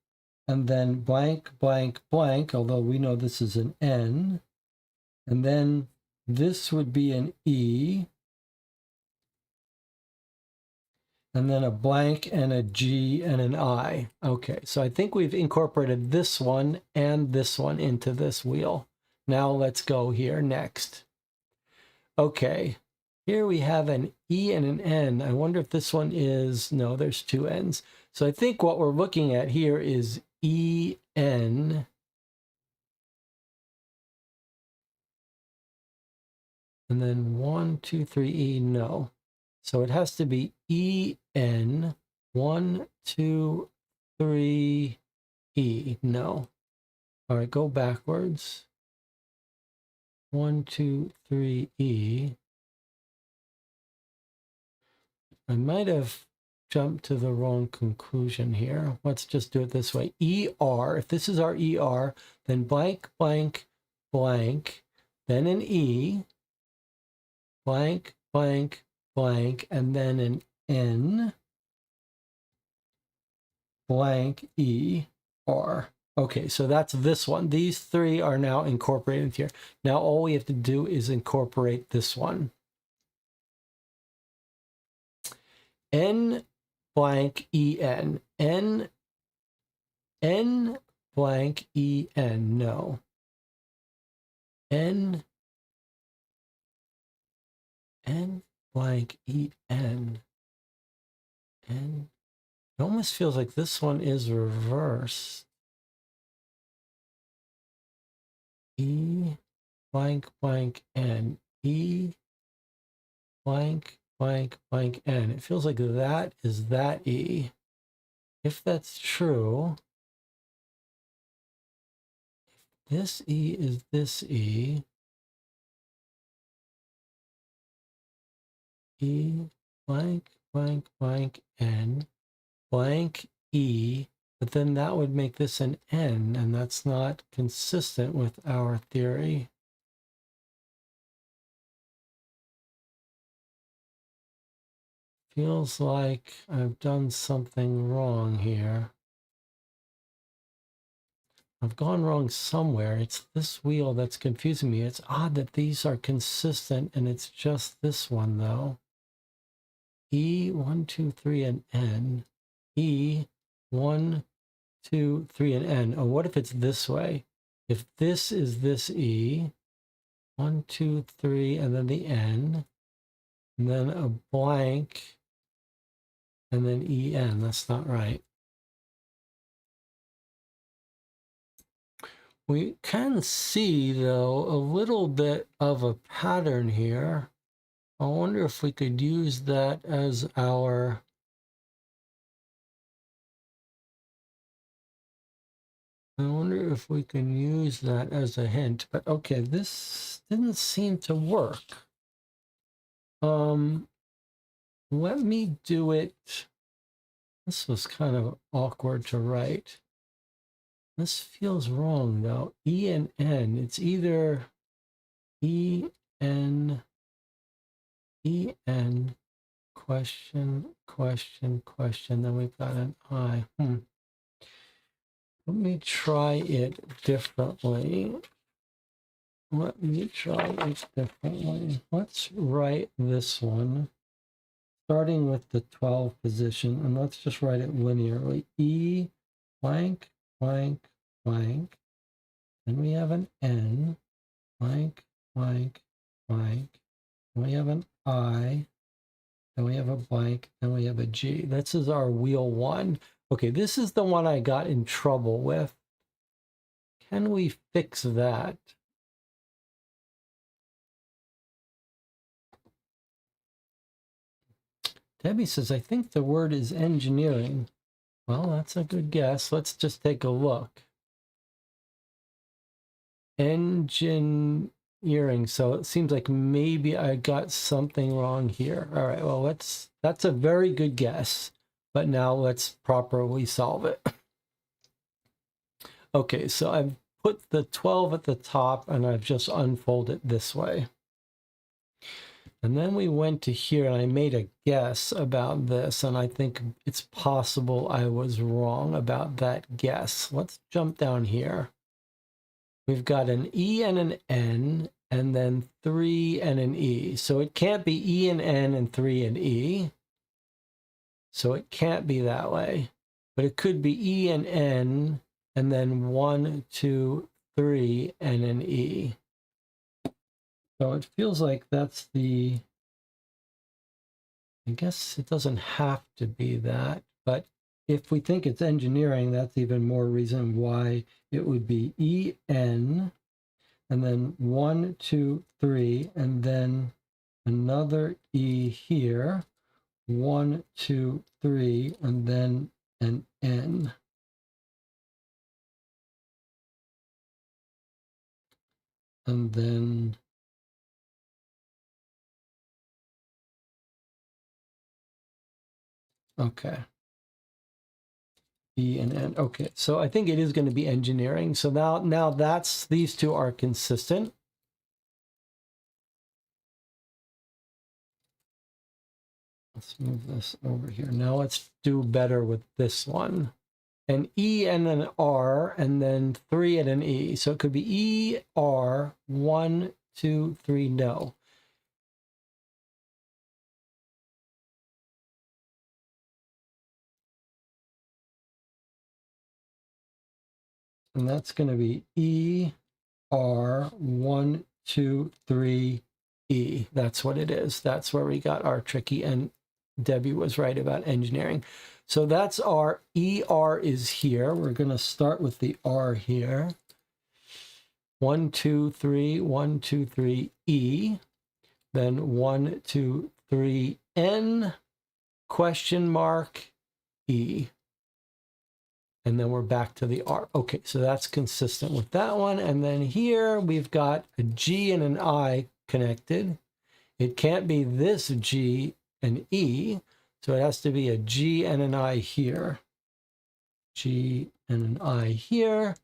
and then blank, blank, blank, although we know this is an N. And then this would be an E, and then a blank and a G and an I. Okay, so I think we've incorporated this one and this one into this wheel. Now let's go here next. Okay, here we have an E and an N. I wonder if this one is, no, there's 2 N's. So I think what we're looking at here is E-N. And then 1, 2, 3, E, no. So it has to be E-N, 1, 2, 3, E, no. All right, go backwards. 1, 2, 3, E. I might have jumped to the wrong conclusion here. Let's just do it this way. ER, if this is our ER, then blank, blank, blank, then an E, blank, blank, blank, and then an N, blank, E, R. Okay, so that's this one. These 3 are now incorporated here. Now all we have to do is incorporate this one. N blank E-N. N blank E-N. No. N blank E-N. N. It almost feels like this one is reversed. E blank blank N. E blank blank blank N. It feels like that is that E. If that's true, this E is this E. E blank, blank, blank, N, blank, E, but then that would make this an N, and that's not consistent with our theory. Feels like I've done something wrong here. I've gone wrong somewhere. It's this wheel that's confusing me. It's odd that these are consistent, and it's just this one, though. E, 1, 2, 3, and N. E, 1, 2, 3, and N. Oh, what if it's this way? If this is this E, 1, 2, 3, and then the N, and then a blank, and then EN. That's not right. We can see, though, a little bit of a pattern here. I wonder if we could use that as our... I wonder if we can use that as a hint. But okay, this didn't seem to work. Let me do it. This was kind of awkward to write. This feels wrong, though. E and N. It's either E, N, E, N, question, question, question. Then we've got an I. Let me try it differently. Let me try it differently. Let's write this one, starting with the 12 position, and let's just write it linearly. E, blank, blank, blank. Then we have an N, blank, blank, blank. Then we have an I. Then we have a blank. Then we have a G. This is our wheel one. Okay, this is the one I got in trouble with. Can we fix that? Debbie says, I think the word is engineering. Well, that's a good guess. Let's just take a look. Engineering. So it seems like maybe I got something wrong here. All right, well, that's a very good guess. But now let's properly solve it. Okay, so I've put the 12 at the top and I've just unfolded this way. And then we went to here and I made a guess about this, and I think it's possible I was wrong about that guess. Let's jump down here. We've got an E and an N, and then 3 and an E. So it can't be E and N and 3 and E. So it can't be that way. But it could be E and N, and then 1, 2, 3, and an E. So it feels like that's the... I guess it doesn't have to be that, but if we think it's engineering, that's even more reason why it would be EN, and then 1, 2, 3, and then another E here, 1, 2, 3, and then an N. And then okay. E and N. Okay, so I think it is going to be engineering. So now that's, these two are consistent. Let's move this over here. Now let's do better with this one. An E and an R, and then 3 and an E. So it could be E, R, 1, 2, 3, no. And that's going to be E, R, 1, 2, 3, E. That's what it is. That's where we got our tricky, and Debbie was right about engineering. So that's our ER is here. We're going to start with the R here. 1, 2, 3, 1, 2, 3, E. Then 1, 2, 3, N, question mark, E. and then we're back to the R. Okay, so that's consistent with that one. And then here we've got a G and an I connected. It can't be this G and E, so it has to be a G and an I here. G and an I here.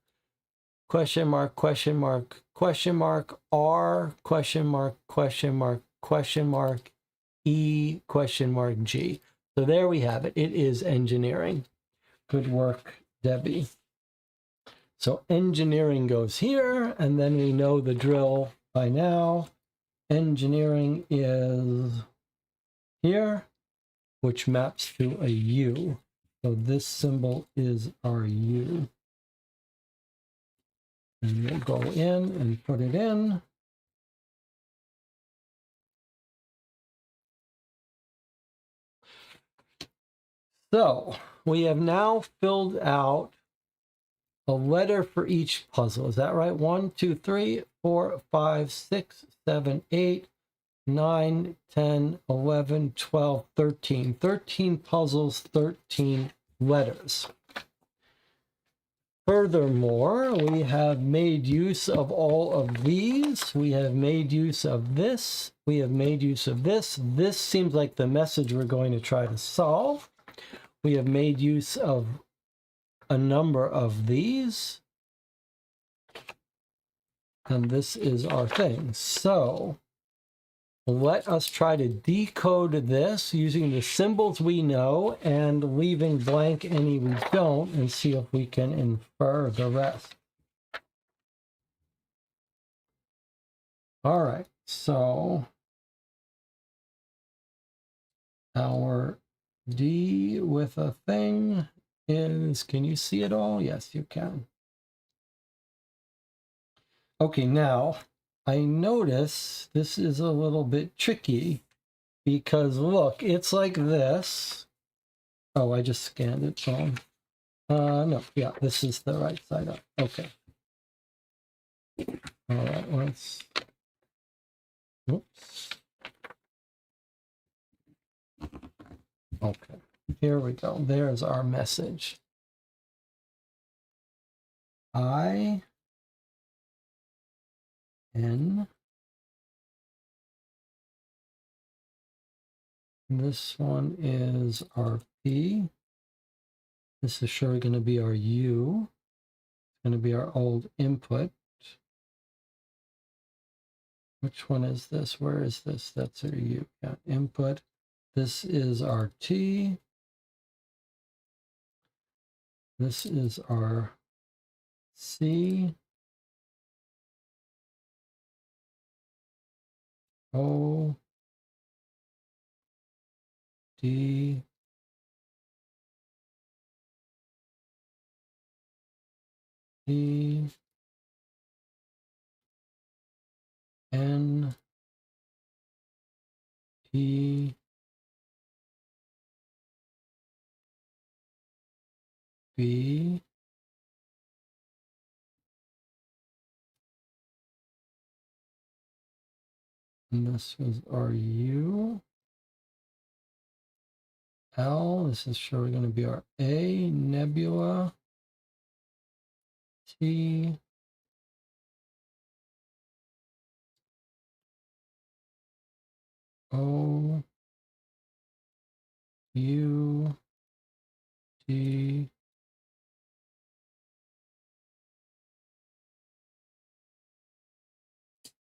Question mark, question mark, question mark, R, question mark, question mark, question mark, E, question mark, G. So there we have it. It is engineering. Good work, Debbie. So engineering goes here, and then we know the drill by now. Engineering is here, which maps to a U. So this symbol is our U. And we'll go in and put it in. So we have now filled out a letter for each puzzle. Is that right? 1, 2, 3, 4, 5, 6, 7, 8, 9, 10, 11, 12, 13. 13 puzzles, 13 letters. Furthermore, we have made use of all of these. We have made use of this. We have made use of this. This seems like the message we're going to try to solve. We have made use of a number of these. And this is our thing. So let us try to decode this using the symbols we know and leaving blank any we don't, and see if we can infer the rest. All right, so our D with a thing is, can you see it all? Yes, you can. Okay, now I notice this is a little bit tricky because look, it's like this. Oh, I just scanned it wrong. No, yeah, this is the right side up. Okay. All right, let's, oops. Okay, here we go. There's our message. I, N, this one is our P. This is sure going to be our U. It's going to be our old input. Which one is this? Where is this? That's our U. Yeah, input. This is our T. This is our C. O. D. E. N. P. B. And this was our U. L. This is sure going to be our A. Nebula. T. O. U. T.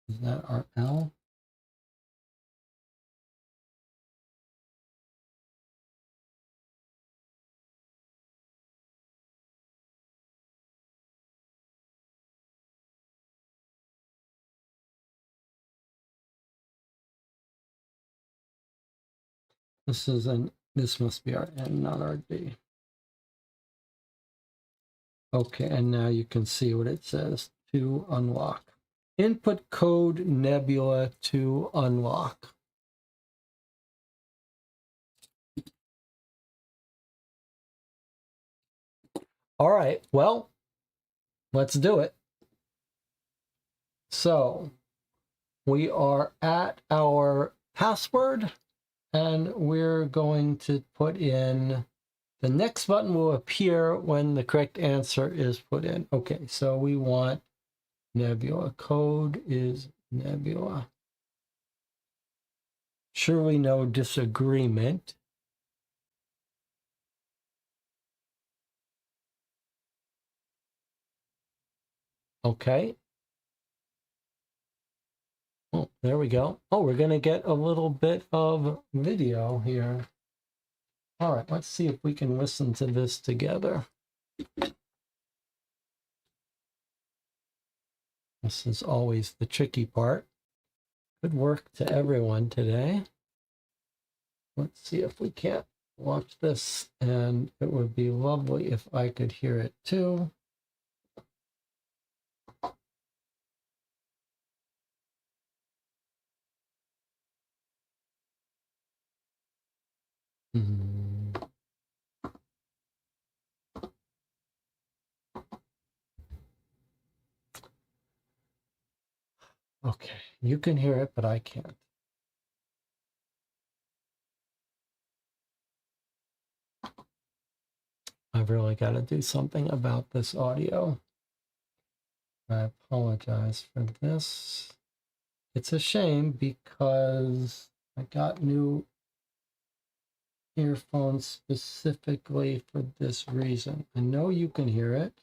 Is that our L? This must be our N, not our D. Okay, and now you can see what it says to unlock. Input code Nebula to unlock. All right, well, let's do it. So we are at our password, and we're going to put in The next button will appear when the correct answer is put in. Okay, so we want Nebula. Code is Nebula. Surely no disagreement. Okay. Oh, there we go. Oh, we're going to get a little bit of video here. All right, let's see if we can listen to this together. This is always the tricky part. Good work to everyone today. Let's see if we can't watch this, and it would be lovely if I could hear it too. Okay, you can hear it, but I can't. I've really got to do something about this audio. I apologize for this. It's a shame because I got new earphones specifically for this reason. I know you can hear it.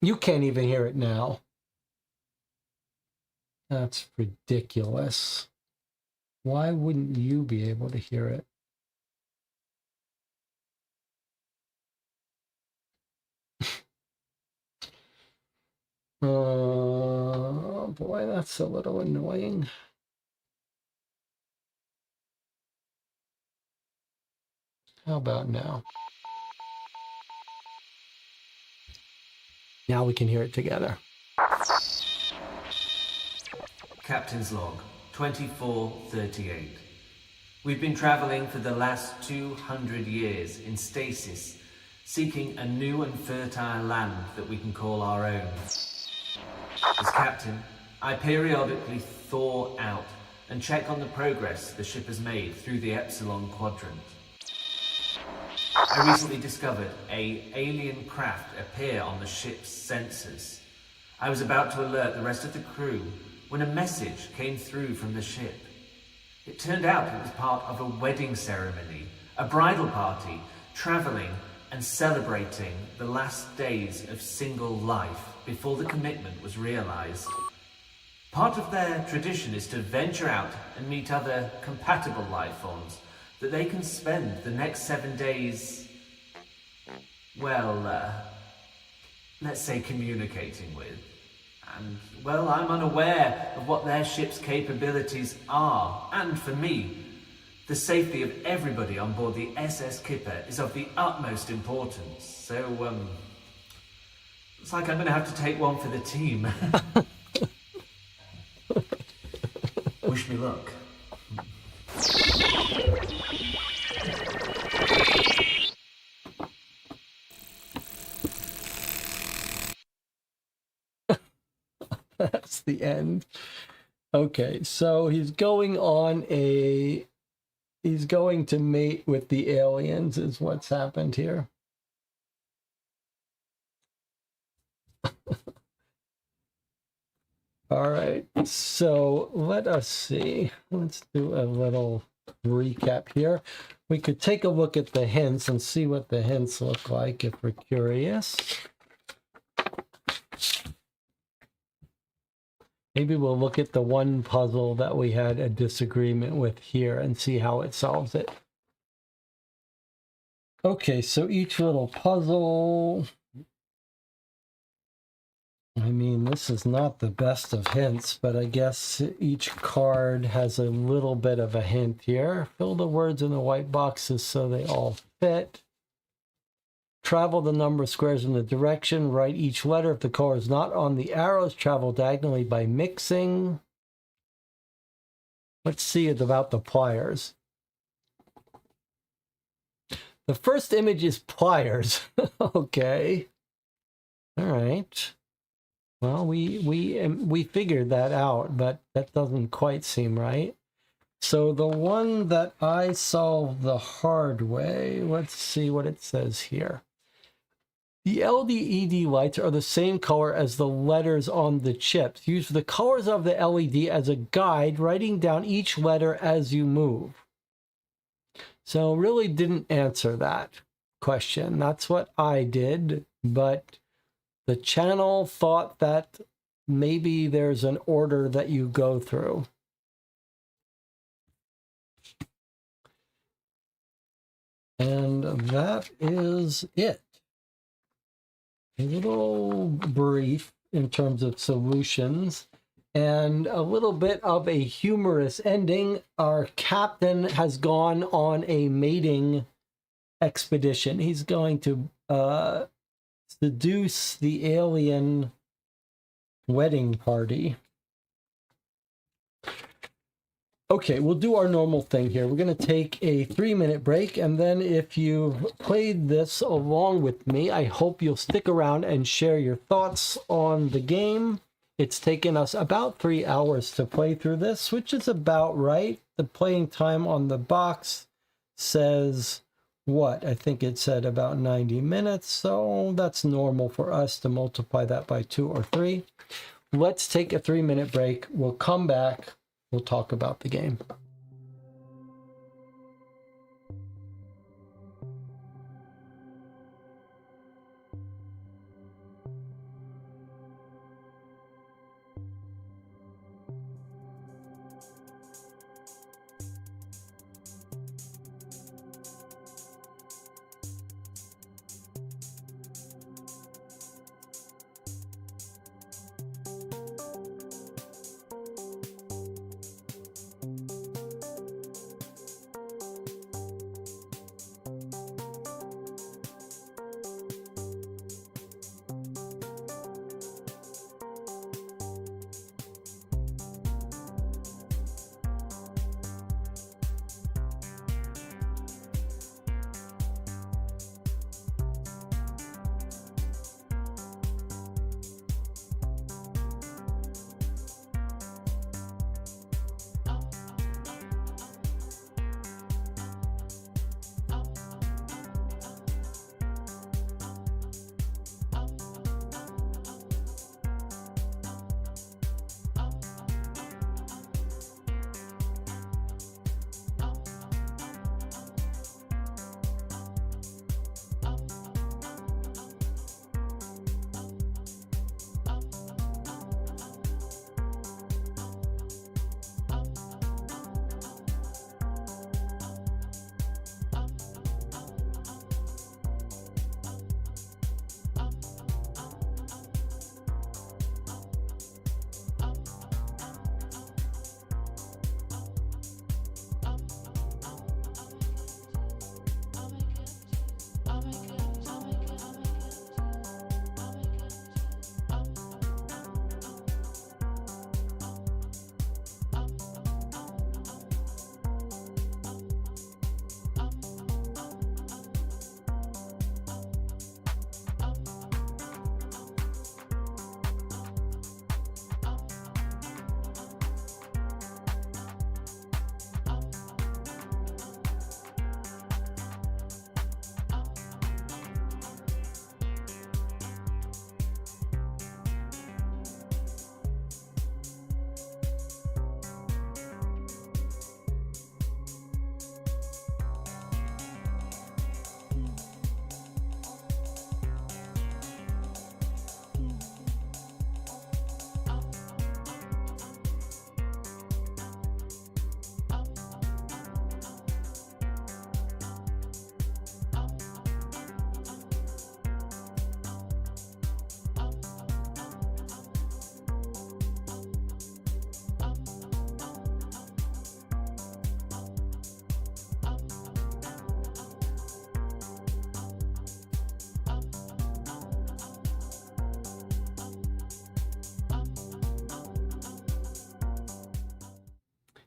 You can't even hear it now. That's ridiculous. Why wouldn't you be able to hear it? Oh boy, that's a little annoying. How about now? Now we can hear it together. Captain's log, 2438. We've been traveling for the last 200 years in stasis, seeking a new and fertile land that we can call our own. As captain, I periodically thaw out and check on the progress the ship has made through the Epsilon Quadrant. I recently discovered an alien craft appear on the ship's sensors. I was about to alert the rest of the crew when a message came through from the ship. It turned out it was part of a wedding ceremony, a bridal party, traveling and celebrating the last days of single life before the commitment was realized. Part of their tradition is to venture out and meet other compatible life forms that they can spend the next 7 days, well, let's say communicating with. And, well, I'm unaware of what their ship's capabilities are. And for me, the safety of everybody on board the SS Kipper is of the utmost importance. So, looks like I'm going to have to take one for the team. Wish me luck. That's the end. Okay, so he's going to mate with the aliens is what's happened here. All right, so let us see. Let's do a little recap here. We could take a look at the hints and see what the hints look like if we're curious. Maybe we'll look at the one puzzle that we had a disagreement with here and see how it solves it. Okay, so each little puzzle... I mean, this is not the best of hints, but I guess each card has a little bit of a hint here. Fill the words in the white boxes so they all fit. travel the number of squares in the direction. Write each letter if the color is not on the arrows. Travel diagonally by mixing. Let's see it about the pliers. The first image is pliers. Okay. All right. Well, we figured that out, but that doesn't quite seem right. So the one that I solved the hard way, let's see what it says here. The LED lights are the same color as the letters on the chips. Use the colors of the LED as a guide, writing down each letter as you move. So really didn't answer that question. That's what I did, but the channel thought that maybe there's an order that you go through. And that is it. A little brief in terms of solutions and a little bit of a humorous ending. Our captain has gone on a mating expedition. He's going to seduce the alien wedding party. Okay, we'll do our normal thing here. We're going to take a 3-minute break, and then if you've played this along with me, I hope you'll stick around and share your thoughts on the game. It's taken us about 3 hours to play through this, which is about right. The playing time on the box says what? I think it said about 90 minutes, so that's normal for us to multiply that by 2 or 3. Let's take a 3-minute break. We'll come back. We'll talk about the game.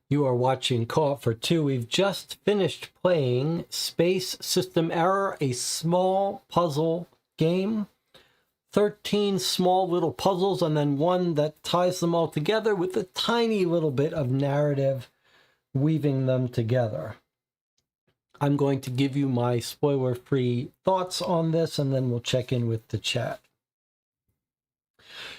You are watching Co-op for Two. We've just finished playing Space System Error, a small puzzle game. 13 small little puzzles and then one that ties them all together with a tiny little bit of narrative weaving them together. I'm going to give you my spoiler-free thoughts on this, and then we'll check in with the chat.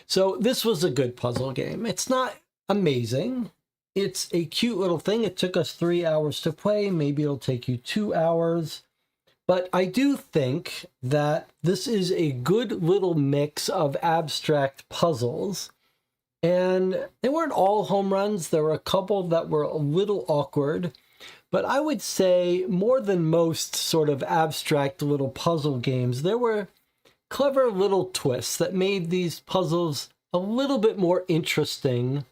So this was a good puzzle game. It's not amazing. It's a cute little thing. It took us 3 hours to play. Maybe it'll take you 2 hours. But I do think that this is a good little mix of abstract puzzles. And they weren't all home runs. There were a couple that were a little awkward. But I would say more than most sort of abstract little puzzle games, there were clever little twists that made these puzzles a little bit more interesting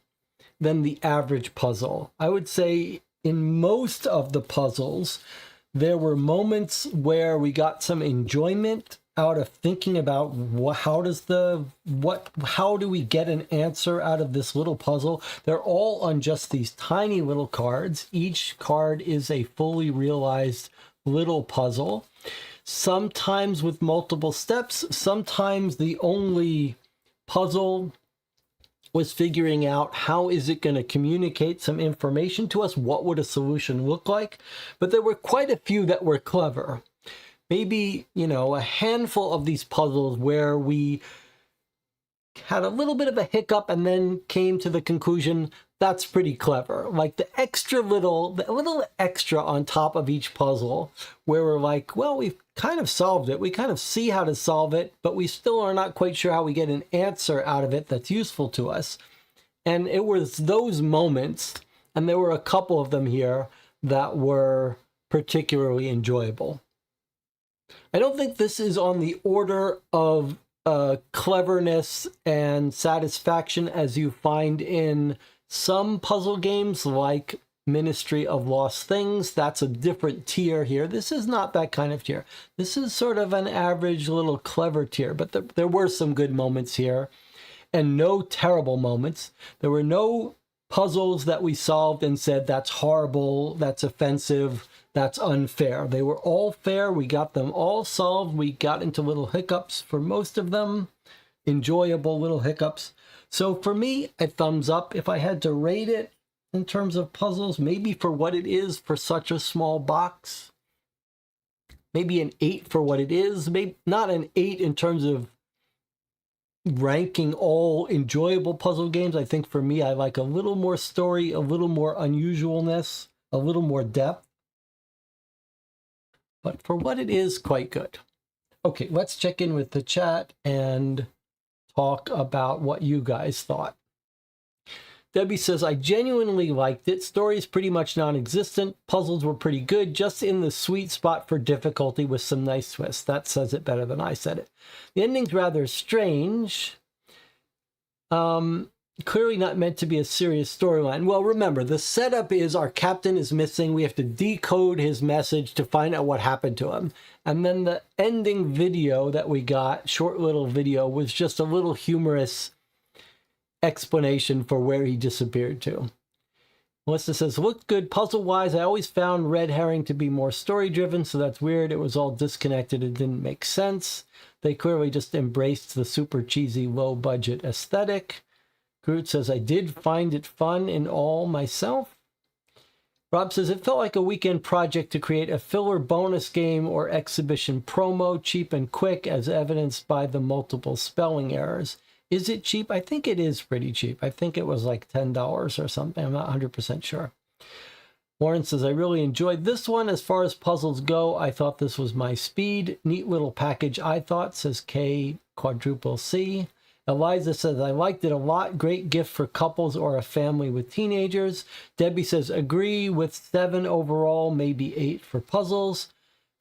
than the average puzzle. I would say in most of the puzzles, there were moments where we got some enjoyment out of thinking about how do we get an answer out of this little puzzle. They're all on just these tiny little cards. Each card is a fully realized little puzzle, sometimes with multiple steps. Sometimes the only puzzle was figuring out how is it going to communicate some information to us? What would a solution look like? But there were quite a few that were clever. Maybe, a handful of these puzzles where we had a little bit of a hiccup and then came to the conclusion that's pretty clever. Like the little extra on top of each puzzle where we're like, well, we've kind of solved it. We kind of see how to solve it, but we still are not quite sure how we get an answer out of it that's useful to us. And it was those moments, and there were a couple of them here that were particularly enjoyable. I don't think this is on the order of cleverness and satisfaction as you find in some puzzle games like Ministry of Lost Things. That's a different tier here. This is not that kind of tier. This is sort of an average little clever tier, but there were some good moments here and no terrible moments. There were no puzzles that we solved and said, that's horrible, that's offensive, that's unfair. They were all fair. We got them all solved. We got into little hiccups for most of them, enjoyable little hiccups. So for me, a thumbs up. If I had to rate it in terms of puzzles, maybe for what it is for such a small box, maybe an 8 for what it is. Maybe not an 8 in terms of ranking all enjoyable puzzle games. I think for me, I like a little more story, a little more unusualness, a little more depth. But for what it is, quite good. Okay, let's check in with the chat and talk about what you guys thought. Debbie says, I genuinely liked it. Story is pretty much non-existent. Puzzles were pretty good, just in the sweet spot for difficulty with some nice twists. That says it better than I said it. The ending's rather strange. Clearly not meant to be a serious storyline. Well, remember, the setup is our captain is missing. We have to decode his message to find out what happened to him. And then the ending video that we got, short little video, was just a little humorous explanation for where he disappeared to. Melissa says, looked good puzzle-wise. I always found Red Herring to be more story-driven, so that's weird. It was all disconnected. It didn't make sense. They clearly just embraced the super cheesy, low-budget aesthetic. Groot says, I did find it fun in all myself. Rob says, it felt like a weekend project to create a filler bonus game or exhibition promo, cheap and quick, as evidenced by the multiple spelling errors. Is it cheap? I think it is pretty cheap. I think it was like $10 or something. I'm not 100% sure. Warren says, I really enjoyed this one. As far as puzzles go, I thought this was my speed. Neat little package, I thought, says K quadruple C. Eliza says, I liked it a lot. Great gift for couples or a family with teenagers. Debbie says, agree with 7 overall, maybe 8 for puzzles.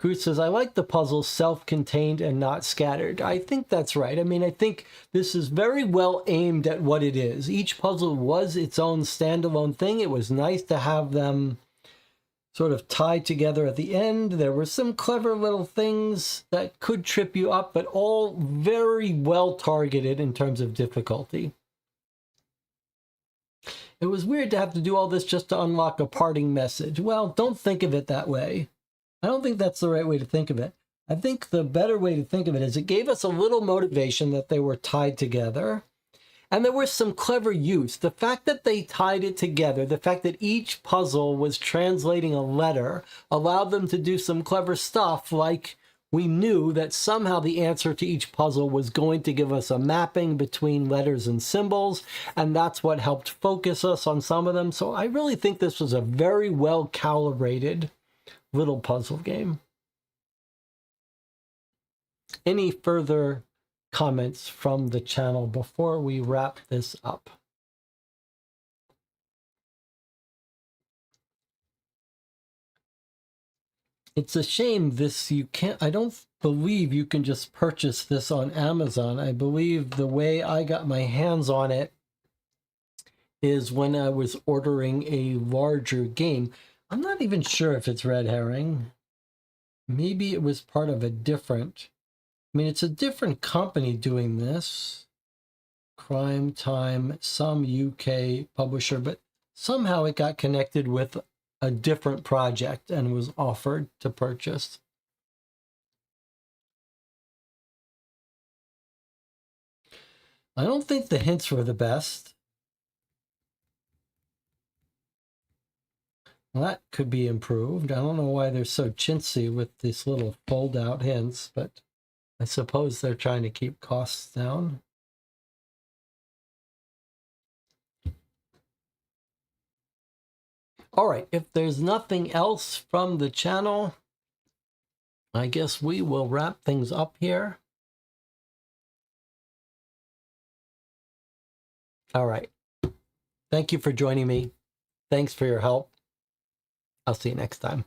Groot says, I like the puzzles self-contained and not scattered. I think that's right. I mean, I think this is very well aimed at what it is. Each puzzle was its own standalone thing. It was nice to have them sort of tied together at the end. There were some clever little things that could trip you up, but all very well targeted in terms of difficulty. It was weird to have to do all this just to unlock a parting message. Well, don't think of it that way. I don't think that's the right way to think of it. I think the better way to think of it is it gave us a little motivation that they were tied together. And there was some clever use. The fact that they tied it together, the fact that each puzzle was translating a letter, allowed them to do some clever stuff, like we knew that somehow the answer to each puzzle was going to give us a mapping between letters and symbols, and that's what helped focus us on some of them. So I really think this was a very well calibrated little puzzle game. Any further comments from the channel before we wrap this up? It's a shame I don't believe you can just purchase this on Amazon. I believe the way I got my hands on it is when I was ordering a larger game. I'm not even sure if it's Red Herring. Maybe it was part of a different, it's a different company doing this. Crime Time, some UK publisher, but somehow it got connected with a different project and was offered to purchase. I don't think the hints were the best. Well, that could be improved. I don't know why they're so chintzy with these little fold-out hints, but I suppose they're trying to keep costs down. All right, if there's nothing else from the channel, I guess we will wrap things up here. All right. Thank you for joining me. Thanks for your help. I'll see you next time.